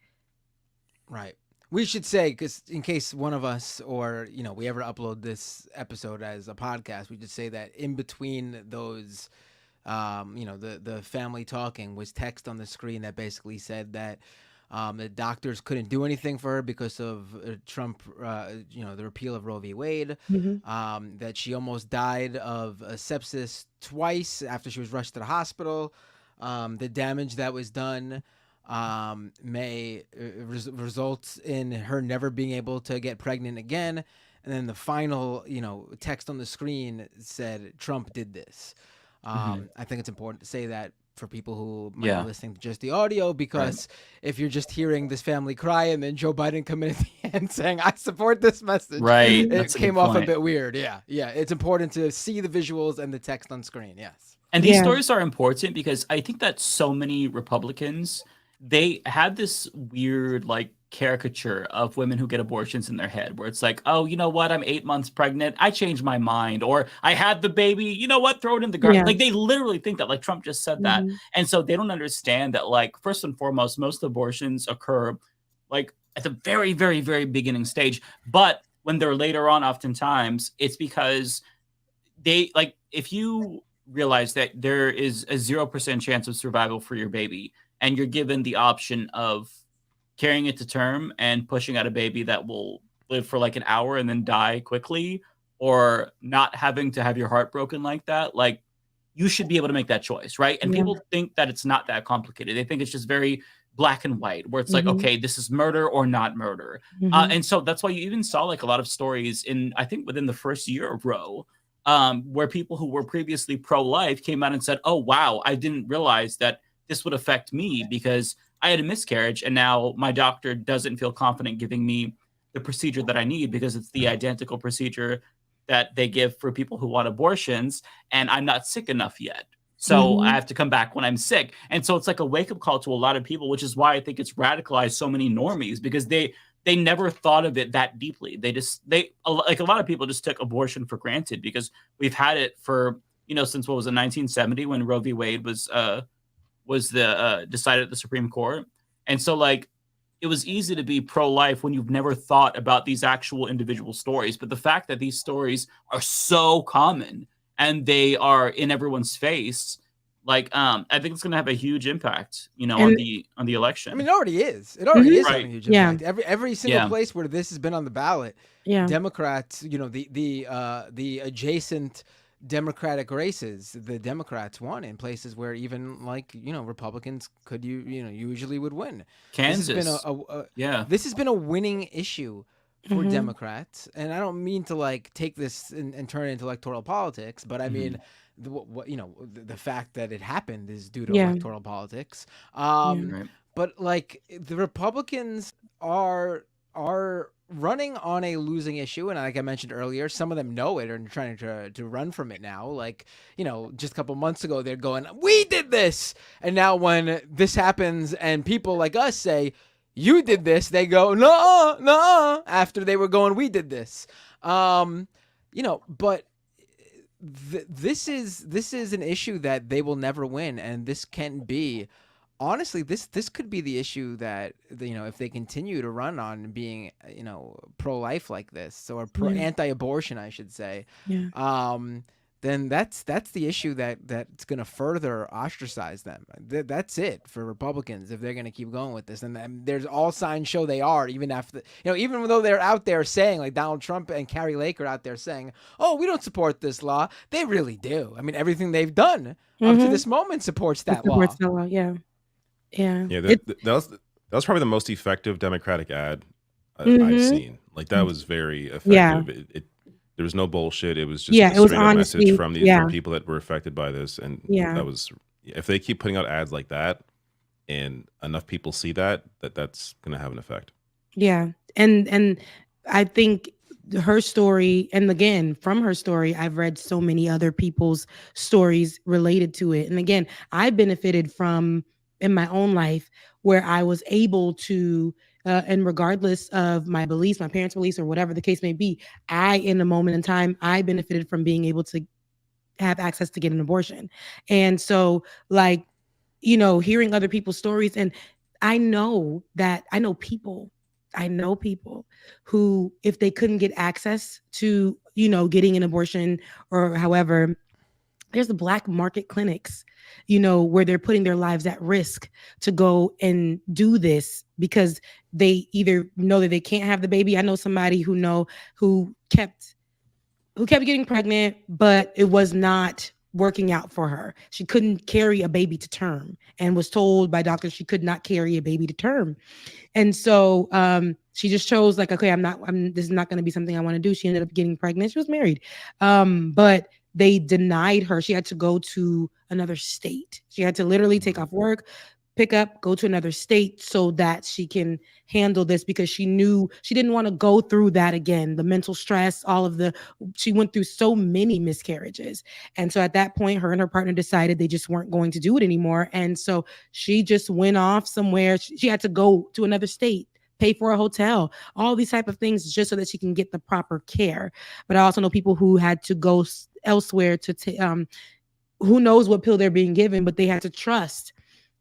Right. We should say, because in case one of us or, we ever upload this episode as a podcast, we just say that in between those, the family talking was text on the screen that basically said that the doctors couldn't do anything for her because of Trump, the repeal of Roe v. Wade, that she almost died of sepsis twice after she was rushed to the hospital, the damage that was done may result in her never being able to get pregnant again. And then the final, text on the screen said Trump did this. I think it's important to say that for people who might be listening to just the audio, because if you're just hearing this family cry and then Joe Biden come in at the end saying, I support this message. Right. It came off a bit weird. Yeah. Yeah. It's important to see the visuals and the text on screen. Yes. And these stories are important because I think that so many Republicans, they had this weird caricature of women who get abortions in their head where it's like, oh, you know what? I'm 8 months pregnant. I changed my mind. Or I had the baby. You know what? Throw it in the garbage. Like they literally think that, like Trump just said that. And so they don't understand that, first and foremost, most abortions occur at the very, very, very beginning stage. But when they're later on, oftentimes it's because they if you realize that there is a 0% chance of survival for your baby, and you're given the option of carrying it to term and pushing out a baby that will live for an hour and then die quickly, or not having to have your heart broken like that, you should be able to make that choice, right? And people think that it's not that complicated. They think it's just very black and white, where it's okay, this is murder or not murder. And so that's why you even saw a lot of stories I think within the first year of Roe, where people who were previously pro-life came out and said, oh, wow, I didn't realize that this would affect me because I had a miscarriage and now my doctor doesn't feel confident giving me the procedure that I need because it's the identical procedure that they give for people who want abortions, and I'm not sick enough yet. So I have to come back when I'm sick. And so it's a wake-up call to a lot of people, which is why I think it's radicalized so many normies, because they never thought of it that deeply. A lot of people just took abortion for granted because we've had it for, since 1970 when Roe v. Wade was decided at the Supreme Court. And so it was easy to be pro-life when you've never thought about these actual individual stories. But the fact that these stories are so common and they are in everyone's face, like, I think it's going to have a huge impact, you know, on the election. I mean, it already is. It already is Right. having a huge impact. Every single place where this has been on the ballot, Yeah. Democrats, you know, the adjacent Democratic races, the Democrats won in places where even, like, you know, Republicans could usually would win. Kansas. This has been Yeah. This has been a winning issue for Mhm. Democrats, and I don't mean to like take this and turn it into electoral politics, but I mean, the fact that it happened is due to Yeah. electoral politics. Right. But like the Republicans are running on a losing issue, and like I mentioned earlier, some of them know it and are trying to run from it now. Like, you know, just a couple months ago they're going, "We did this," and now when this happens and people like us say, "You did this," they go, "No, no," after they were going, "We did this." You know, but this is an issue that they will never win, and this can be, honestly, this could be the issue that, you know, if they continue to run on being, you know, pro-life like this, or anti-abortion, I should say. Yeah. Then that's the issue that's going to further ostracize them. That's it for Republicans if they're going to keep going with this. And there's all signs show they are, even after, you know, even though they're out there saying, like Donald Trump and Carrie Lake are out there saying, "Oh, we don't support this law." They really do. I mean, everything they've done up to this moment supports that law. Supports the law, yeah. Yeah. Yeah, that was probably the most effective Democratic ad I've seen. Like, that was very effective. Yeah. There was no bullshit. It was just Yeah, a it was straight up honesty. message from Yeah. from people that were affected by this, and Yeah. that was, if they keep putting out ads like that, and enough people see that's going to have an effect. Yeah. And I think her story, and again, from her story, I've read so many other people's stories related to it. And again, I benefited from, in my own life, where I was able to, and regardless of my beliefs, my parents' beliefs, or whatever the case may be, in a moment in time, I benefited from being able to have access to get an abortion. And so, like, you know, hearing other people's stories, and I know people who, if they couldn't get access to, you know, getting an abortion or however, there's the black market clinics, you know, where they're putting their lives at risk to go and do this they either know that they can't have the baby. I know somebody who kept getting pregnant, but it was not working out for her. She couldn't carry a baby to term and was told by doctors she could not carry a baby to term. And so she just chose, like, okay, this is not going to be something I want to do. She ended up getting pregnant. She was married. But they denied her. She had to go to another state. She had to literally take off work, pick up, go to another state so that she can handle this, because she knew she didn't want to go through that again. The mental stress, she went through so many miscarriages. And so at that point, her and her partner decided they just weren't going to do it anymore. And so she just went off somewhere. She had to go to another state, pay for a hotel, all these type of things, just so that she can get the proper care. But I also know people who had to go elsewhere to who knows what pill they're being given, but they had to trust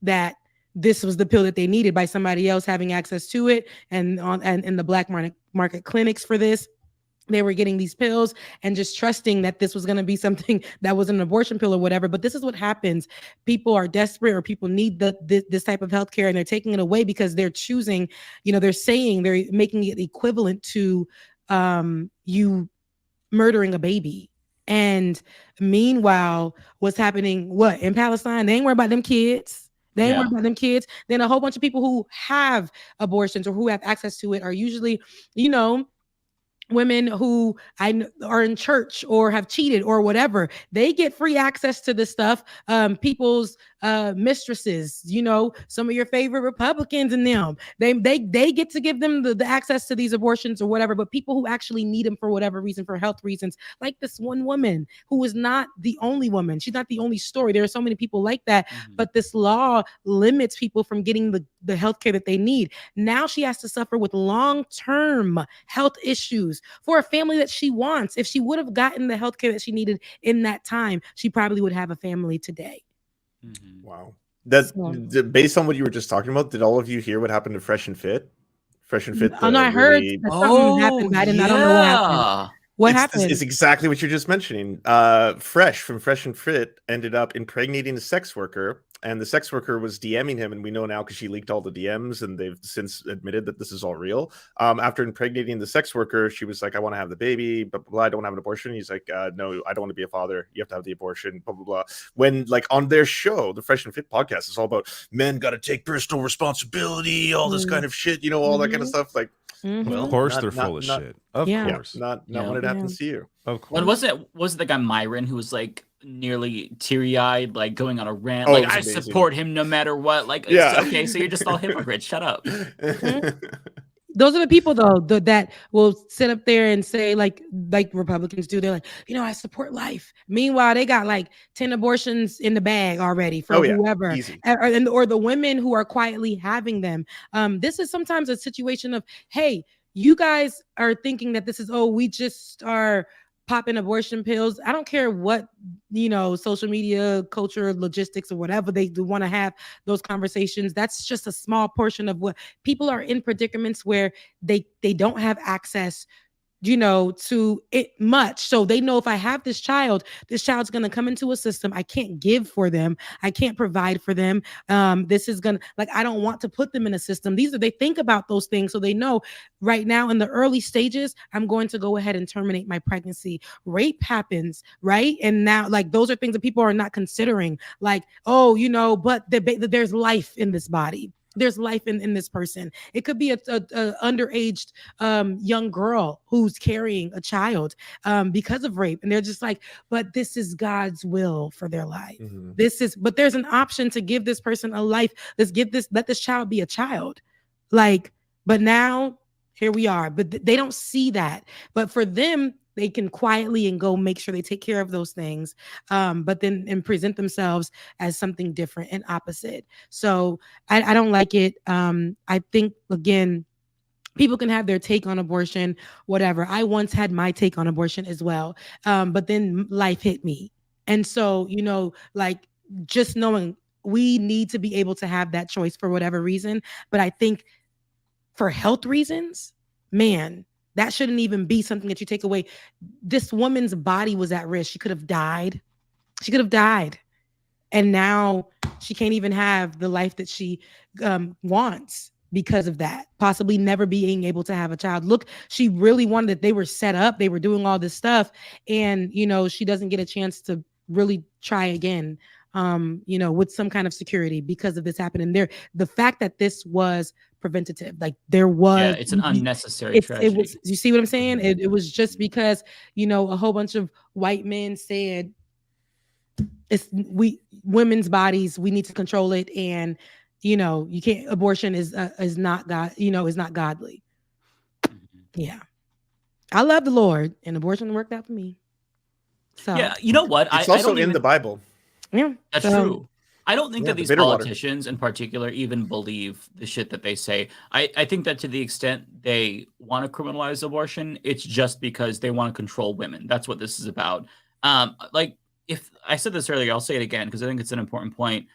that this was the pill that they needed by somebody else having access to it. And in the black market clinics for this, they were getting these pills and just trusting that this was going to be something that was an abortion pill or whatever. But this is what happens. People are desperate, or people need this type of healthcare, and they're taking it away because they're choosing, you know, they're making it equivalent to you murdering a baby. And meanwhile, what's happening in Palestine? They ain't worried about them kids. They ain't worried about them kids. Then a whole bunch of people who have abortions or who have access to it are usually, you know, women who are in church or have cheated or whatever. They get free access to this stuff. People's mistresses, you know, some of your favorite Republicans and them, they get to give them the access to these abortions or whatever. But people who actually need them for whatever reason, for health reasons, like this one woman who is not the only woman. She's not the only story. There are so many people like that. But this law limits people from getting the health care that they need. Now she has to suffer with long-term health issues for a family that she wants. If she would have gotten the health care that she needed in that time, she probably would have a family today. Wow. Based on what you were just talking about, did all of you hear what happened to Fresh and Fit? Fresh and Fit. Oh no, I heard that something happened, but I don't know what happened. What happened? It's exactly what you're just mentioning. Fresh from Fresh and Fit ended up impregnating a sex worker, and the sex worker was DMing him, and we know now because she leaked all the DMs, and they've since admitted that this is all real. After impregnating the sex worker, she was like, "I want to have the baby, but blah, blah, I don't want to have an abortion." He's like, "No, I don't want to be a father. You have to have the abortion." Blah blah blah. When like on their show, the Fresh and Fit podcast is all about men got to take personal responsibility, all this kind of shit, all that kind of stuff. Like, Well, of course they're full of shit. Of course. Not when it happens to you. Of course. When was it the guy Myron who was like nearly teary-eyed, like going on a rant, Oh, like it was I amazing. support him no matter what? Like, Yeah. okay, so you're just all hypocrites. Shut up. Those are the people though that will sit up there and say like Republicans do. They're like, I support life. Meanwhile, they got like 10 abortions in the bag already for whoever, easy. or the women who are quietly having them. This is sometimes a situation of, hey, you guys are thinking that this is, we just are popping abortion pills. I don't care what, social media, culture, logistics, or whatever they do want to have those conversations. That's just a small portion of what people are in predicaments where they don't have access to it much. So they know if I have this child's going to come into a system. I can't give for them. I can't provide for them. This is going to, I don't want to put them in a system. They think about those things. So they know right now in the early stages, I'm going to go ahead and terminate my pregnancy. Rape happens, right? And now those are things that people are not considering. But there's life in this body. There's life in this person. It could be a underaged young girl who's carrying a child because of rape. And they're just like, but this is God's will for their life. Mm-hmm. But there's an option to give this person a life. Let this child be a child. But now here we are. But they don't see that. But for them, they can quietly and go make sure they take care of those things, but then and present themselves as something different and opposite. So I don't like it. I think, again, people can have their take on abortion, whatever. I once had my take on abortion as well, but then life hit me. And so, just knowing we need to be able to have that choice for whatever reason. But I think for health reasons, man, that shouldn't even be something that you take away. This woman's body was at risk. She could have died. And now she can't even have the life that she wants because of that. Possibly never being able to have a child. Look, she really wanted it. They were set up. They were doing all this stuff. And, she doesn't get a chance to really try again, with some kind of security because of this happening. The fact that this was preventative, it's an unnecessary tragedy. It was, you see what I'm saying? It was just because a whole bunch of white men said women's bodies, we need to control it, and you can't, abortion is not God, is not godly. Yeah, I love the Lord, and abortion worked out for me. So yeah, you know what? It's also in the Bible. Yeah, that's true. I don't think that these politicians in particular even believe the shit that they say. I think that to the extent they want to criminalize abortion, it's just because they want to control women. That's what this is about. If I said this earlier, I'll say it again because I think it's an important point.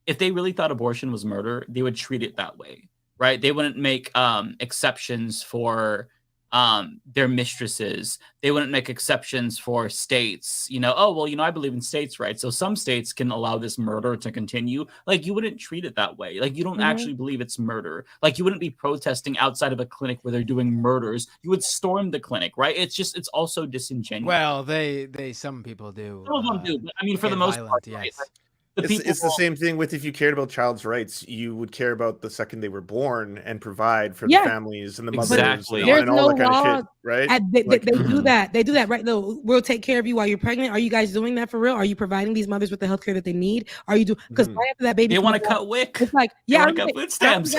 If they really thought abortion was murder, they would treat it that way, right? They wouldn't make exceptions for their mistresses. They wouldn't make exceptions for states. I believe in states' rights, so some states can allow this murder to continue. You wouldn't treat it that way. You don't actually believe it's murder. You wouldn't be protesting outside of a clinic where they're doing murders. You would storm the clinic, right? It's also disingenuous. Well, some people do. Some of them do, but I mean, for the most part, yes. right? It's the same thing with if you cared about child's rights, you would care about the second they were born and provide for the families and the mothers and all that kind of shit, right? They do that. They do that, right? We'll take care of you while you're pregnant. Are you guys doing that for real? Are you providing these mothers with the healthcare that they need? Are you doing? Because right after that baby, they want to cut WIC. It's like, yeah, cut food stamps.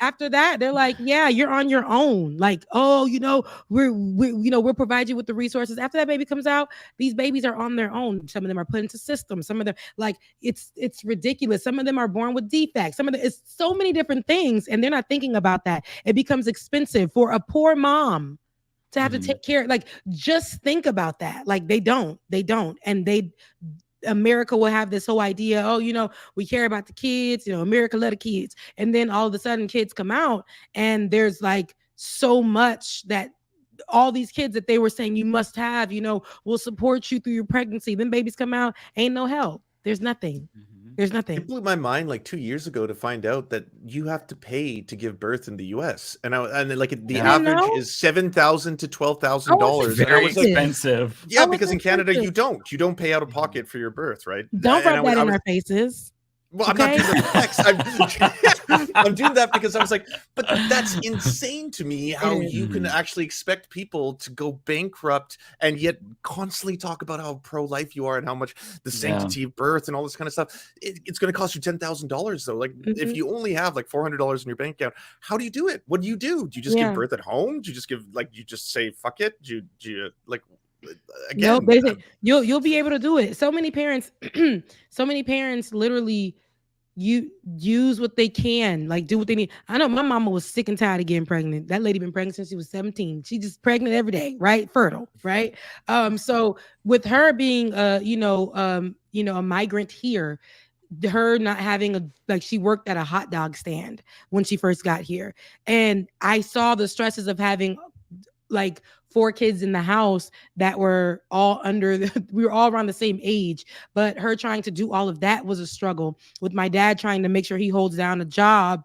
After that, they're like, yeah, you're on your own. We'll provide you with the resources. After that baby comes out, these babies are on their own. Some of them are put into systems. Some of them, it's ridiculous. Some of them are born with defects. It's so many different things, and they're not thinking about that. It becomes expensive for a poor mom to have to take care. Just think about that. They don't, and America will have this whole idea, oh, we care about the kids, America love the kids. And then all of a sudden kids come out and there's like so much that all these kids that they were saying you must have, will support you through your pregnancy. Then babies come out, ain't no help. There's nothing. There's nothing. It blew my mind like 2 years ago to find out that you have to pay to give birth in the U.S. And the average is $7,000 to $12,000. Very expensive. Yeah, because in Canada you don't pay out of pocket for your birth, right? Don't rub that in our faces. Well, I'm not doing the flex. I'm doing that because I was like, but that's insane to me how you can actually expect people to go bankrupt and yet constantly talk about how pro-life you are and how much the sanctity of birth and all this kind of stuff. It's going to cost you $10,000 though. Like if you only have like $400 in your bank account, how do you do it? What do? Do you just give birth at home? Do you just you just say fuck it? Do you like? Again, no, you'll be able to do it. So many parents literally use what they can, like do what they need. I know my mama was sick and tired of getting pregnant. That lady been pregnant since she was 17. She just pregnant every day, right? Fertile, right? So with her being a migrant here, her not having she worked at a hot dog stand when she first got here, and I saw the stresses of having like 4 kids in the house that were all we were all around the same age, but her trying to do all of that was a struggle with my dad trying to make sure he holds down a job.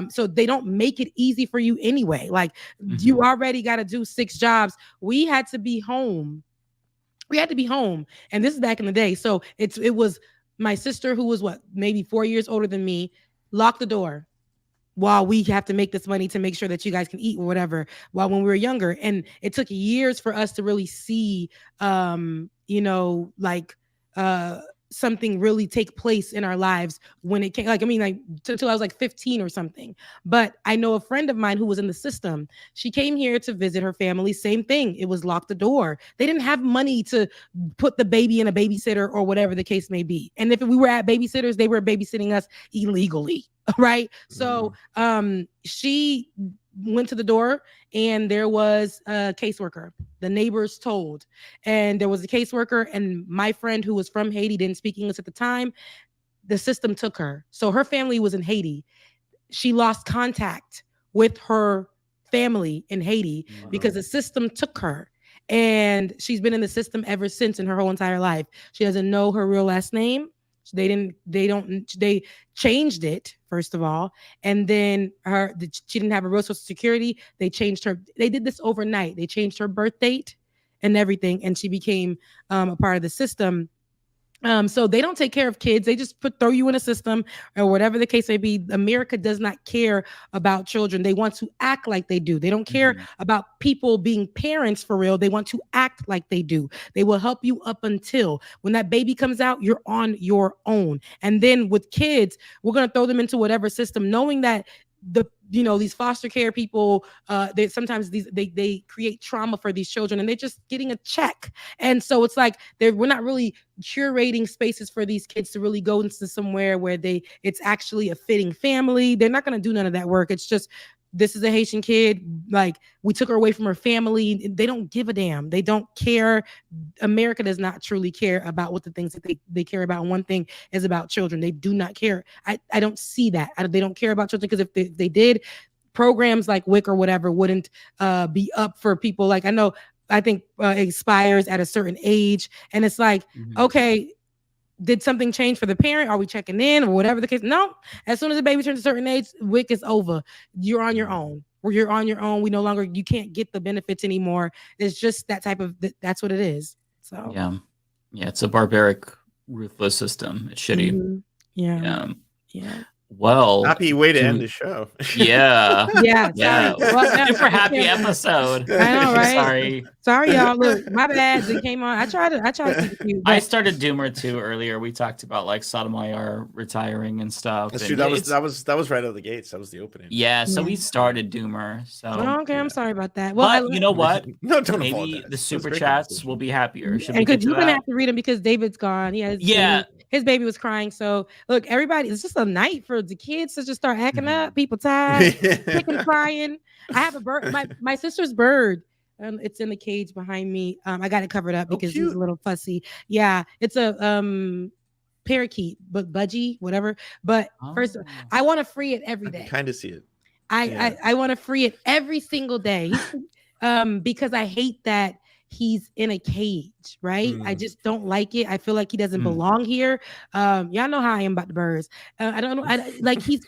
So they don't make it easy for you anyway. Like you already got to do 6 jobs. We had to be home. And this is back in the day. So it was my sister, who was maybe 4 years older than me, locked the door while we have to make this money to make sure that you guys can eat or whatever, while when we were younger. And it took years for us to really see, something really take place in our lives when it came, until I was like 15 or something. But I know a friend of mine who was in the system. She came here to visit her family. Same thing. It was lock the door. They didn't have money to put the baby in a babysitter or whatever the case may be. And if we were at babysitters, they were babysitting us illegally. Right. So she went to the door and there was a caseworker. The neighbors told, and there was a caseworker, and my friend who was from Haiti didn't speak English at the time. The system took her. So her family was in Haiti. She lost contact with her family in Haiti because the system took her. And she's been in the system ever since in her whole entire life. She doesn't know her real last name. They changed it, first of all, and then she didn't have a real social security. They changed her. They did this overnight. They changed her birth date and everything, and she became a part of the system. So they don't take care of kids. They just throw you in a system or whatever the case may be. America does not care about children. They want to act like they do. They don't care about people being parents for real. They want to act like they do. They will help you up until when that baby comes out, you're on your own. And then with kids, we're going to throw them into whatever system, knowing that these foster care people, they create trauma for these children, and they're just getting a check. And so it's like we're not really curating spaces for these kids to really go into somewhere where it's actually a fitting family. They're not going to do none of that work. It's just, this is a Haitian kid. Like, we took her away from her family. They don't give a damn. They don't care. America does not truly care about what the things that they care about. And one thing is about children. They do not care. I don't see that. They don't care about children, because if they did, programs like WIC or whatever wouldn't be up for people. Like, I think expires at a certain age. And it's like, okay, did something change for the parent? Are we checking in or whatever the case? No. As soon as the baby turns a certain age, WIC is over. You're on your own. You're on your own. You can't get the benefits anymore. It's just that type of, that's what it is. So yeah, it's a barbaric, ruthless system. It's shitty. Yeah. Well, happy way to end the show. Yeah. Yeah. Well, super happy episode. I know, right? Sorry, y'all. Look, my bad. They came on. I tried to keep you. I started Doomer too earlier. We talked about like Sotomayor retiring and stuff. That's true. That was right out of the gates. That was the opening. Yeah. So we started Doomer. So okay, I'm sorry about that. Well, but you know what? No, don't maybe apologize. The super chats will be happier. And because you're gonna have to read them because David's gone. His baby was crying. So look, everybody, it's just a night for the kids to just start acting up. People tired, kicking, crying. I have a bird. My sister's bird It's in the cage behind me. I got it covered up because he's a little fussy. Yeah, it's a parakeet, but budgie, whatever. But first, I want to free it every day. Kind of see it. I want to free it every single day. Because I hate that he's in a cage, right? I just don't like it. I feel like he doesn't belong here. Y'all know how I am about the birds. I don't know. Like he's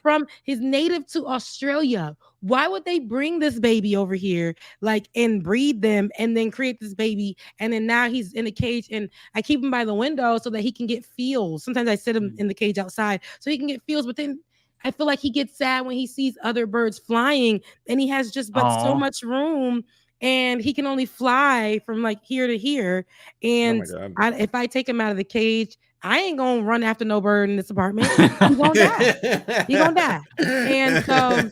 native to Australia. Why would they bring this baby over here, like, and breed them and then create this baby? And then now he's in a cage and I keep him by the window so that he can get feels. Sometimes I sit him in the cage outside so he can get feels, but then I feel like he gets sad when he sees other birds flying and he has just so much room. And he can only fly from like here to here. And if I take him out of the cage, I ain't gonna run after no bird in this apartment. He's gonna die. He's gonna die. And so,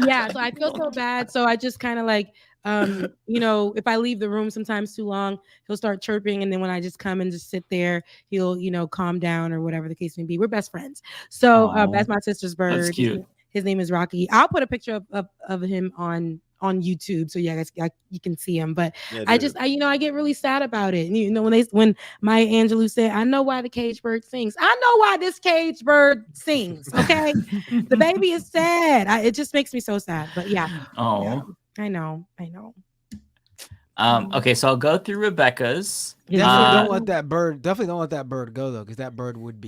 yeah, so I feel so bad. So I just kind of like, if I leave the room sometimes too long, he'll start chirping. And then when I just come and just sit there, he'll, calm down or whatever the case may be. We're best friends. So that's my sister's bird. That's cute. His name is Rocky. I'll put a picture of him on YouTube, so yeah, you can see him. But yeah, I get really sad about it. And, when Maya Angelou said, "I know why the cage bird sings. I know why this cage bird sings." Okay, the baby is sad. It just makes me so sad. But yeah, yeah, I know. Okay, so I'll go through Rebecca's. Definitely don't let that bird go though, because that bird would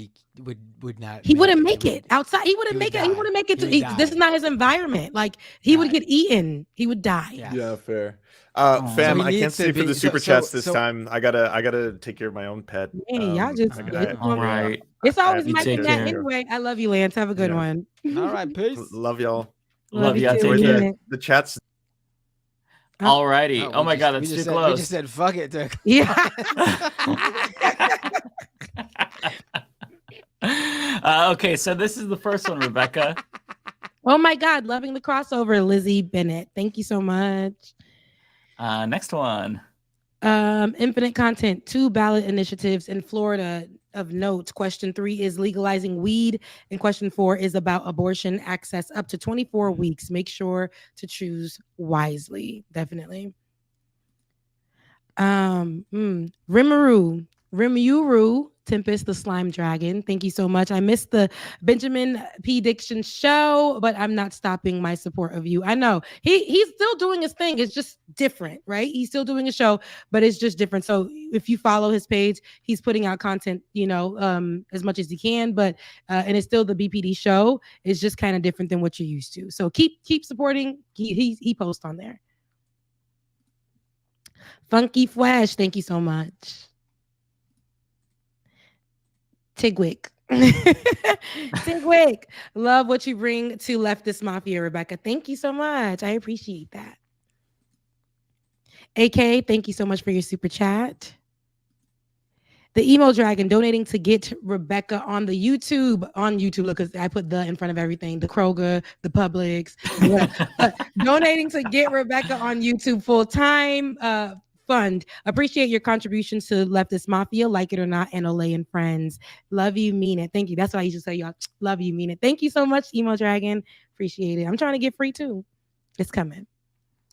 not. He wouldn't make it outside. He wouldn't make it. He wouldn't make it. This is not his environment. Like he would get eaten. He would die. Yeah, fair. Fam, I can't stay for the super chats this time. I gotta take care of my own pet. Hey, y'all just all right. It's always Mike and Nat anyway. I love you, Lance. Have a good one. All right, peace. Love y'all. Love you. The chats. Alrighty. Oh my God, that's too close. We just said fuck it. Yeah. Okay, so this is the first one, Rebecca. Oh my God, loving the crossover, Lizzie Bennett. Thank you so much. Next one. Infinite content. 2 ballot initiatives in Florida of note. Question 3 is legalizing weed, and question 4 is about abortion access up to 24 weeks. Make sure to choose wisely. Definitely. Rimuru Tempest, the slime dragon. Thank you so much. I missed the Benjamon P. Dixon show, but I'm not stopping my support of you. I know he's still doing his thing. It's just different, right? He's still doing a show, but it's just different. So if you follow his page, he's putting out content, as much as he can, but and it's still the BPD show. It's just kind of different than what you're used to. So keep supporting. He posts on there. Funky Flash, thank you so much. Tigwick. Tigwick. Love what you bring to Leftist Mafia, Rebecca. Thank you so much. I appreciate that. AK, thank you so much for your super chat. The Emo Dragon donating to get Rebecca on the YouTube. Look, because I put the in front of everything. The Kroger, the Publix. Donating to get Rebecca on YouTube full time. Fund. Appreciate your contributions to Leftist Mafia, like it or not, and Olay and Friends. Love you, mean it. Thank you. That's what I used to say, y'all. Love you, mean it. Thank you so much, Emo Dragon. Appreciate it. I'm trying to get free too. It's coming.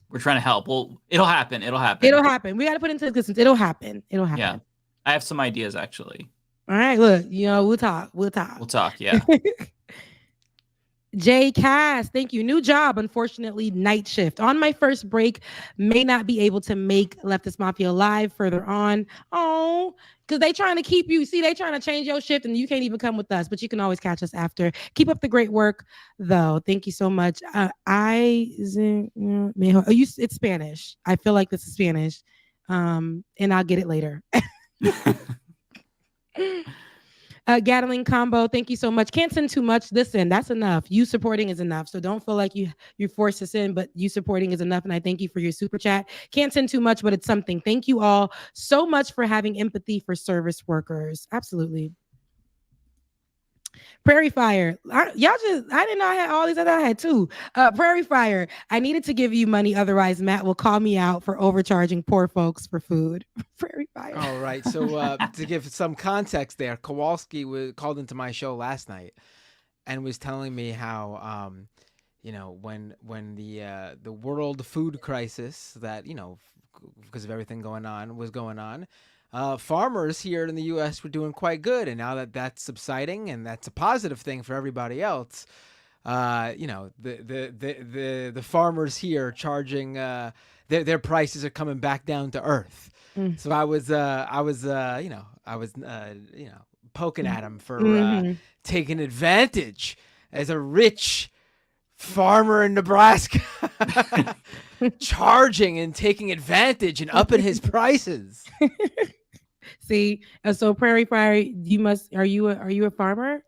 We're trying to help. Well, it'll happen. It'll happen. We got to put into existence. It'll happen. Yeah. I have some ideas actually. All right. Look, we'll talk. Yeah. Jay Cass, thank you. New job, unfortunately, night shift. On my first break, may not be able to make Leftist Mafia live further on. Oh, because they trying to keep you. See, they trying to change your shift and you can't even come with us, but you can always catch us after. Keep up the great work, though. Thank you so much. It's Spanish. I feel like this is Spanish, and I'll get it later. Gatling combo, thank you so much. Can't send too much. Listen, that's enough. You supporting is enough. So don't feel like you force us in, but you supporting is enough. And I thank you for your super chat. Can't send too much, but it's something. Thank you all so much for having empathy for service workers. Absolutely. Prairie Fire. I didn't know I had all these other. I had 2. Prairie Fire. I needed to give you money. Otherwise, Matt will call me out for overcharging poor folks for food. Prairie Fire. All right. So to give some context there, Kowalski called into my show last night and was telling me how you know, when the world food crisis that, you know, because of everything was going on, farmers here in the U.S. were doing quite good, and now that that's subsiding, and that's a positive thing for everybody else. You know, the farmers here charging their prices are coming back down to earth. So I was poking at him for taking advantage as a rich farmer in Nebraska, charging and taking advantage and upping his prices. See, so Prairie Fire, are you a farmer?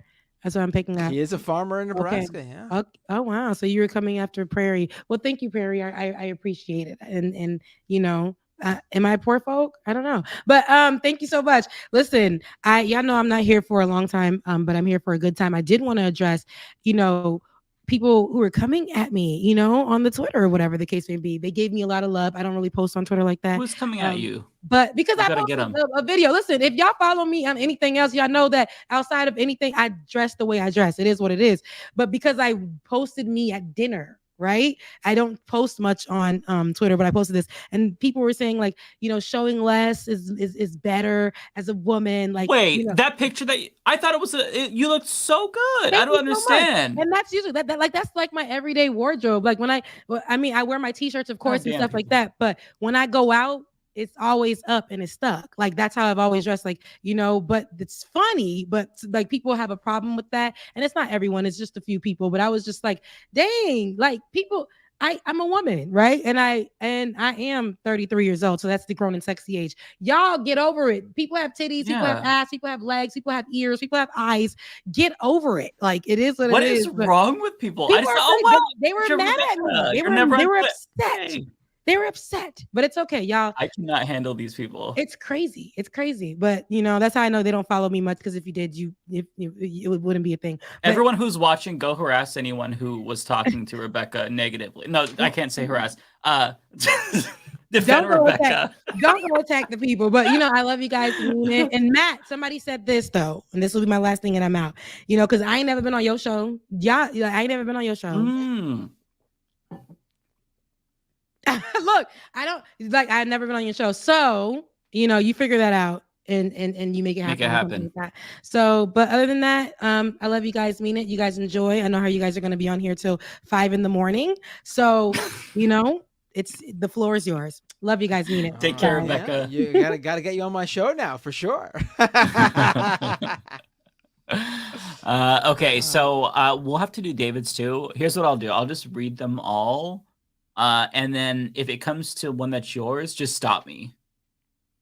That's what I'm picking up. He is a farmer in Nebraska. Okay. Yeah. Oh wow. So you were coming after Prairie. Well, thank you, Prairie. I appreciate it. And you know, am I poor folk? I don't know. But thank you so much. Listen, y'all know I'm not here for a long time, but I'm here for a good time. I did want to address, you know, people who are coming at me, you know, on the Twitter or whatever the case may be. They gave me a lot of love. I don't really post on Twitter like that. Who's coming at you? But because I posted a video. Listen, if y'all follow me on anything else, y'all know that outside of anything, I dress the way I dress. It is what it is. But because I posted me at dinner, right? I don't post much on Twitter, but I posted this, and people were saying, like, you know, showing less is better as a woman. Like, wait, you know, that picture I thought it was you looked so good. I don't understand. So and that's usually that's like my everyday wardrobe. Like when I wear my t-shirts, of course, and stuff like that. But when I go out, it's always up and it's stuck. Like that's how I've always dressed, like, you know, but it's funny, but like people have a problem with that. And it's not everyone, it's just a few people. But I was just like, dang, like people, I'm a woman, right? And I am 33 years old. So that's the grown and sexy age. Y'all get over it. People have titties, people have ass, people have legs, people have ears, people have eyes. Get over it. Like it is what it is. What is wrong with people? They were mad at me. They were upset. Hey. They were upset, but it's okay, y'all. I cannot handle these people. It's crazy. It's crazy. But, you know, that's how I know they don't follow me much, because if you did, it wouldn't be a thing. But everyone who's watching, go harass anyone who was talking to Rebecca negatively. No, I can't say harass. Defend Rebecca. Don't go attack the people. But, you know, I love you guys. And Matt, somebody said this, though, and this will be my last thing and I'm out. You know, because I ain't never been on your show. I ain't never been on your show. Look, I've never been on your show. So, you know, you figure that out and you make it happen. Make it happen. Like so, but other than that, I love you guys. Mean it. You guys enjoy. I know how you guys are going to be on here till 5 a.m. So, you know, the floor is yours. Love you guys. Mean it. Take care, Rebecca. Yeah, you gotta get you on my show now for sure. Okay, so we'll have to do David's too. Here's what I'll do. I'll just read them all. And then if it comes to one that's yours, just stop me.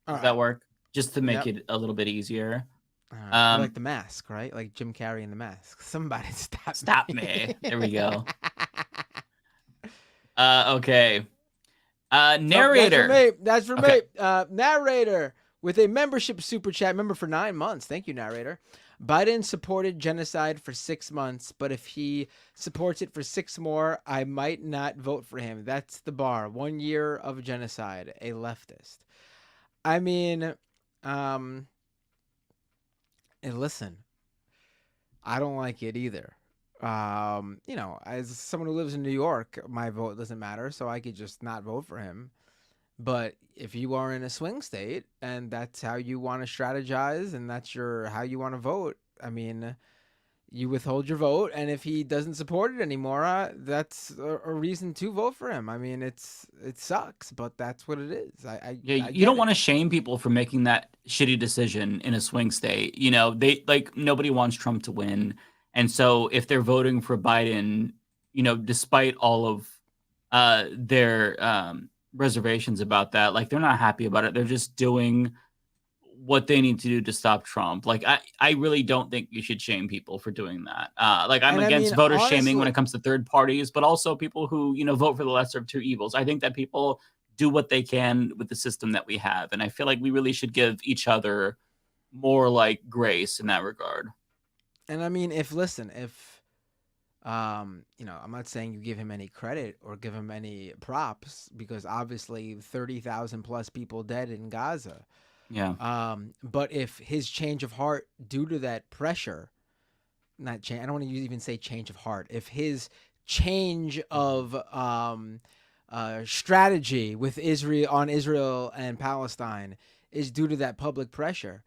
Does that work? Just to make it a little bit easier. Like the mask, right? Like Jim Carrey in the mask. Somebody stop me. There we go. Okay. Narrator. That's for me. Narrator with a membership super chat. Member for 9 months. Thank you, narrator. Biden supported genocide for 6 months, but if he supports it for 6 more, I might not vote for him. That's the bar. 1 year of genocide, a leftist. I mean, and listen, I don't like it either. You know, as someone who lives in New York, my vote doesn't matter, so I could just not vote for him. But if you are in a swing state and that's how you want to strategize and that's how you want to vote, I mean, you withhold your vote. And if he doesn't support it anymore, that's a reason to vote for him. I mean, it sucks, but that's what it is. You don't want to shame people for making that shitty decision in a swing state. You know, nobody wants Trump to win. And so if they're voting for Biden, you know, despite all of their reservations about that, like they're not happy about it. They're just doing what they need to do to stop Trump. Like I really don't think you should shame people for doing that. Like I'm against voter shaming when it comes to third parties, but also people who, you know, vote for the lesser of two evils. I think that people do what they can with the system that we have, and I feel like we really should give each other more like grace in that regard. And I mean, if you know, I'm not saying you give him any credit or give him any props, because obviously 30,000 plus people dead in Gaza. Yeah. But if his change of heart due to that pressure, I don't want to even say change of heart. If his change of strategy with Israel and Palestine is due to that public pressure,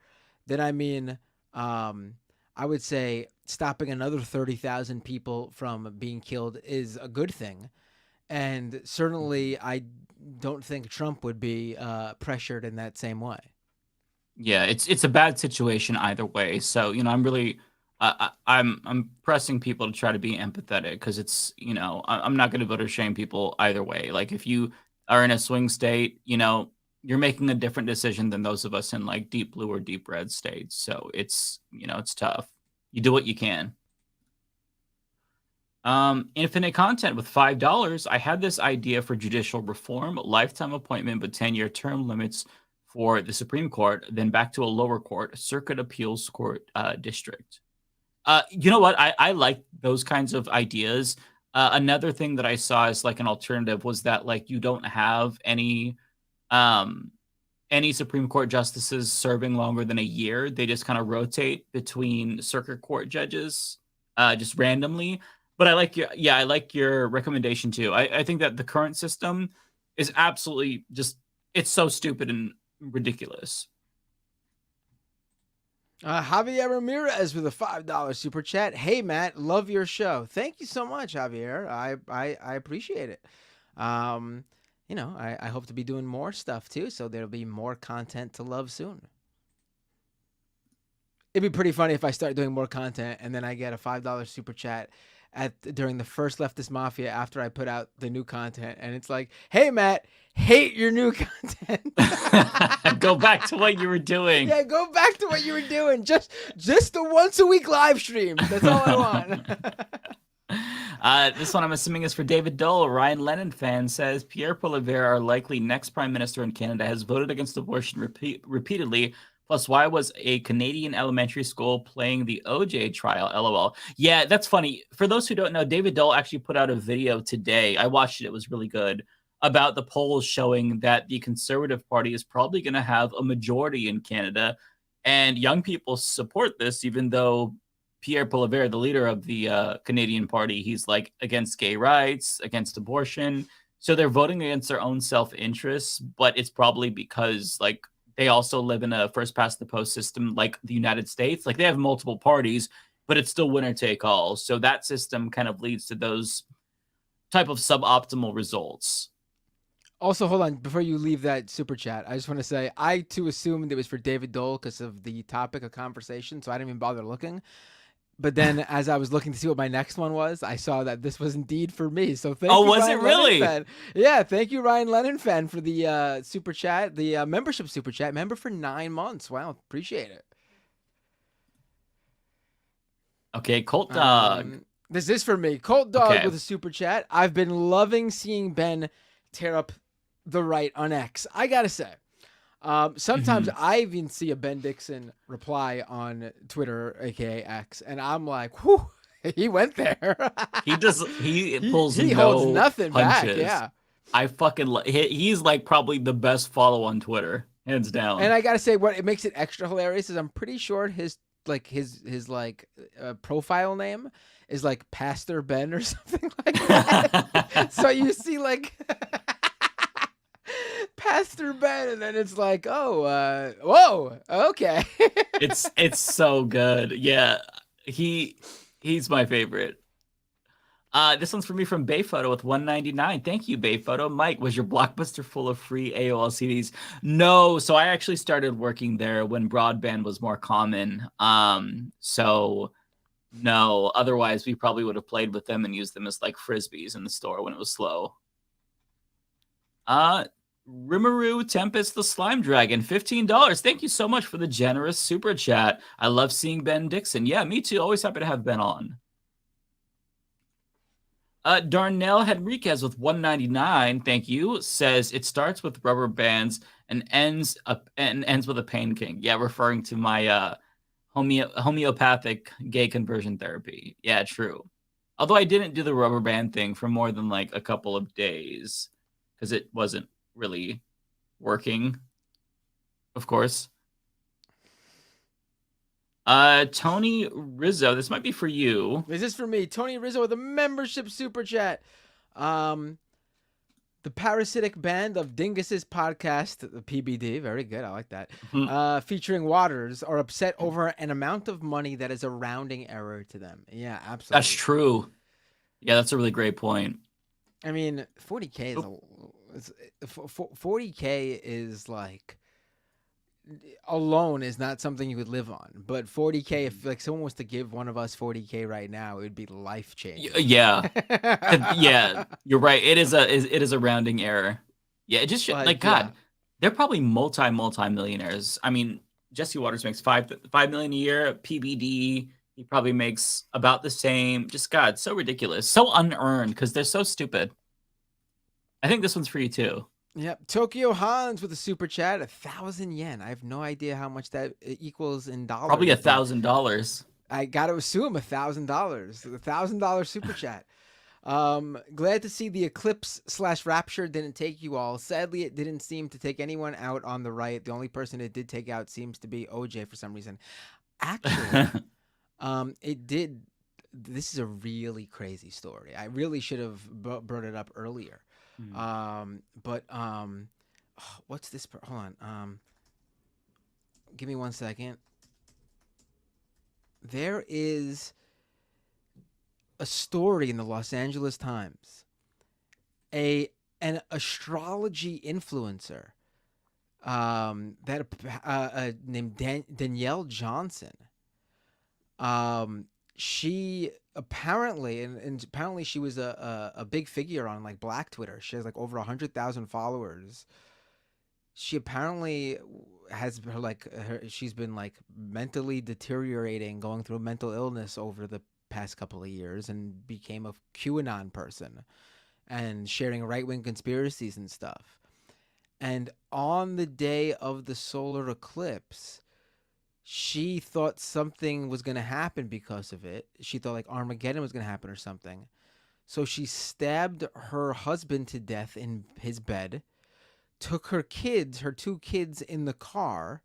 then I mean, I would say stopping another 30,000 people from being killed is a good thing. And certainly I don't think Trump would be pressured in that same way. Yeah, it's a bad situation either way. So, I'm really I'm pressing people to try to be empathetic, because it's, I'm not going to voter shame people either way. Like, if you are in a swing state, you're making a different decision than those of us in like deep blue or deep red states. So it's, it's tough. You do what you can. Infinite Content with $5. I had this idea for judicial reform: lifetime appointment but 10-year term limits for the Supreme Court, then back to a lower court, Circuit Appeals Court district. You know what? I like those kinds of ideas. Another thing that I saw as like an alternative was that like you don't have any Supreme Court justices serving longer than a year. They just kind of rotate between circuit court judges just randomly. But I like your recommendation too. I think that the current system is absolutely it's so stupid and ridiculous. Javier Ramirez with a $5 super chat. Hey Matt, love your show. Thank you so much, Javier. I appreciate it. I hope to be doing more stuff too, so there'll be more content to love soon. It'd be pretty funny if I start doing more content and then I get a $5 super chat during the first Leftist Mafia after I put out the new content, and it's like, hey Matt, hate your new content. Go back to what you were doing. Yeah, go back to what you were doing. Just the once a week live stream. That's all I want. This one I'm assuming is for David Doel. Ryan Lennon fan says Pierre Poilievre, our likely next prime minister in Canada, has voted against abortion repeatedly. Plus, why was a Canadian elementary school playing the OJ trial? LOL. Yeah, that's funny. For those who don't know, David Doel actually put out a video today. I watched it. It was really good. About the polls showing that the Conservative Party is probably going to have a majority in Canada. And young people support this, even though Pierre Poilievre, the leader of the Canadian Party, he's like against gay rights, against abortion. So they're voting against their own self-interests, but it's probably because like they also live in a first past the post system like the United States. Like they have multiple parties, but it's still winner take all. So that system kind of leads to those type of suboptimal results. Also, hold on, before you leave that super chat, I just want to say I too assumed it was for David Doel because of the topic of conversation, so I didn't even bother looking. But then as I was looking to see what my next one was, I saw that this was indeed for me. So thank you, was Ryan it really? Lennon fan. Yeah, thank you, Ryan Lennon fan, for the super chat, the membership super chat. Member for 9 months. Wow, appreciate it. Okay, Colt Dog. This is for me. Colt Dog Okay. with a super chat. I've been loving seeing Ben tear up the right on X. I gotta say. Sometimes I even see a Ben Dixon reply on Twitter, aka X, and I'm like, whew, he went there. He pulls he no holds nothing punches. back. Yeah. I fucking he's like probably the best follow on Twitter, hands down. And I gotta say, what it makes it extra hilarious is I'm pretty sure his profile name is like Pastor Ben or something like that. So you see like Pastor Ben, and then it's like, oh, whoa, okay. It's so good. Yeah, he's my favorite. This one's for me from Bayphoto with $1.99. Thank you, Bayphoto. Mike, was your Blockbuster full of free AOL CDs? No, so I actually started working there when broadband was more common. So no, otherwise we probably would have played with them and used them as like frisbees in the store when it was slow. Rimuru Tempest the Slime Dragon, $15. Thank you so much for the generous super chat. I love seeing Ben Dixon. Yeah, me too. Always happy to have Ben on. Darnell Henriquez with $1.99, thank you, says it starts with rubber bands and ends with a pain king. Yeah, referring to my homeopathic gay conversion therapy. Yeah, true. Although I didn't do the rubber band thing for more than like a couple of days because it wasn't really working, of course. Tony Rizzo, this might be for you. This is for me. Tony Rizzo with a membership super chat. The parasitic band of Dingus's podcast, the PBD, very good, I like that, featuring Waters, are upset over an amount of money that is a rounding error to them. Yeah, absolutely. That's true. Yeah, that's a really great point. I mean, 40K is 40K is like alone is not something you would live on, but 40K, if like someone was to give one of us 40K right now, it would be life changing. Yeah. Yeah, you're right. It is a rounding error. Yeah, it just like God, they're probably multi-millionaires. I mean, Jesse Waters makes $5 million a year. PBD, he probably makes about the same. Just God, so ridiculous, so unearned because they're so stupid. I think this one's for you too. Yep. Tokyo Hans with a super chat, 1,000 yen. I have no idea how much that equals in dollars. Probably $1,000. I got to assume $1,000. $1,000 super chat. Glad to see the eclipse/rapture didn't take you all. Sadly, it didn't seem to take anyone out on the right. The only person it did take out seems to be OJ for some reason. Actually, it did. This is a really crazy story. I really should have brought it up earlier. What's this? Hold on. Give me 1 second. There is a story in the Los Angeles Times. An astrology influencer named Danielle Johnson. She apparently, and apparently she was a big figure on like Black Twitter. She has like over 100,000 followers. She apparently has she's been like mentally deteriorating, going through mental illness over the past couple of years, and became a QAnon person and sharing right-wing conspiracies and stuff. And on the day of the solar eclipse, she thought something was going to happen because of it. She thought like Armageddon was going to happen or something. So she stabbed her husband to death in his bed, took her two kids in the car,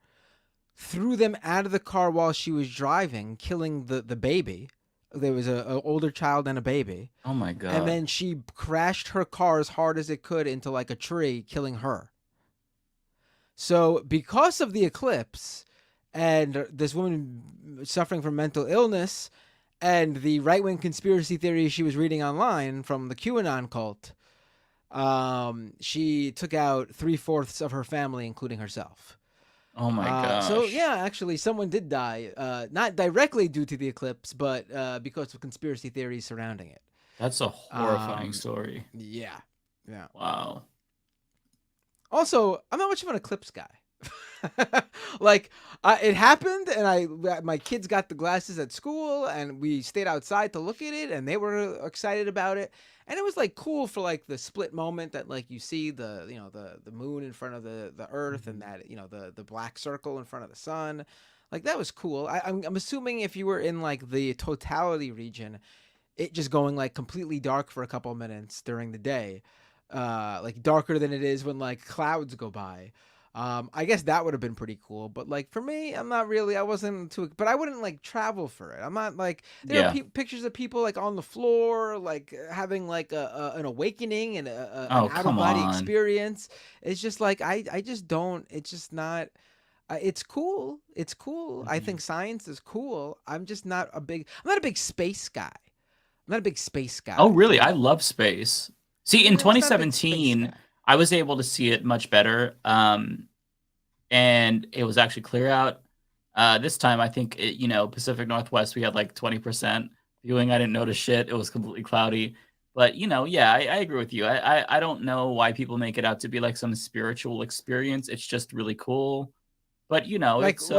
threw them out of the car while she was driving, killing the baby. There was an older child and a baby. Oh my God. And then she crashed her car as hard as it could into like a tree, killing her. So because of the eclipse, and this woman suffering from mental illness, and the right-wing conspiracy theories she was reading online from the QAnon cult, she took out 3/4 of her family, including herself. Oh my gosh. So yeah, actually, someone did die, not directly due to the eclipse, but because of conspiracy theories surrounding it. That's a horrifying story. Yeah. Wow. Also, I'm not much of an eclipse guy. Like it happened, and my kids got the glasses at school, and we stayed outside to look at it, and they were excited about it, and it was like cool for like the split moment that like you see the moon in front of the earth, and that the black circle in front of the sun, like that was cool. I'm assuming if you were in like the totality region, it just going like completely dark for a couple of minutes during the day, like darker than it is when like clouds go by. I guess that would have been pretty cool, but like for me, I wasn't too, but I wouldn't like travel for it. I'm not like, there are pictures of people like on the floor, like having like an awakening and an out of body experience. It's just like, I just don't, it's just not, it's cool. It's cool. I think science is cool. I'm not a big space guy. I'm not a big space guy. Oh, really? I love space. See, in 2017, I was able to see it much better, and it was actually clear out. This time, I think, Pacific Northwest, we had like 20% viewing. I didn't notice shit. It was completely cloudy. But, I agree with you. I don't know why people make it out to be like some spiritual experience. It's just really cool. But, it's...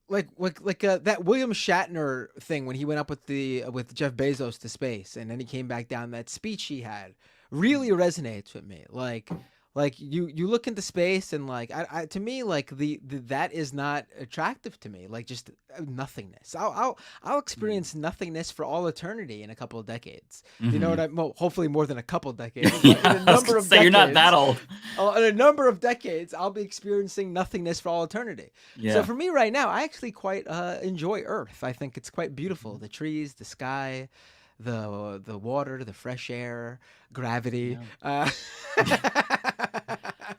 Like that William Shatner thing when he went up with Jeff Bezos to space, and then he came back down. That speech he had really resonates with me. Like Like you look into space and like I to me like the that is not attractive to me. Like just nothingness. I'll experience nothingness for all eternity in a couple of decades. You know what I? Well, hopefully more than a couple of decades. Yeah, in a number of decades, you're not that old. In a number of decades, I'll be experiencing nothingness for all eternity. Yeah. So for me right now, I actually quite enjoy Earth. I think it's quite beautiful. The trees, the sky, the water, the fresh air, gravity.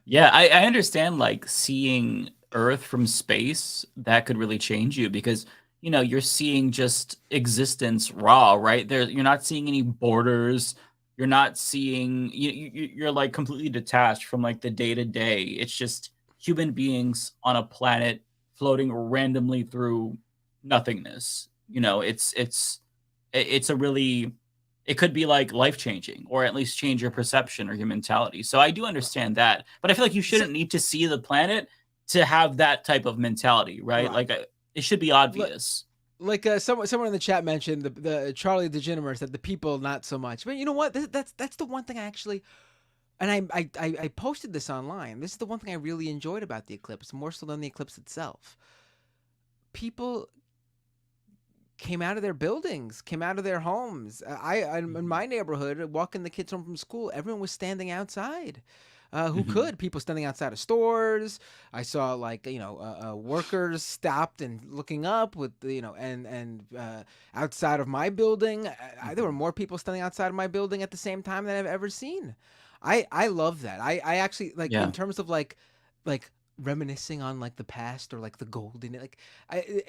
Yeah, I understand like seeing Earth from space, that could really change you because you know you're seeing just existence raw, right? You're not seeing any borders. You're not seeing you're like completely detached from like the day to day. It's just human beings on a planet floating randomly through nothingness. You know, it's a really, it could be like life-changing or at least change your perception or your mentality. So I do understand that, but I feel like you shouldn't need to see the planet to have that type of mentality, right? Like it should be obvious. Like someone in the chat mentioned the Charlie DeGenemer said the people not so much, but you know what? That's the one thing I actually, and I posted this online. This is the one thing I really enjoyed about the eclipse, more so than the eclipse itself. People came out of their buildings, came out of their homes. In my neighborhood, walking the kids home from school, everyone was standing outside. Who could? People standing outside of stores. I saw like workers stopped and looking up with and outside of my building, there were more people standing outside of my building at the same time than I've ever seen. I love that. I actually like in terms of like reminiscing on like the past or like the golden, like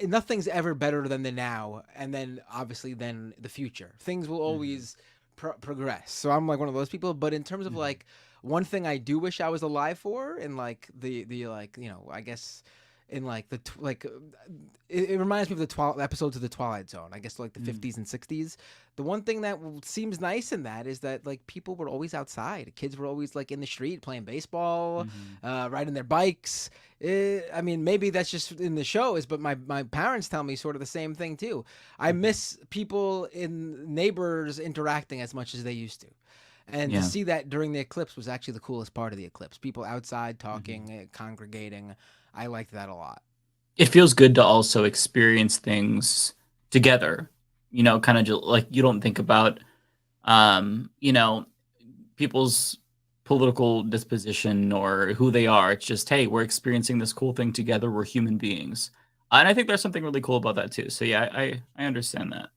nothing's ever better than the now, and then obviously then the future. Things will always progress. So I'm like one of those people. But in terms of like one thing I do wish I was alive for, and like the like I guess in like the it reminds me of the episodes of the Twilight Zone. I guess like the 50s and 60s. The one thing that seems nice in that is that like people were always outside. Kids were always like in the street playing baseball, riding their bikes. I mean, maybe that's just in the shows, but my parents tell me sort of the same thing too. I miss people neighbors interacting as much as they used to. And to see that during the eclipse was actually the coolest part of the eclipse. People outside talking, congregating. I liked that a lot. It feels good to also experience things together, kind of just like you don't think about, people's political disposition or who they are. It's just, hey, we're experiencing this cool thing together. We're human beings. And I think there's something really cool about that too. So yeah, I understand that.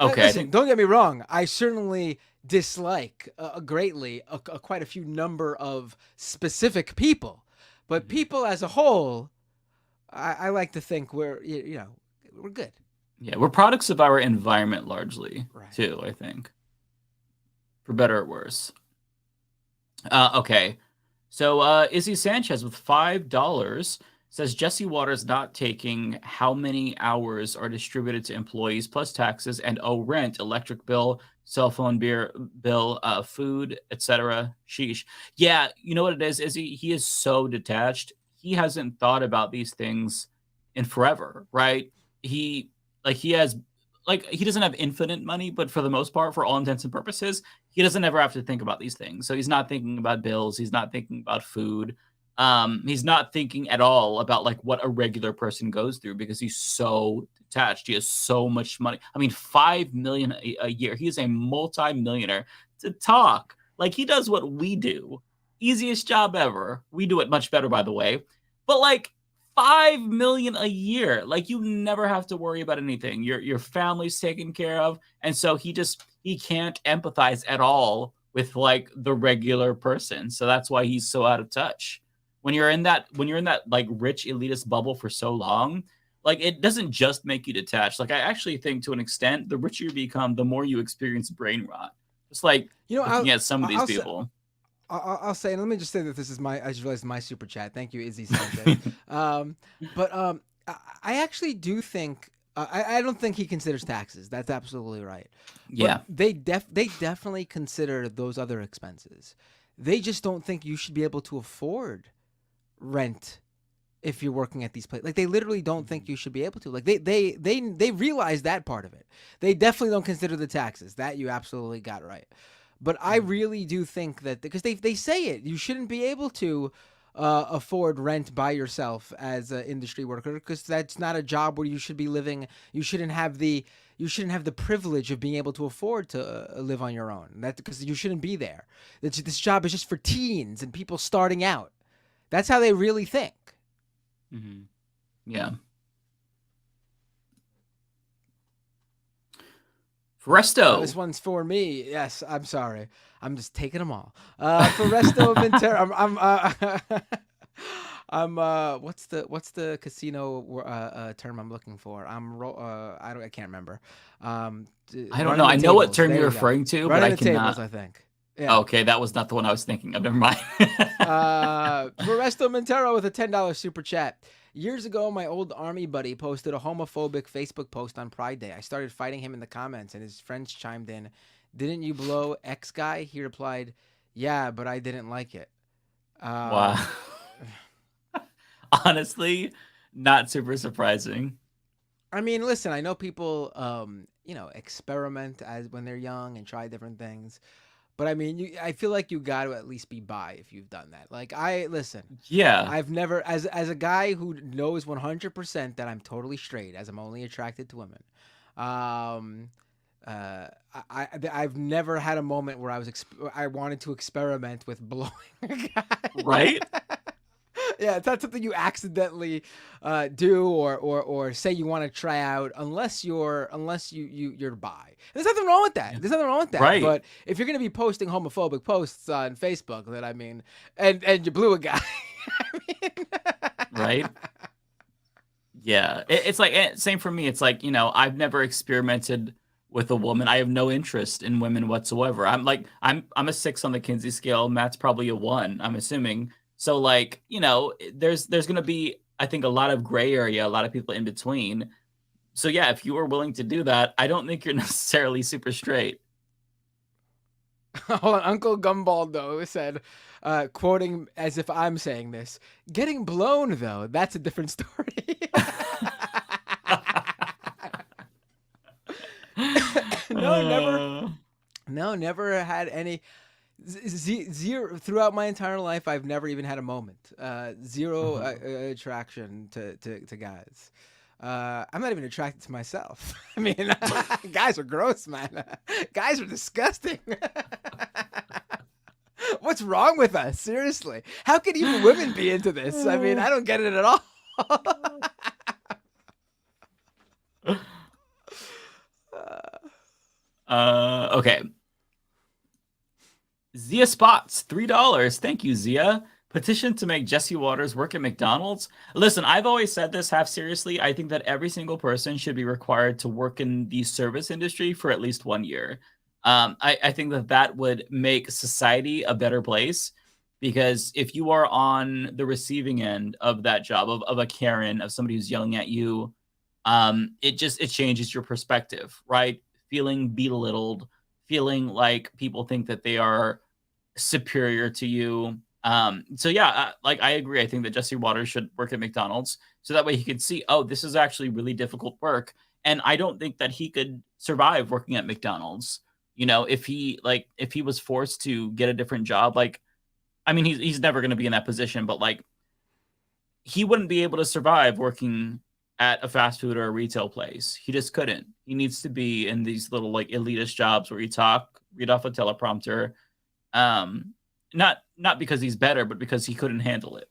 Okay. Listen, don't get me wrong. I certainly dislike greatly quite a few number of specific people. But people as a whole, I like to think we're good. Yeah, we're products of our environment largely, too, I think. For better or worse. Okay. So Izzy Sanchez with $5 says Jesse Waters not taking how many hours are distributed to employees plus taxes and rent, electric bill, cell phone bill, food, etc. Sheesh. Yeah, you know what it is he is so detached. He hasn't thought about these things in forever, right? He doesn't have infinite money, but for the most part, for all intents and purposes, he doesn't ever have to think about these things. So he's not thinking about bills. He's not thinking about food. He's not thinking at all about like what a regular person goes through because he's so detached. He has so much money. I mean, $5 million a year. He is a multi-millionaire. To talk like he does what we do. Easiest job ever. We do it much better, by the way. But like $5 million a year, like you never have to worry about anything. Your family's taken care of, and so he can't empathize at all with like the regular person. So that's why he's so out of touch. When you're in that like rich elitist bubble for so long, like it doesn't just make you detached. Like I actually think to an extent, the richer you become, the more you experience brain rot. It's like looking at some of these people. I'll say, and let me just say that this is I just realized my super chat. Thank you, Izzy Sanchez. I actually do think I don't think he considers taxes. That's absolutely right. Yeah, but they definitely consider those other expenses. They just don't think you should be able to afford rent if you're working at these places. Like they literally don't think you should be able to. Like they realize that part of it. They definitely don't consider the taxes. That you absolutely got right. But I really do think that because they say it, you shouldn't be able to afford rent by yourself as an industry worker, because that's not a job where you should be living. You shouldn't have the privilege of being able to afford to live on your own. That because you shouldn't be there. This job is just for teens and people starting out. That's how they really think. Mm-hmm. Yeah. Resto. This one's for me. Yes, I'm sorry. I'm just taking them all. For Resto Ventura, I'm what's the casino term I'm looking for? I can't remember. I don't know. I know what term you're referring to, but I cannot. Tables, I think. Yeah. Okay, that was not the one I was thinking of. Never mind. For Resto Montero with a $10 super chat. Years ago, my old army buddy posted a homophobic Facebook post on Pride Day. I started fighting him in the comments, and his friends chimed in, "Didn't you blow X guy?" He replied, "Yeah, but I didn't like it." Wow. Honestly, not super surprising. I mean, listen, I know people, experiment when they're young and try different things. But I mean, I feel like you got to at least be bi if you've done that. Like, Yeah. I've never, as a guy who knows 100% that I'm totally straight, as I'm only attracted to women. I've never had a moment where I wanted to experiment with blowing a guy. Right? Yeah, it's not something you accidentally do or say you want to try out unless you're bi. There's nothing wrong with that. There's nothing wrong with that. Right. But if you're gonna be posting homophobic posts on Facebook, then I mean, and you blew a guy, right? Yeah, it's like same for me. It's like, I've never experimented with a woman. I have no interest in women whatsoever. I'm a 6 on the Kinsey scale. Matt's probably a 1. I'm assuming. So like, there's going to be, I think, a lot of gray area, a lot of people in between. So yeah, if you were willing to do that, I don't think you're necessarily super straight. Hold on, Uncle Gumball though said, quoting as if I'm saying this, "Getting blown though, that's a different story." Never had any. Zero throughout my entire life. I've never even had a moment. Zero attraction to guys. I'm not even attracted to myself. I mean, guys are gross, man. Guys are disgusting. What's wrong with us? Seriously, how can even women be into this? I mean, I don't get it at all. Okay. Zia Spots, $3. Thank you, Zia. Petition to make Jesse Waters work at McDonald's. Listen, I've always said this half seriously. I think that every single person should be required to work in the service industry for at least 1 year. I think that would make society a better place, because if you are on the receiving end of that job, of a Karen, of somebody who's yelling at you, it changes your perspective, right? Feeling belittled, feeling like people think that they are superior to you. So yeah, I agree. I think that Jesse Waters should work at McDonald's, so that way he could see, oh, this is actually really difficult work. And I don't think that he could survive working at McDonald's. If he was forced to get a different job, he's never going to be in that position, but he wouldn't be able to survive working at a fast food or a retail place. He just couldn't. He needs to be in these little elitist jobs where you talk, read off a teleprompter. Not because he's better, but because he couldn't handle it.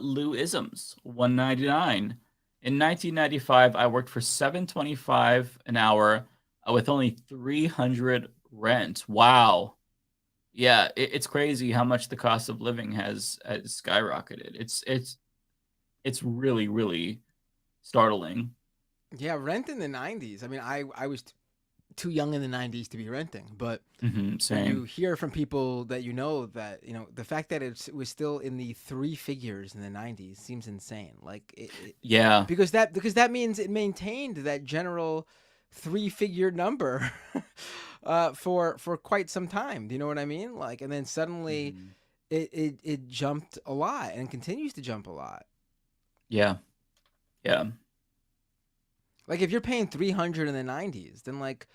Lou Isms, $1.99. In 1995, I worked for $7.25 an hour with only $300 rent. Wow. Yeah, it's crazy how much the cost of living has skyrocketed. It's really, really startling. Yeah, rent in the 90s. I mean, I was too young in the 90s to be renting, but same. You hear from people that that the fact that it was still in the 3 figures in the 90s seems insane. Yeah, because that means it maintained that general 3-figure number for quite some time. Do you know what I mean? And then suddenly it jumped a lot and continues to jump a lot. Yeah. Like if you're paying $300 in the 90s, then like,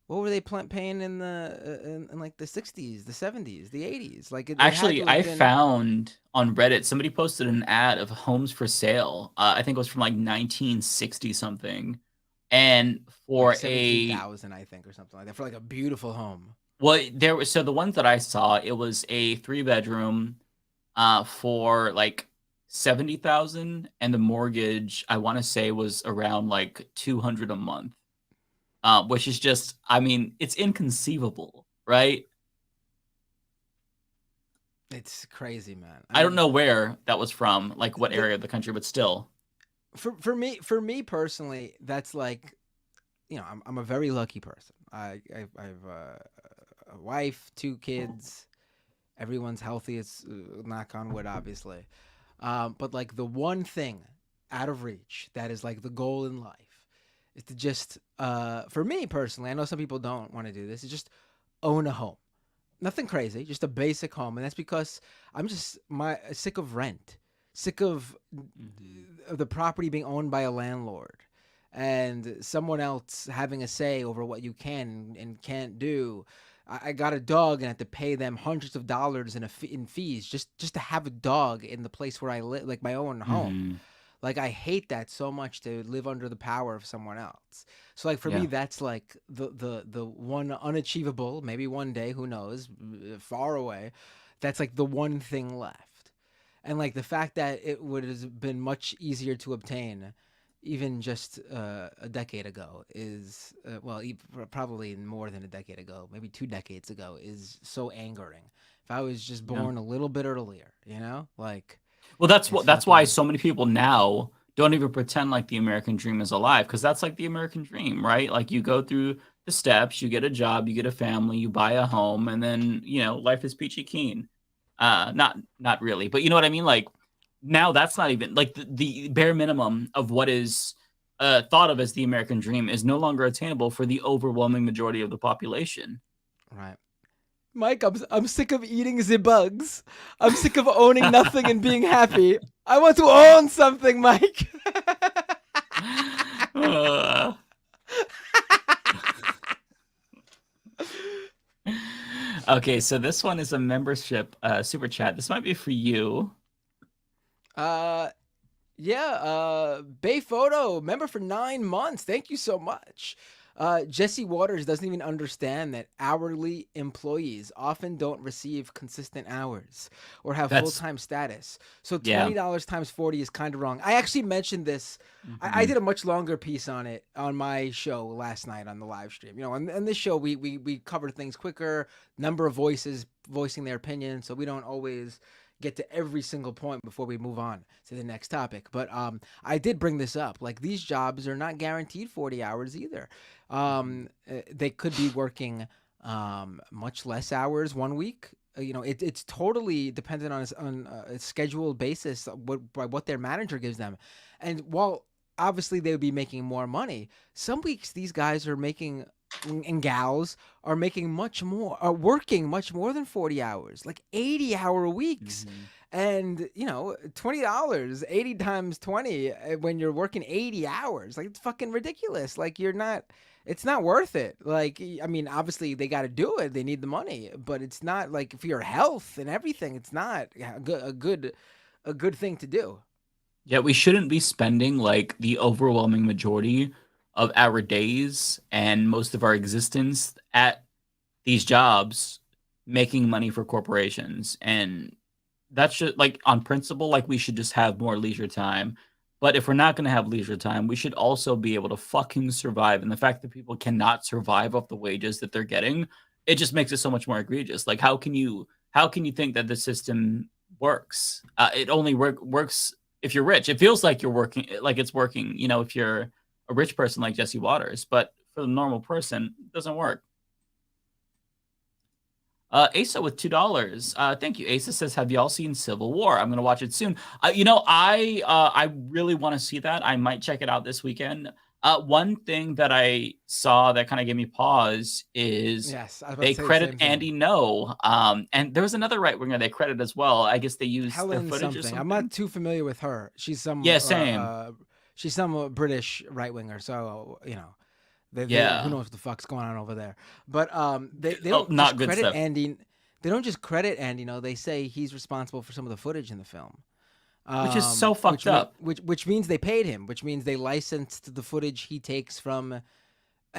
what were they paying in the in like the 60s, the 70s, the 80s? Like Actually, I found on Reddit somebody posted an ad of homes for sale. I think it was from like 1960 something, and for like 17,000, I think, or something like that, for like a beautiful home. Well, there was, so the ones that I saw, it was a 3-bedroom for like 70,000, and the mortgage I want to say was around like 200 a month, which is just, I mean, it's inconceivable, right? It's crazy, man. I don't know where that was from, like what area of the country, but still. For me personally, that's like, you know, I'm a very lucky person. I've a wife, 2 kids, everyone's healthy. It's knock on wood, obviously. But like the one thing out of reach that is like the goal in life is to just, for me personally, I know some people don't want to do this, is just own a home. Nothing crazy, just a basic home. And that's because I'm just sick of rent, sick of the property being owned by a landlord and someone else having a say over what you can and can't do. I got a dog and I have to pay them hundreds of dollars in fees just to have a dog in the place where I live, like my own home. Like I hate that so much, to live under the power of someone else. So like for me, that's like the one unachievable, maybe one day, who knows, far away. That's like the one thing left. And like the fact that it would have been much easier to obtain even just a decade ago is, probably more than a decade ago, maybe 2 decades ago, is so angering. If I was just born a little bit earlier, you know, like. Well, that's why so many people now don't even pretend like the American dream is alive, because that's like the American dream, right? Like you go through the steps, you get a job, you get a family, you buy a home, and then, you know, life is peachy keen. Not really, but you know what I mean? Like, now that's not even like the bare minimum of what is thought of as the American dream is no longer attainable for the overwhelming majority of the population. Right. Mike, I'm sick of eating the bugs. I'm sick of owning nothing and being happy. I want to own something, Mike. Okay, so this one is a membership super chat. This might be for you. Bay Photo, member for 9 months. Thank you so much. Jesse Waters doesn't even understand that hourly employees often don't receive consistent hours or have full-time status. So $20 times 40 is kind of wrong. I actually mentioned this. I did a much longer piece on it on my show last night on the live stream. You know, on this show, we cover things quicker, number of voices voicing their opinion, so we don't always get to every single point before we move on to the next topic. But I did bring this up. Like, these jobs are not guaranteed 40 hours either. They could be working much less hours one week. You know, it's totally dependent on a scheduled basis by what their manager gives them. And while obviously they would be making more money, some weeks these guys are making, and gals are making much more, are working much more than 40 hours, like 80-hour weeks. And, you know, $20, 80 times 20, when you're working 80 hours, like, it's fucking ridiculous. Like, it's not worth it. Like, I mean, obviously they got to do it. They need the money, but it's not, like, for your health and everything, it's not a good thing to do. Yeah, we shouldn't be spending like the overwhelming majority of our days and most of our existence at these jobs making money for corporations. And that's just like, on principle, like, we should just have more leisure time. But if we're not going to have leisure time, we should also be able to fucking survive. And the fact that people cannot survive off the wages that they're getting, it just makes it so much more egregious. Like, how can you think that the system works? It only works if you're rich. It feels like you're working, like it's working, you know, if you're a rich person like Jesse Waters, but for the normal person, it doesn't work. Asa with $2. Thank you. Asa says, have y'all seen Civil War? I'm going to watch it soon. You know, I really want to see that. I might check it out this weekend. One thing that I saw that kind of gave me pause is they credit Andy No. And there was another right winger they credit as well. I guess they used Helen the footage something. or something. I'm not too familiar with her. She's some same. she's some British right winger, so you know, who knows what the fuck's going on over there. But they don't not just good credit stuff. Andy. They don't just credit Andy. No, they say he's responsible for some of the footage in the film. Which is so fucked up. Which means they paid him, which means they licensed the footage he takes from.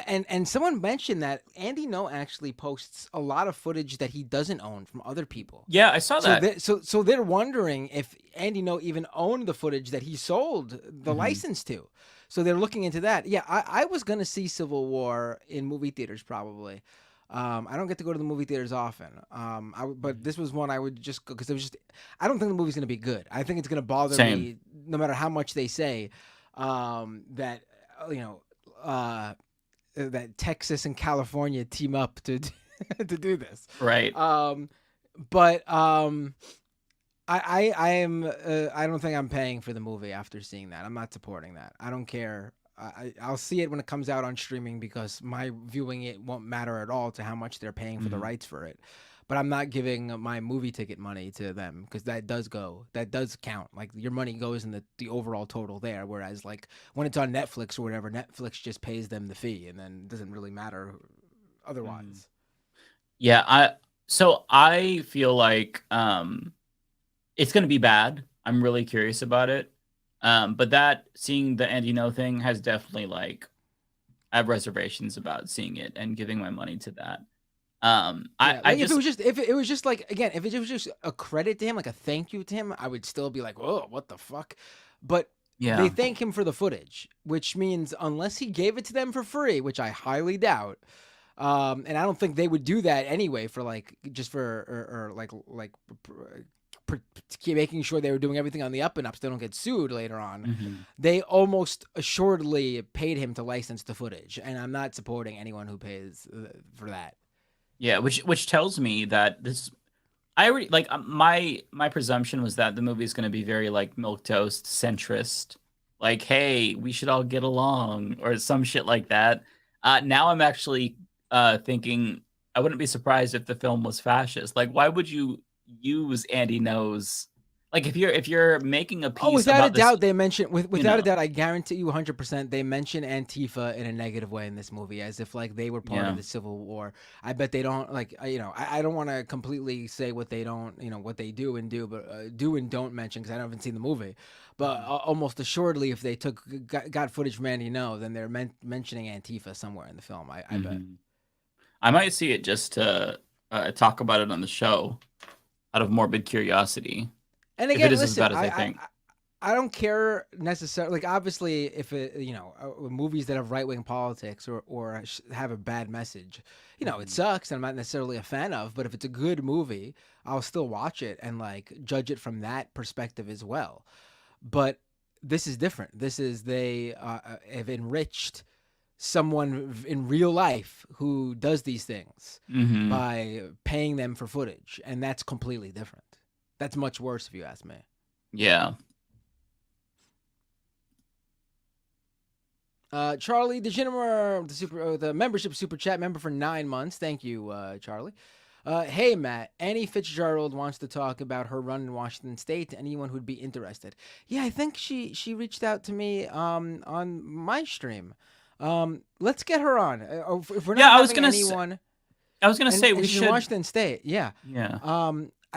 And someone mentioned that Andy No actually posts a lot of footage that he doesn't own from other people. Yeah, I saw that. So they're wondering if Andy No even owned the footage that he sold the license to. So they're looking into that. Yeah, I was gonna see Civil War in movie theaters probably. I don't get to go to the movie theaters often. But this was one I would just go because it was just. I don't think the movie's gonna be good. I think it's gonna bother me no matter how much they say that you know that Texas and California team up to to do this. Right. But I am. I don't think I'm paying for the movie after seeing that. I'm not supporting that. I don't care. I'll see it when it comes out on streaming because my viewing it won't matter at all to how much they're paying for the rights for it. But I'm not giving my movie ticket money to them because that does count. Like your money goes in the overall total there. Whereas like when it's on Netflix or whatever, Netflix just pays them the fee and then it doesn't really matter otherwise. Yeah, I feel like it's gonna be bad. I'm really curious about it. But seeing the Andy No thing has definitely like I have reservations about seeing it and giving my money to that. If it was just like again, if it was just a credit to him, like a thank you to him, I would still be like, whoa, what the fuck? But they thank him for the footage, which means unless he gave it to them for free, which I highly doubt, and I don't think they would do that anyway for like just for making sure they were doing everything on the up and up so they don't get sued later on. They almost assuredly paid him to license the footage, and I'm not supporting anyone who pays for that. Yeah, which tells me that I already like my presumption was that the movie is going to be very like milquetoast centrist, like hey we should all get along or some shit like that. Now I'm actually thinking I wouldn't be surprised if the film was fascist. Like why would you use Andy No's? Like if you're making a piece. Without a doubt, they mention without a doubt. I guarantee you, 100%, they mention Antifa in a negative way in this movie, as if like they were part of the Civil War. I bet they don't like. I don't want to completely say what they don't, what they do and do, but do and don't mention because I haven't seen the movie. But almost assuredly, if they got footage from Andy No, then they're mentioning Antifa somewhere in the film. I bet. I might see it just to talk about it on the show, out of morbid curiosity. And again, if it is listen, as bad as I think. I don't care necessarily. Like, obviously, if it, movies that have right wing politics or have a bad message, it sucks. And I'm not necessarily a fan of. But if it's a good movie, I'll still watch it and like judge it from that perspective as well. But this is different. This is they have enriched someone in real life who does these things by paying them for footage, and that's completely different. That's much worse if you ask me. Yeah. Charlie DeGenemer, the membership super chat member for 9 months. Thank you, Charlie. Hey, Matt, Annie Fitzgerald wants to talk about her run in Washington State to anyone who'd be interested. Yeah, I think she reached out to me on my stream. Let's get her on. If we're not I was gonna say we should. Washington State. Yeah. Yeah.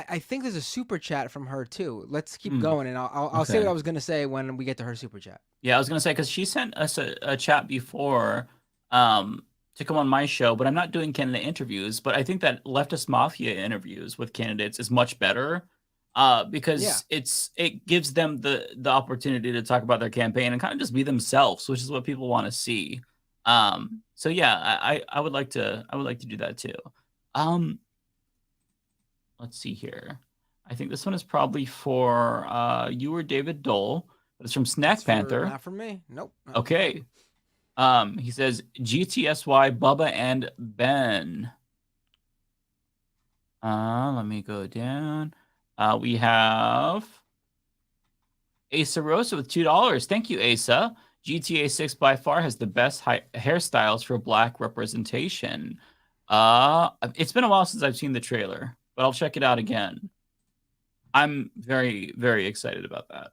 I think there's a super chat from her too. Let's keep going, and I'll say what I was gonna say when we get to her super chat. Yeah, I was gonna say because she sent us a chat before to come on my show, but I'm not doing candidate interviews. But I think that Leftist Mafia interviews with candidates is much better because it gives them the opportunity to talk about their campaign and kind of just be themselves, which is what people want to see. So yeah, I would like to do that too. Let's see here. I think this one is probably for you or David Doel, but it's from Snack Panther. Not for me. Nope. Okay. He says GTSY, Bubba, and Ben. Let me go down. We have Asa Rosa with $2. Thank you, Asa. GTA 6 by far has the best hairstyles for Black representation. It's been a while since I've seen the trailer, but I'll check it out again. I'm very, very excited about that.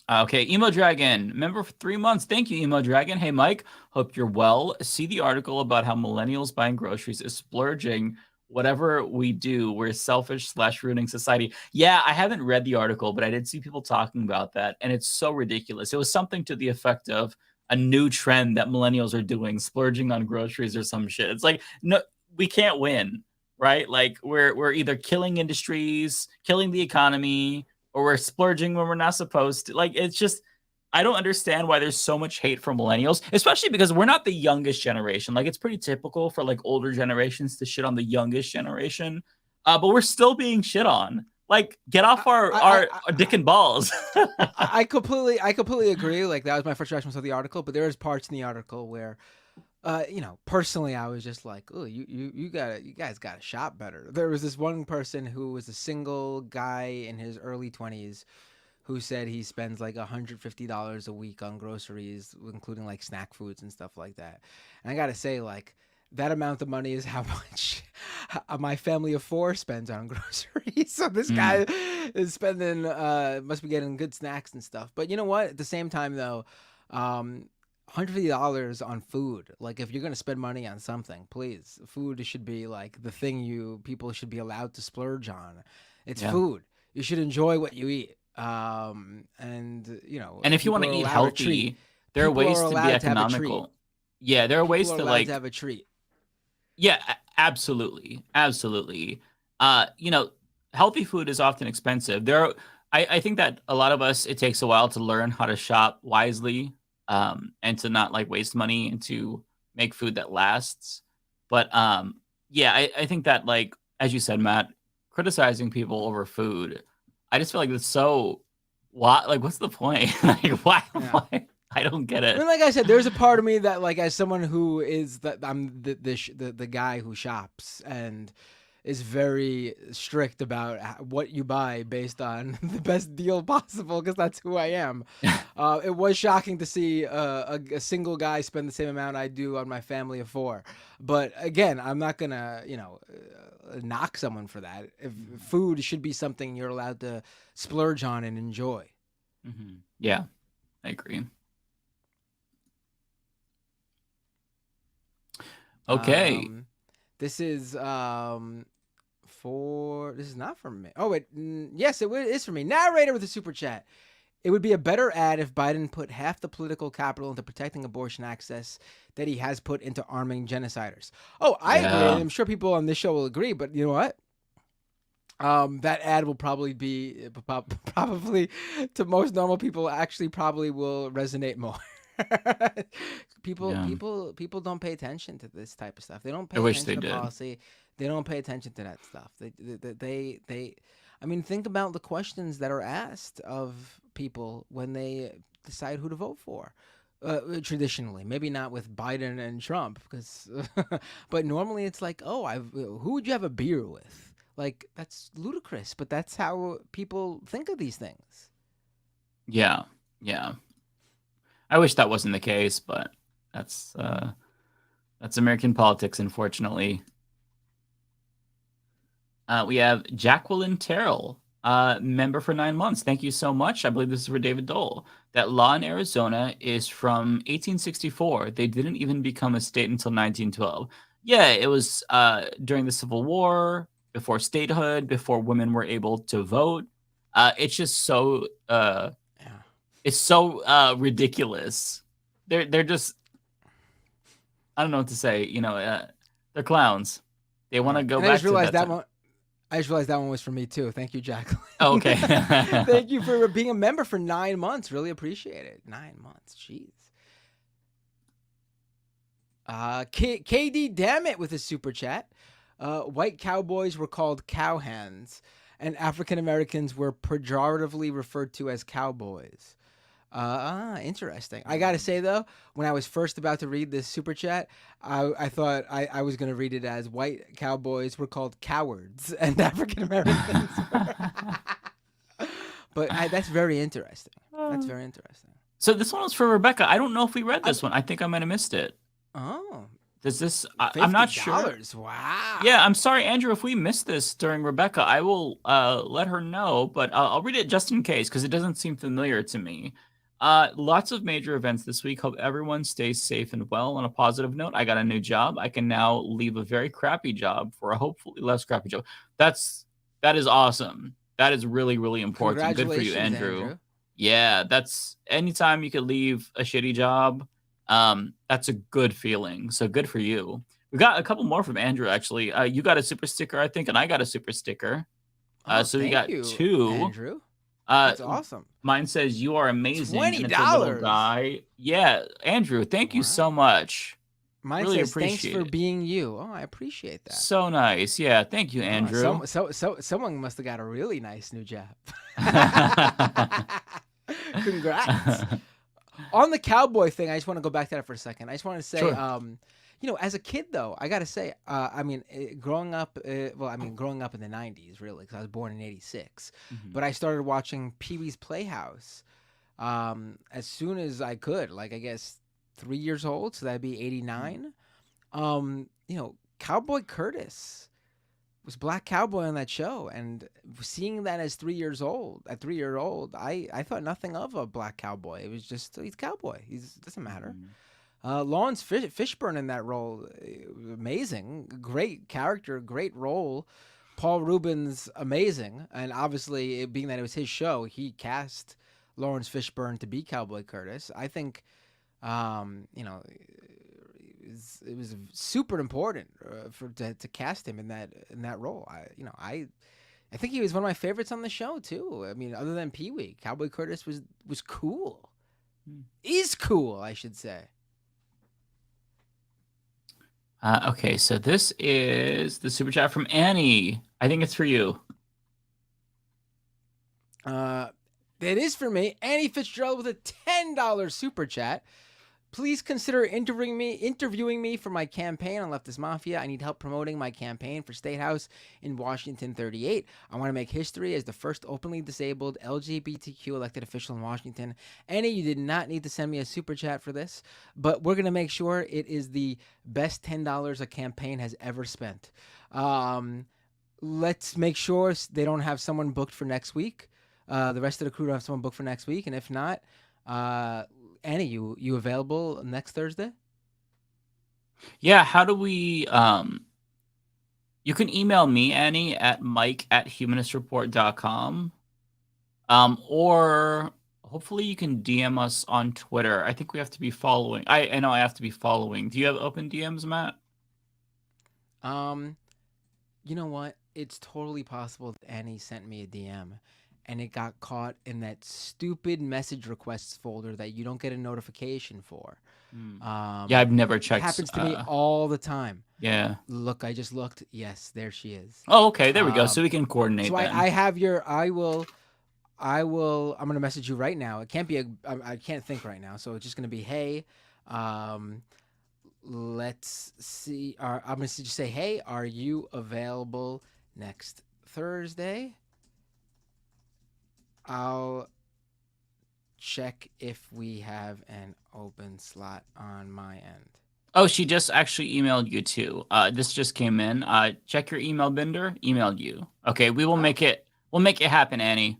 Okay, Emo Dragon, member for 3 months. Thank you, Emo Dragon. Hey, Mike, hope you're well. See the article about how millennials buying groceries is splurging. Whatever we do, we're selfish / ruining society. Yeah, I haven't read the article, but I did see people talking about that, and it's so ridiculous. It was something to the effect of a new trend that millennials are doing, splurging on groceries or some shit. It's like, no, we can't win, right? Like we're either killing industries, killing the economy, or we're splurging when we're not supposed to. Like, it's just, I don't understand why there's so much hate for millennials, especially because we're not the youngest generation. Like, it's pretty typical for like older generations to shit on the youngest generation, but we're still being shit on. Like, get off our dick and balls. I completely agree. Like, that was my first reaction to the article, but there's parts in the article where, personally, I was just like, oh, you guys gotta shop better. There was this one person who was a single guy in his early 20s who said he spends like $150 a week on groceries, including like snack foods and stuff like that. And I gotta say, like, that amount of money is how much my family of 4 spends on groceries. So this guy is spending, must be getting good snacks and stuff. But you know what? At the same time, though, $150 on food. Like, if you're gonna spend money on something, please, food should be like the thing people should be allowed to splurge on. It's food. You should enjoy what you eat. And if you want to eat healthy, there are ways to be economical. Yeah, there are ways to like have a treat. Yeah, absolutely. Healthy food is often expensive. I think that a lot of us, it takes a while to learn how to shop wisely, and to not like waste money and to make food that lasts. But I think that, like, as you said, Matt, criticizing people over food, I just feel like it's so what's the point? Like, why? I don't get it. I mean, like I said, there's a part of me that, like, as someone who is I'm the guy who shops and is very strict about what you buy based on the best deal possible, because that's who I am. It was shocking to see a single guy spend the same amount I do on my family of 4. But again, I'm not gonna knock someone for that. If food should be something you're allowed to splurge on and enjoy. Mm-hmm. Yeah, I agree. Okay. This is this is not for me. Oh, yes, it is for me. Narrator with a super chat. It would be a better ad if Biden put half the political capital into protecting abortion access that he has put into arming genociders. Oh, I agree. I'm sure people on this show will agree, but you know what? That ad will probably be to most normal people probably will resonate more. People don't pay attention to this type of stuff. They don't pay attention to policy. They don't pay attention to that stuff. They I mean, think about the questions that are asked of people when they decide who to vote for. Traditionally, maybe not with Biden and Trump, because but normally it's like, who would you have a beer with? Like, that's ludicrous, but that's how people think of these things. Yeah. I wish that wasn't the case, but that's American politics, unfortunately. We have Jacqueline Terrell, member for 9 months. Thank you so much. I believe this is for David Doel. That law in Arizona is from 1864. They didn't even become a state until 1912. Yeah, it was during the Civil War, before statehood, before women were able to vote. It's just so it's so ridiculous. They're just, I don't know what to say. They're clowns. They want to go back to that one. I just realized that one was for me too. Thank you, Jacqueline. Oh, okay. Thank you for being a member for 9 months. Really appreciate it. 9 months. Jeez. KD Dammit with a super chat. White cowboys were called cowhands, and African Americans were pejoratively referred to as cowboys. Interesting. I gotta say though, when I was first about to read this super chat, I thought I was gonna read it as white cowboys were called cowards and African Americans. But that's very interesting. That's very interesting. So this one was for Rebecca. I don't know if we read this one. I think I might have missed it. Oh. Does this? I'm not sure. $50? Wow. Yeah, I'm sorry, Andrew. If we missed this during Rebecca, I will let her know, but I'll read it just in case because it doesn't seem familiar to me. Lots of major events this week. Hope everyone stays safe and well. On a positive note, I got a new job. I can now leave a very crappy job for a hopefully less crappy job. That is awesome. That is really, really important. Good for you, Andrew. Yeah, that's anytime you could leave a shitty job. That's a good feeling. So good for you. We got a couple more from Andrew, actually. You got a super sticker, I think, and I got a super sticker. So we got two. Andrew. That's awesome. Mine says you are amazing. $20. Guy. Yeah, Andrew, thank you so much. Mine really says appreciate thanks for it. being you. Oh, I appreciate that. So nice. Yeah, thank you, Andrew. Someone must have got a really nice new job. Congrats. On the cowboy thing, I just want to go back to that for a second. I just want to say, you know, as a kid though, I got to say, I mean, growing up in the 90s, really, because I was born in 86. But I started watching Pee-wee's Playhouse as soon as I could, like I guess 3 years old, so that'd be 89. You know, Cowboy Curtis was Black Cowboy on that show, and seeing that as 3 years old, I thought nothing of a Black Cowboy. It was just, he's Cowboy. Doesn't matter. Lawrence Fishburne in that role, amazing, great character, great role. Paul Rubens, amazing, and obviously, being that it was his show, he cast Lawrence Fishburne to be Cowboy Curtis. I think, you know, it was super important to cast him in that role. I think he was one of my favorites on the show too. I mean, other than Pee-wee, Cowboy Curtis was cool. Is cool, I should say. Okay, so this is the super chat from Annie. I think it's for you. It is for me. Annie Fitzgerald with a $10 super chat. Please consider interviewing me for my campaign on Leftist Mafia. I need help promoting my campaign for State House in Washington 38. I want to make history as the first openly disabled LGBTQ elected official in Washington. Annie, you did not need to send me a super chat for this, but we're going to make sure it is the best $10 a campaign has ever spent. Let's make sure they don't have someone booked for next week. The rest of the crew don't have someone booked for next week, and if not, Annie, you available next Thursday? Yeah, how do we you can email me, Annie, at mike@humanistreport.com. Or hopefully you can DM us on Twitter. I think we have to be following. I know I have to be following. Do you have open DMs, Matt? You know what? It's totally possible that Annie sent me a DM and it got caught in that stupid message requests folder that you don't get a notification for. Yeah, I've never checked. It happens to me all the time. Yeah. Look, I just looked. Yes, there she is. Oh, okay. There we go. So we can coordinate. So I have your. I will. I'm gonna message you right now. It can't be I can't think right now. So it's just gonna be, hey. Let's see. I'm gonna just say, hey, are you available next Thursday? I'll check if we have an open slot on my end. Oh, she just actually emailed you too. This just came in. Check your email, Binder. Emailed you. Okay, we will make it. We'll make it happen, Annie.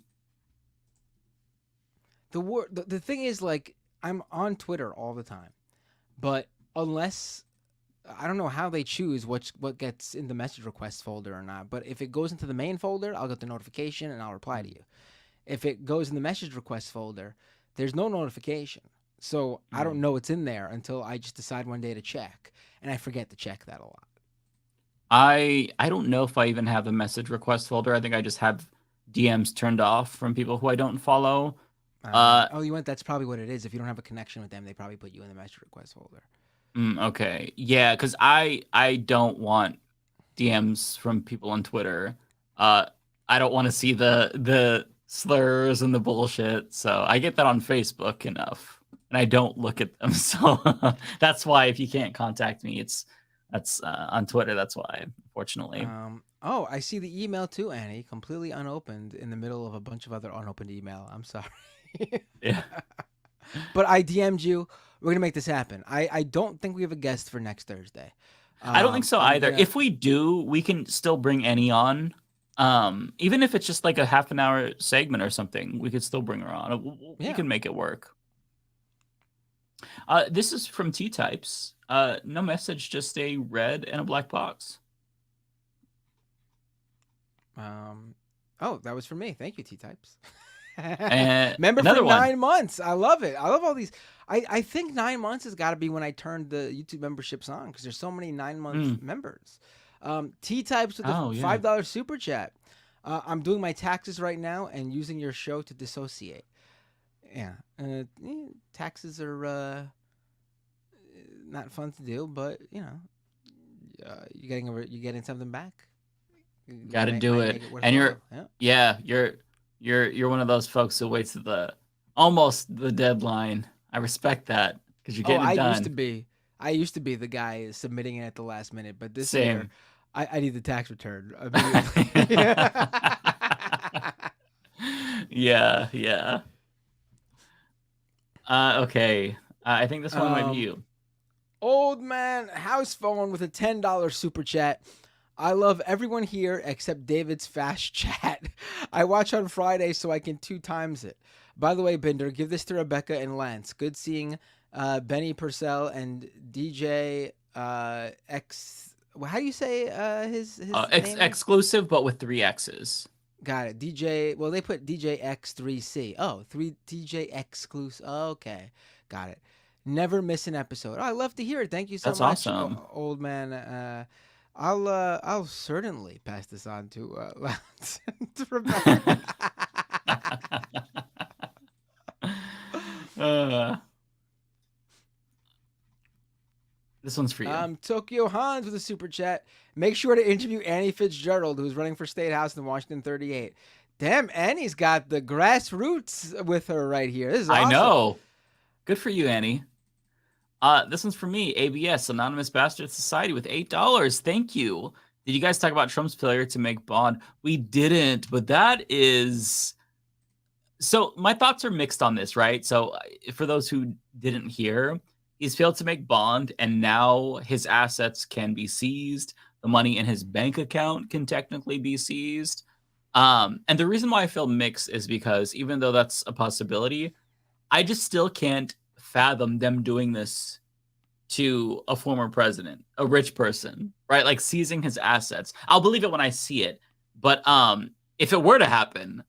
The thing is, like, I'm on Twitter all the time, but unless I don't know how they choose what gets in the message request folder or not. But if it goes into the main folder, I'll get the notification and I'll reply to you. If it goes in the message request folder, there's no notification. So I don't know it's in there until I just decide one day to check. And I forget to check that a lot. I don't know if I even have a message request folder. I think I just have DMs turned off from people who I don't follow. That's probably what it is. If you don't have a connection with them, they probably put you in the message request folder. Okay. Yeah, because I don't want DMs from people on Twitter. I don't want to see the slurs and the bullshit. So I get that on Facebook enough, and I don't look at them. So that's why if you can't contact me, that's on Twitter. That's why, unfortunately. I see the email too, Annie, completely unopened in the middle of a bunch of other unopened email. I'm sorry. Yeah. But I DM'd you We're gonna make this happen. I don't think we have a guest for next Thursday. I don't think so either. If we do, we can still bring Annie on. Even if it's just like a half an hour segment or something, we could still bring her on. We can make it work. This is from T-Types. No message, just a red and a black box. Oh, that was for me. Thank you, T-Types. Member for 9 months. I love it. I love all these. I think 9 months has got to be when I turned the YouTube memberships on because there's so many 9-month members. T-Types with a $5 super chat. I'm doing my taxes right now and using your show to dissociate. Yeah. Taxes are not fun to do, but you know, you're getting something back. Got to do it. And you're one of those folks who waits to almost the deadline. I respect that because you're getting it done. I used to be the guy submitting it at the last minute, but this year I need the tax return immediately. Yeah. Okay. I think this one might be you. Old man house phone with a $10 super chat. I love everyone here except David's fast chat. I watch on Friday so I can 2 times it. By the way, Binder, give this to Rebecca and Lance. Good seeing Benny Purcell and DJ X. How do you say his name? Xxclusive, but with 3 X's. Got it. DJ. Well, they put DJ X3C. Oh, DJ Xxclusive. Oh, okay, got it. Never miss an episode. Oh, I love to hear it. Thank you so much. That's awesome, old man. I'll certainly pass this on to Lance. To Rebecca. This one's for you. Tokyo Hans with a super chat. Make sure to interview Annie Fitzgerald, who's running for State House in Washington 38. Damn, Annie's got the grassroots with her right here. This is awesome. I know. Good for you, Annie. This one's for me. ABS, Anonymous Bastard Society, with $8. Thank you. Did you guys talk about Trump's failure to make bond? We didn't, but that is... So my thoughts are mixed on this, right? So for those who didn't hear, he's failed to make bond, and now his assets can be seized. The money in his bank account can technically be seized. And the reason why I feel mixed is because even though that's a possibility, I just still can't fathom them doing this to a former president, a rich person, right? Like seizing his assets. I'll believe it when I see it. But if it were to happen,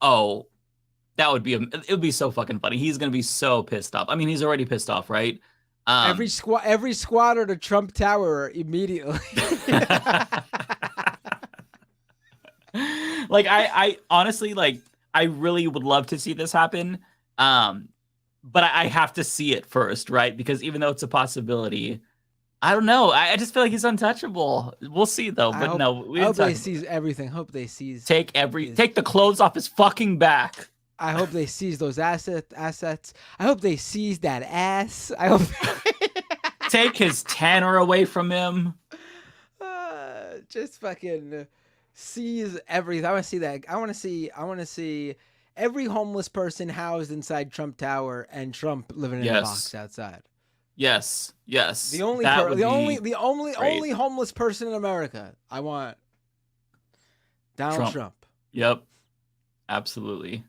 that would be it would be so fucking funny. He's gonna be so pissed off. I mean, he's already pissed off, right? Every squatter to Trump Tower immediately. Like I honestly, like, I really would love to see this happen. But I have to see it first, right? Because even though it's a possibility, I don't know. I just feel like he's untouchable. We'll see though. But I hope they seize everything. Hope they seize. Take the clothes off his fucking back. I hope they seize those assets. I hope they seize that ass. I hope take his tanner away from him. Just fucking seize everything. I want to see that. I want to see every homeless person housed inside Trump Tower and Trump living in a box outside. Yes. The only homeless person in America. I want Donald Trump. Yep. Absolutely.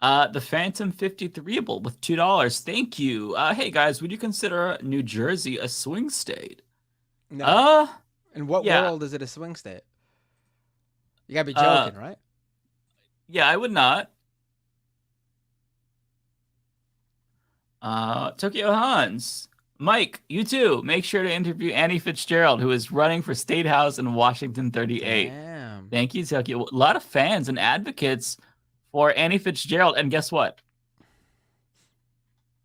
The Phantom 53able with $2. Thank you. Hey guys, would you consider New Jersey a swing state? No. In what world is it a swing state? You gotta be joking, right? Yeah, I would not. Tokyo Hans. Mike, you too. Make sure to interview Annie Fitzgerald, who is running for State House in Washington 38. Damn. Thank you, Tokyo. A lot of fans and advocates for Annie Fitzgerald. And guess what?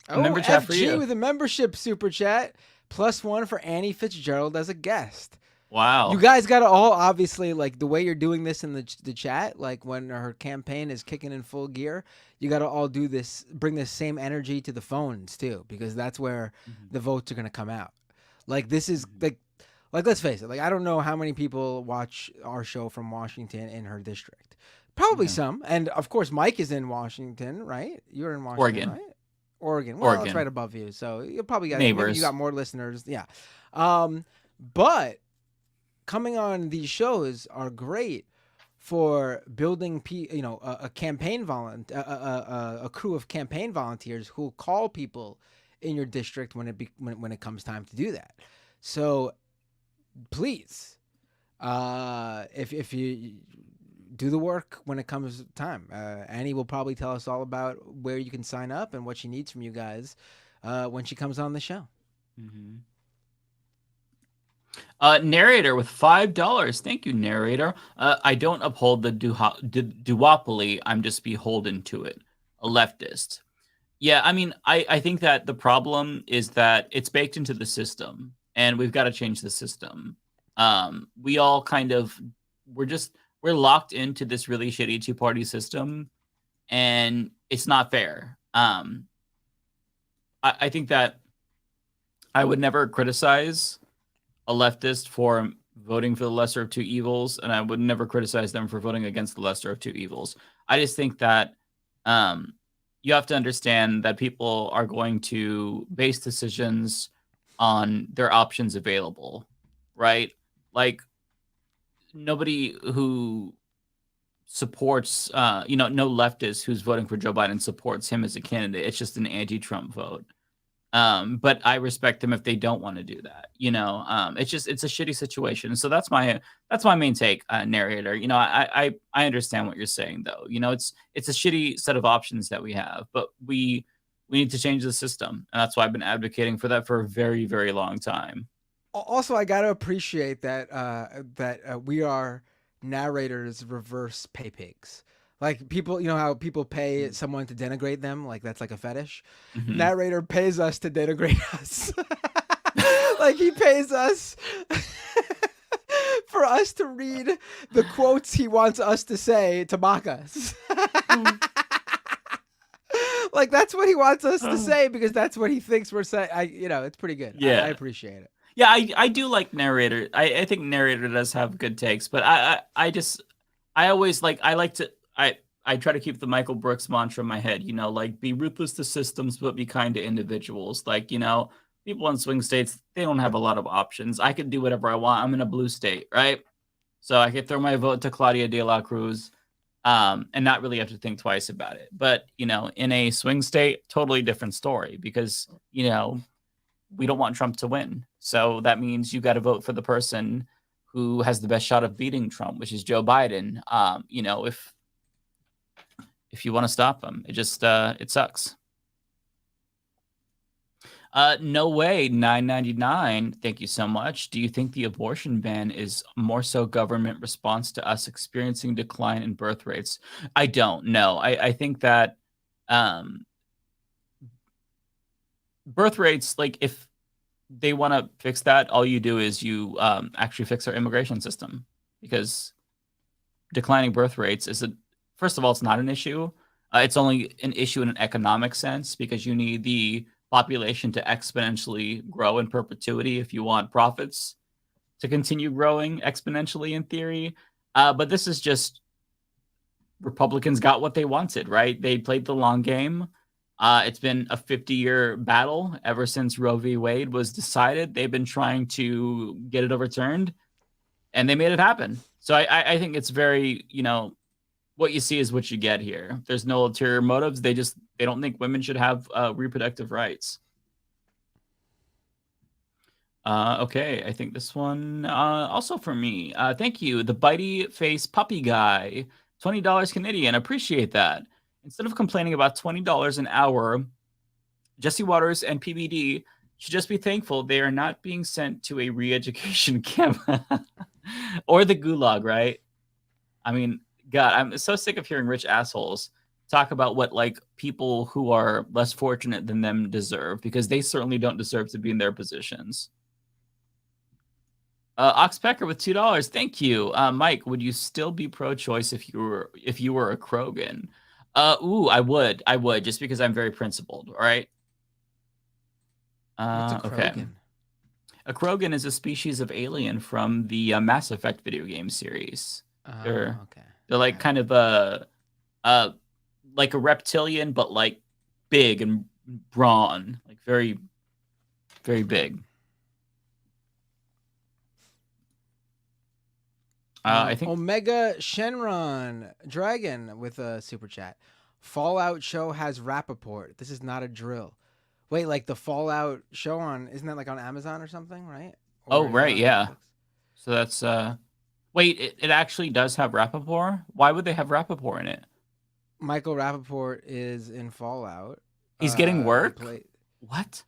Member chat for you. With a membership super chat. +1 for Annie Fitzgerald as a guest. Wow. You guys got to all, obviously, like the way you're doing this in the chat, like when her campaign is kicking in full gear, you got to all do this, bring this same energy to the phones too, because that's where the votes are going to come out. Like this is like let's face it, like I don't know how many people watch our show from Washington in her district. Probably some. And of course, Mike is in Washington, right? You're in Washington, Oregon. right? Oregon. Well, it's Oregon. right above you, so you probably got Neighbors. maybe you got more listeners. Yeah, but coming on these shows are great for building, a campaign a crew of campaign volunteers who will call people in your district when it comes time to do that. So please, if you do the work when it comes time, Annie will probably tell us all about where you can sign up and what she needs from you guys when she comes on the show. Mm-hmm. Narrator with $5. Thank you, narrator. I don't uphold the duopoly. I'm just beholden to it. A leftist. Yeah, I mean, I think that the problem is that it's baked into the system, and we've got to change the system. We all we're locked into this really shitty two-party system, and it's not fair. I think that I would never criticize a leftist for voting for the lesser of two evils, and I would never criticize them for voting against the lesser of two evils. I just think that you have to understand that people are going to base decisions on their options available, right? Like, nobody who supports, no leftist who's voting for Joe Biden supports him as a candidate. It's just an anti-Trump vote. But I respect them if they don't want to do that. It's a shitty situation. So that's my main take, narrator. I understand what you're saying, though. It's a shitty set of options that we have, but we need to change the system, and that's why I've been advocating for that for a very, very long time. Also, I gotta appreciate that we are narrators reverse pay pigs. Like, people, how people pay someone to denigrate them, like that's like a fetish. Mm-hmm. Narrator pays us to denigrate us. Like, he pays us for us to read the quotes he wants us to say to mock us. Like, that's what he wants us to say because that's what he thinks we're saying. It's pretty good. Yeah, I appreciate it. Yeah, I do like narrator. I think narrator does have good takes, but I try to keep the Michael Brooks mantra in my head, like, be ruthless to systems, but be kind to individuals. Like, people in swing states, they don't have a lot of options. I can do whatever I want. I'm in a blue state, right? So I could throw my vote to Claudia de la Cruz and not really have to think twice about it. But, in a swing state, totally different story because, we don't want Trump to win. So that means you got to vote for the person who has the best shot of beating Trump, which is Joe Biden. If you want to stop him, it just it sucks. No way, $9.99. Thank you so much. Do you think the abortion ban is more so government response to us experiencing decline in birth rates? I don't know. I think that birth rates, like, if they want to fix that, all you do is you actually fix our immigration system, because declining birth rates first of all, it's not an issue. It's only an issue in an economic sense because you need the population to exponentially grow in perpetuity if you want profits to continue growing exponentially in theory. But this is just Republicans got what they wanted, right? They played the long game. It's been a 50-year battle ever since Roe v. Wade was decided. They've been trying to get it overturned, and they made it happen. So I think it's very, what you see is what you get here. There's no ulterior motives. They don't think women should have reproductive rights. Okay, I think this one also for me. Thank you, the bitey face puppy guy, $20 Canadian. Appreciate that. Instead of complaining about $20 an hour, Jesse Waters and PBD should just be thankful they are not being sent to a re-education camp or the gulag, right? I mean, God, I'm so sick of hearing rich assholes talk about what, like, people who are less fortunate than them deserve, because they certainly don't deserve to be in their positions. Oxpecker with $2. Thank you. Mike, would you still be pro-choice if you were a Krogan? I would, just because I'm very principled. All right. What's a Krogan? Okay. A Krogan is a species of alien from the Mass Effect video game series. They're like kind of like a reptilian, but like big and brawn, like very, very big. I think Omega Shenron Dragon with a super chat. Fallout show has Rappaport. This is not a drill. Wait, like the Fallout show isn't that like on Amazon or something, right? Or right, yeah. Netflix? So that's wait, it actually does have Rappaport? Why would they have Rappaport in it? Michael Rappaport is in Fallout. He's getting work? What?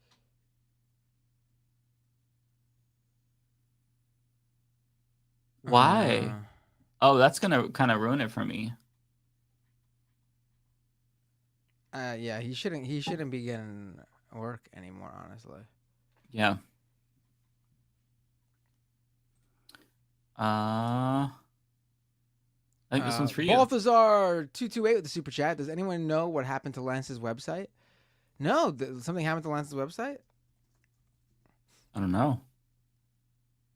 Why? Oh, that's gonna kind of ruin it for me. Yeah, he shouldn't be getting work anymore, honestly. Yeah. I think this one's for you. Balthazar 228 with the super chat. Does anyone know what happened to Lance's website? No, something happened to Lance's website. I don't know.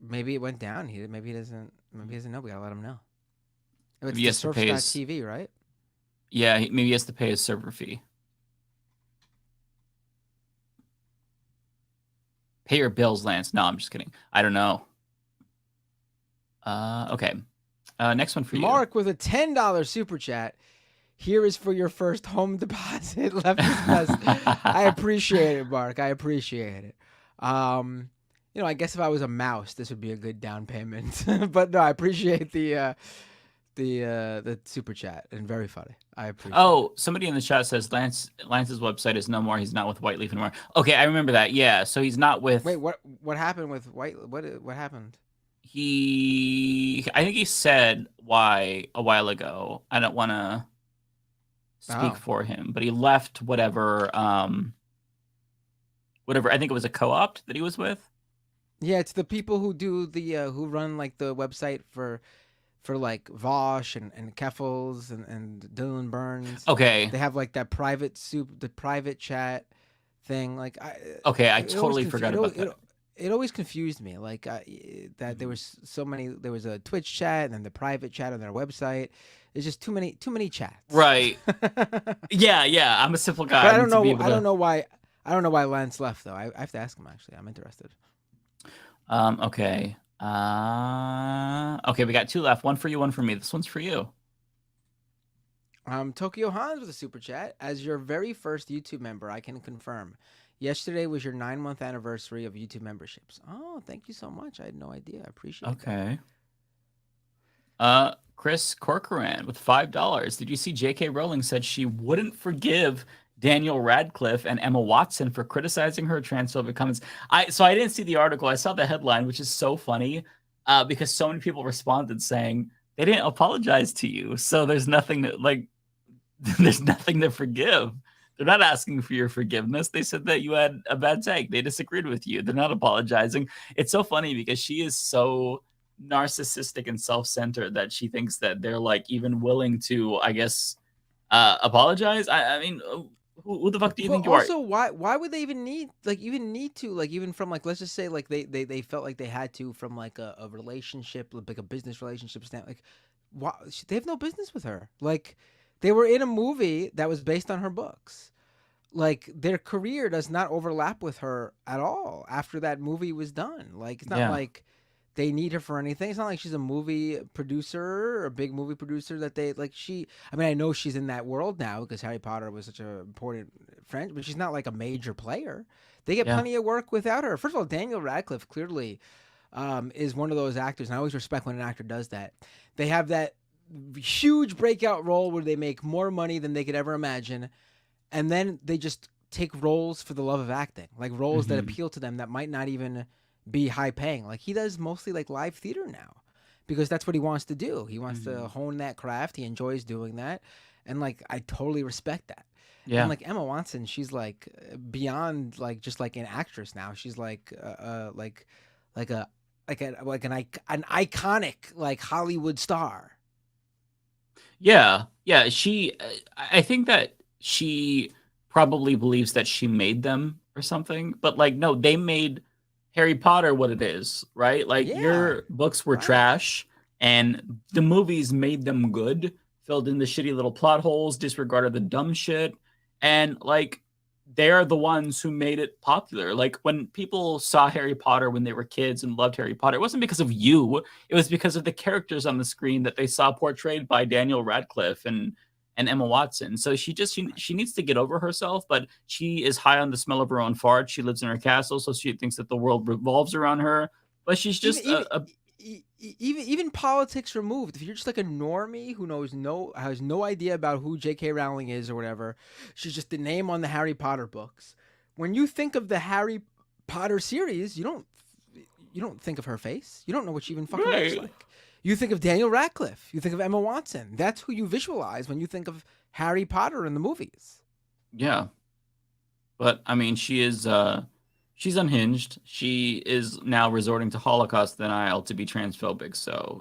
Maybe it went down. Maybe he doesn't know. We gotta let him know. It's Maybe he has to pay his TV, right? Yeah, maybe he has to pay his server fee. Pay your bills, Lance. No, I'm just kidding. I don't know. Okay. Next one for you. Mark with a $10 super chat. Here is for your first home deposit. I appreciate it, Mark. I appreciate it. I guess if I was a mouse, this would be a good down payment. But no, I appreciate the super chat and very funny. I appreciate. Oh, somebody in the chat says Lance's website is no more. He's not with White Leaf anymore. Okay, I remember that. Yeah, so he's not with. Wait, what happened with White? What happened? I think he said why a while ago. I don't want to speak for him, but he left whatever. Whatever. I think it was a co-op that he was with. Yeah, it's the people who do the who run like the website for like Vosh and Keffels and Dylan Burns. Okay. They have like that private chat thing. Like I totally forgot about that. It always confused me, like that there was so many. There was a Twitch chat and then the private chat on their website. There's just too many chats. Right. yeah. I'm a simple guy. But I don't know. I don't know why. I don't know why Lance left though. I have to ask him actually. I'm interested. Okay. Okay, we got two left. One for you, one for me. This one's for you. Tokyo Hans with a super chat. As your very first YouTube member, I can confirm. Yesterday was your 9-month anniversary of YouTube memberships. Oh, thank you so much. I had no idea. I appreciate it. Okay. Chris Corcoran with $5. Did you see J.K. Rowling said she wouldn't forgive Daniel Radcliffe and Emma Watson for criticizing her transphobic comments? So I didn't see the article. I saw the headline, which is so funny because so many people responded saying they didn't apologize to you. So there's nothing to forgive. They're not asking for your forgiveness. They said that you had a bad take. They disagreed with you. They're not apologizing. It's so funny because she is so narcissistic and self-centered that she thinks that they're like even willing to, I guess, apologize. I mean, who the fuck do you think you are? Also, why would they even need to like even from like let's just say like they felt like they had to from like a relationship, like a business relationship stand, like why they have no business with her. Like they were in a movie that was based on her books. Like their career does not overlap with her at all after that movie was done. Like it's not like they need her for anything. It's not like she's a movie producer or a big movie producer that they like. I mean, I know she's in that world now because Harry Potter was such an important franchise, but she's not like a major player. They get plenty of work without her. First of all, Daniel Radcliffe clearly is one of those actors, and I always respect when an actor does that. They have that huge breakout role where they make more money than they could ever imagine, and then they just take roles for the love of acting, like roles that appeal to them that might not even be high paying. Like he does mostly like live theater now because that's what he wants to do. He wants to hone that craft. He enjoys doing that. And like, I totally respect that. Yeah. And like Emma Watson, she's like beyond like just like an actress now. She's like an iconic like Hollywood star. Yeah. I think that she probably believes that she made them or something, but like, no, they made Harry Potter what it is, right? Like your books were trash and the movies made them good, filled in the shitty little plot holes, disregarded the dumb shit. And like they're the ones who made it popular. Like when people saw Harry Potter when they were kids and loved Harry Potter, it wasn't because of you. It was because of the characters on the screen that they saw portrayed by Daniel Radcliffe and Emma Watson. So she needs to get over herself, but she is high on the smell of her own fart. She lives in her castle, so she thinks that the world revolves around her. But she's just even politics removed. If you're just like a normie who has no idea about who J.K. Rowling is or whatever, she's just the name on the Harry Potter books. When you think of the Harry Potter series, you don't think of her face. You don't know what she even fucking looks like. You think of Daniel Radcliffe. You think of Emma Watson. That's who you visualize when you think of Harry Potter in the movies. Yeah. But I mean, she's unhinged. She is now resorting to Holocaust denial to be transphobic. So,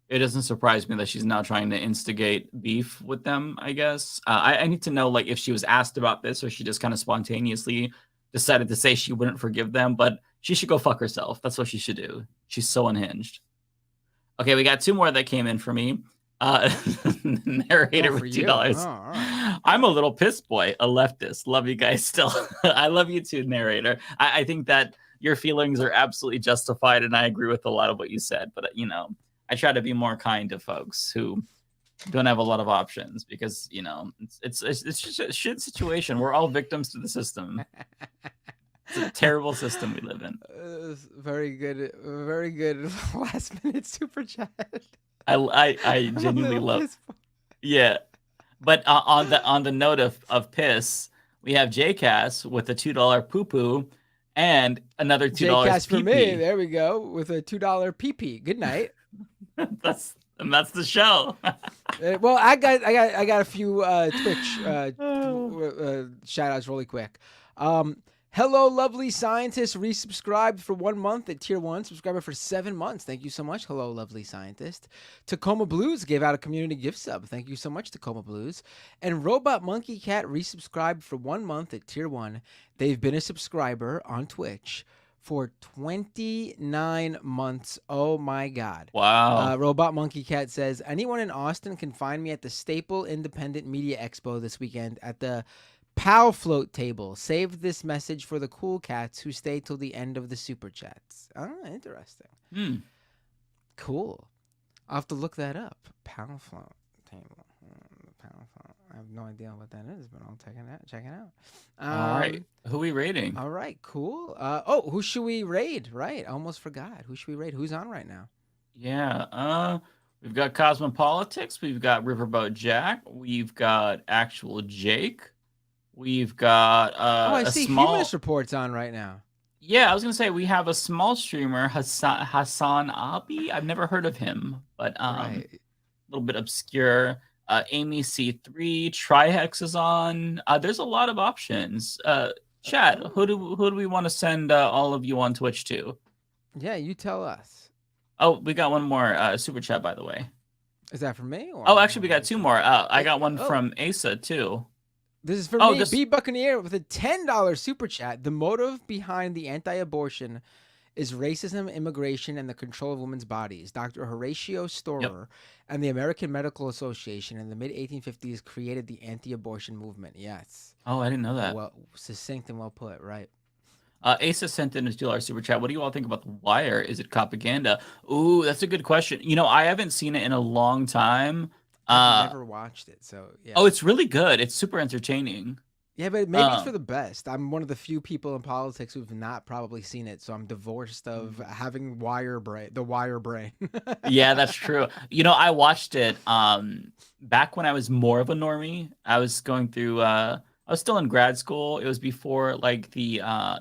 it doesn't surprise me that she's now trying to instigate beef with them, I guess. I need to know, like, if she was asked about this or she just kind of spontaneously decided to say she wouldn't forgive them. But she should go fuck herself. That's what she should do. She's so unhinged. Okay, we got 2 more that came in for me. Narrator with $2. Oh, right. I'm a little piss boy, a leftist. Love you guys still. I love you too, narrator. I think that your feelings are absolutely justified, and I agree with a lot of what you said. But I try to be more kind to folks who don't have a lot of options because it's just a shit situation. We're all victims to the system. It's a terrible system we live in. Very good last minute super chat. I genuinely love. Yeah, but on the note of piss, we have JCass with a $2 poo poo and another $2 JCass for pee-pee. me. There we go with a $2 pee pee. Good night. That's the show. Well, I got a few Twitch shout outs really quick. Hello, lovely scientist. Resubscribed for 1 month at tier 1. Subscriber for 7 months. Thank you so much. Hello, lovely scientist. Tacoma Blues gave out a community gift sub. Thank you so much, Tacoma Blues. And Robot Monkey Cat resubscribed for 1 month at tier 1. They've been a subscriber on Twitch for 29 months. Oh my God. Wow. Robot Monkey Cat says, anyone in Austin can find me at the Staple Independent Media Expo this weekend at the Pal Float table. Save this message for the cool cats who stay till the end of the super chats. Oh, interesting. Cool. I'll have to look that up. Pal Float table. Pal Float. I have no idea what that is, but I'll check it out. All right. Who are we raiding? All right, cool. Who should we raid? Right. I almost forgot. Who should we raid? Who's on right now? Yeah. We've got Cosmopolitics. We've got Riverboat Jack. We've got Actual Jake. We've got I see Humanist Report's on right now. Yeah, I was gonna say we have a small streamer, Hassan Abi. I've never heard of him, but a little bit obscure. Amy C3, Trihex is on. There's a lot of options. Chat, who do we want to send all of you on Twitch to? Yeah, you tell us. Oh, we got one more super chat, by the way. Is that for me? Or oh, actually, we got 2 more. I got one from Asa too. This is for me, B Buccaneer, with a $10 super chat. The motive behind the anti-abortion is racism, immigration, and the control of women's bodies. Dr. Horatio Storer and the American Medical Association in the mid-1850s created the anti-abortion movement. Yes. Oh, I didn't know that. Well, succinct and well put, right? Asa sent in a $2 super chat. What do you all think about The Wire? Is it propaganda? Ooh, that's a good question. I haven't seen it in a long time. I've never watched it, so yeah. Oh, it's really good. It's super entertaining. Yeah, but maybe it's for the best. I'm one of the few people in politics who've not probably seen it, so I'm divorced of having the Wire brain. Yeah, that's true. I watched it back when I was more of a normie. I was going through I was still in grad school. It was before like the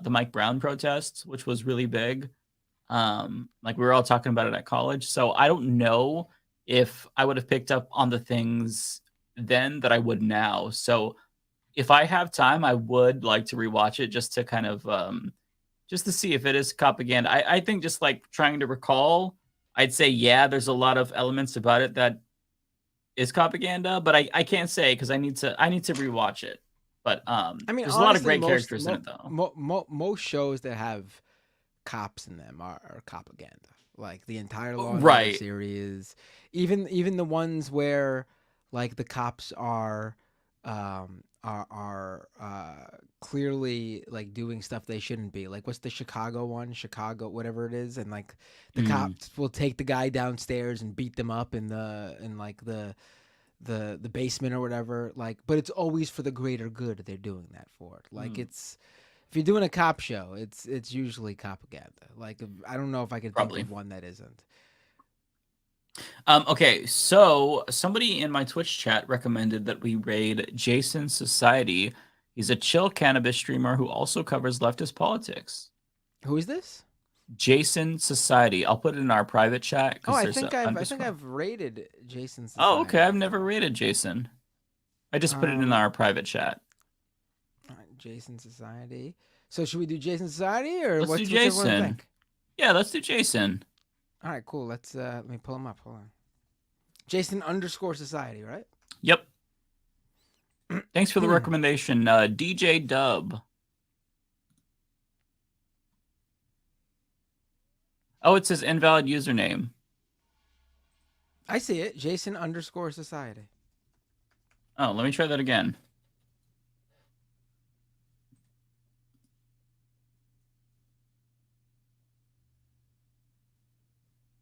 Mike Brown protests, which was really big. Like we were all talking about it at college. So I don't know if I would have picked up on the things then that I would now. So if I have time, I would like to rewatch it just to kind of just to see if it is propaganda. I think just like trying to recall, I'd say, yeah, there's a lot of elements about it that is propaganda, but I can't say because I need to rewatch it. But I mean, there's honestly, a lot of great characters in it though. Most shows that have cops in them are propaganda. Like the entire Law and right. Order series, even the ones where like the cops are are clearly like doing stuff they shouldn't be. Like, what's the Chicago one? Chicago, whatever it is, and like the cops will take the guy downstairs and beat them up in the basement or whatever. Like, but it's always for the greater good. They're doing that for it. Like, it's if you're doing a cop show, it's usually propaganda. Like, I don't know if I could think of one that isn't. Okay, so somebody in my Twitch chat recommended that we raid Jason Society. He's a chill cannabis streamer who also covers leftist politics. Who is this? Jason Society. I'll put it in our private chat. Oh, I think I've rated Jason Society. Oh, okay. I've never rated Jason. I just put it in our private chat. All right, Jason Society. So should we do Jason Society or let's do Jason? What's everyone think? Yeah, let's do Jason. All right, cool. Let's let me pull him up. Hold on. Jason_Society, right? Yep. Thanks for the recommendation, DJ Dub. Oh, it says invalid username. I see it. Jason_Society. Oh, let me try that again.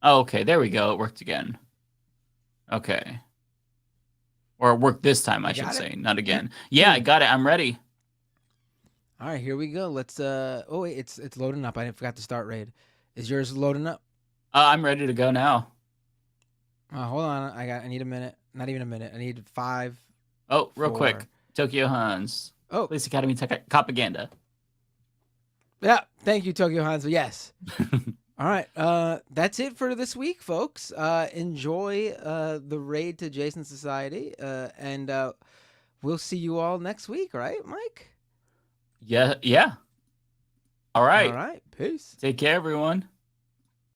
Oh, okay, there we go. It worked again. Okay. Or it worked this time, I should say, not again. Yeah, I got it. I'm ready. All right, here we go. Let's oh wait, it's loading up. I forgot to start raid. Is yours loading up? I'm ready to go now. Hold on. I need a minute. Not even a minute. I need 5. Oh, real quick. Tokyo Hans. Oh, Police Academy propaganda. Yeah, thank you, Tokyo Hans. Yes. All right, that's it for this week, folks. Enjoy the raid to Jason Society, and we'll see you all next week, right, Mike? Yeah. All right. All right, peace. Take care, everyone.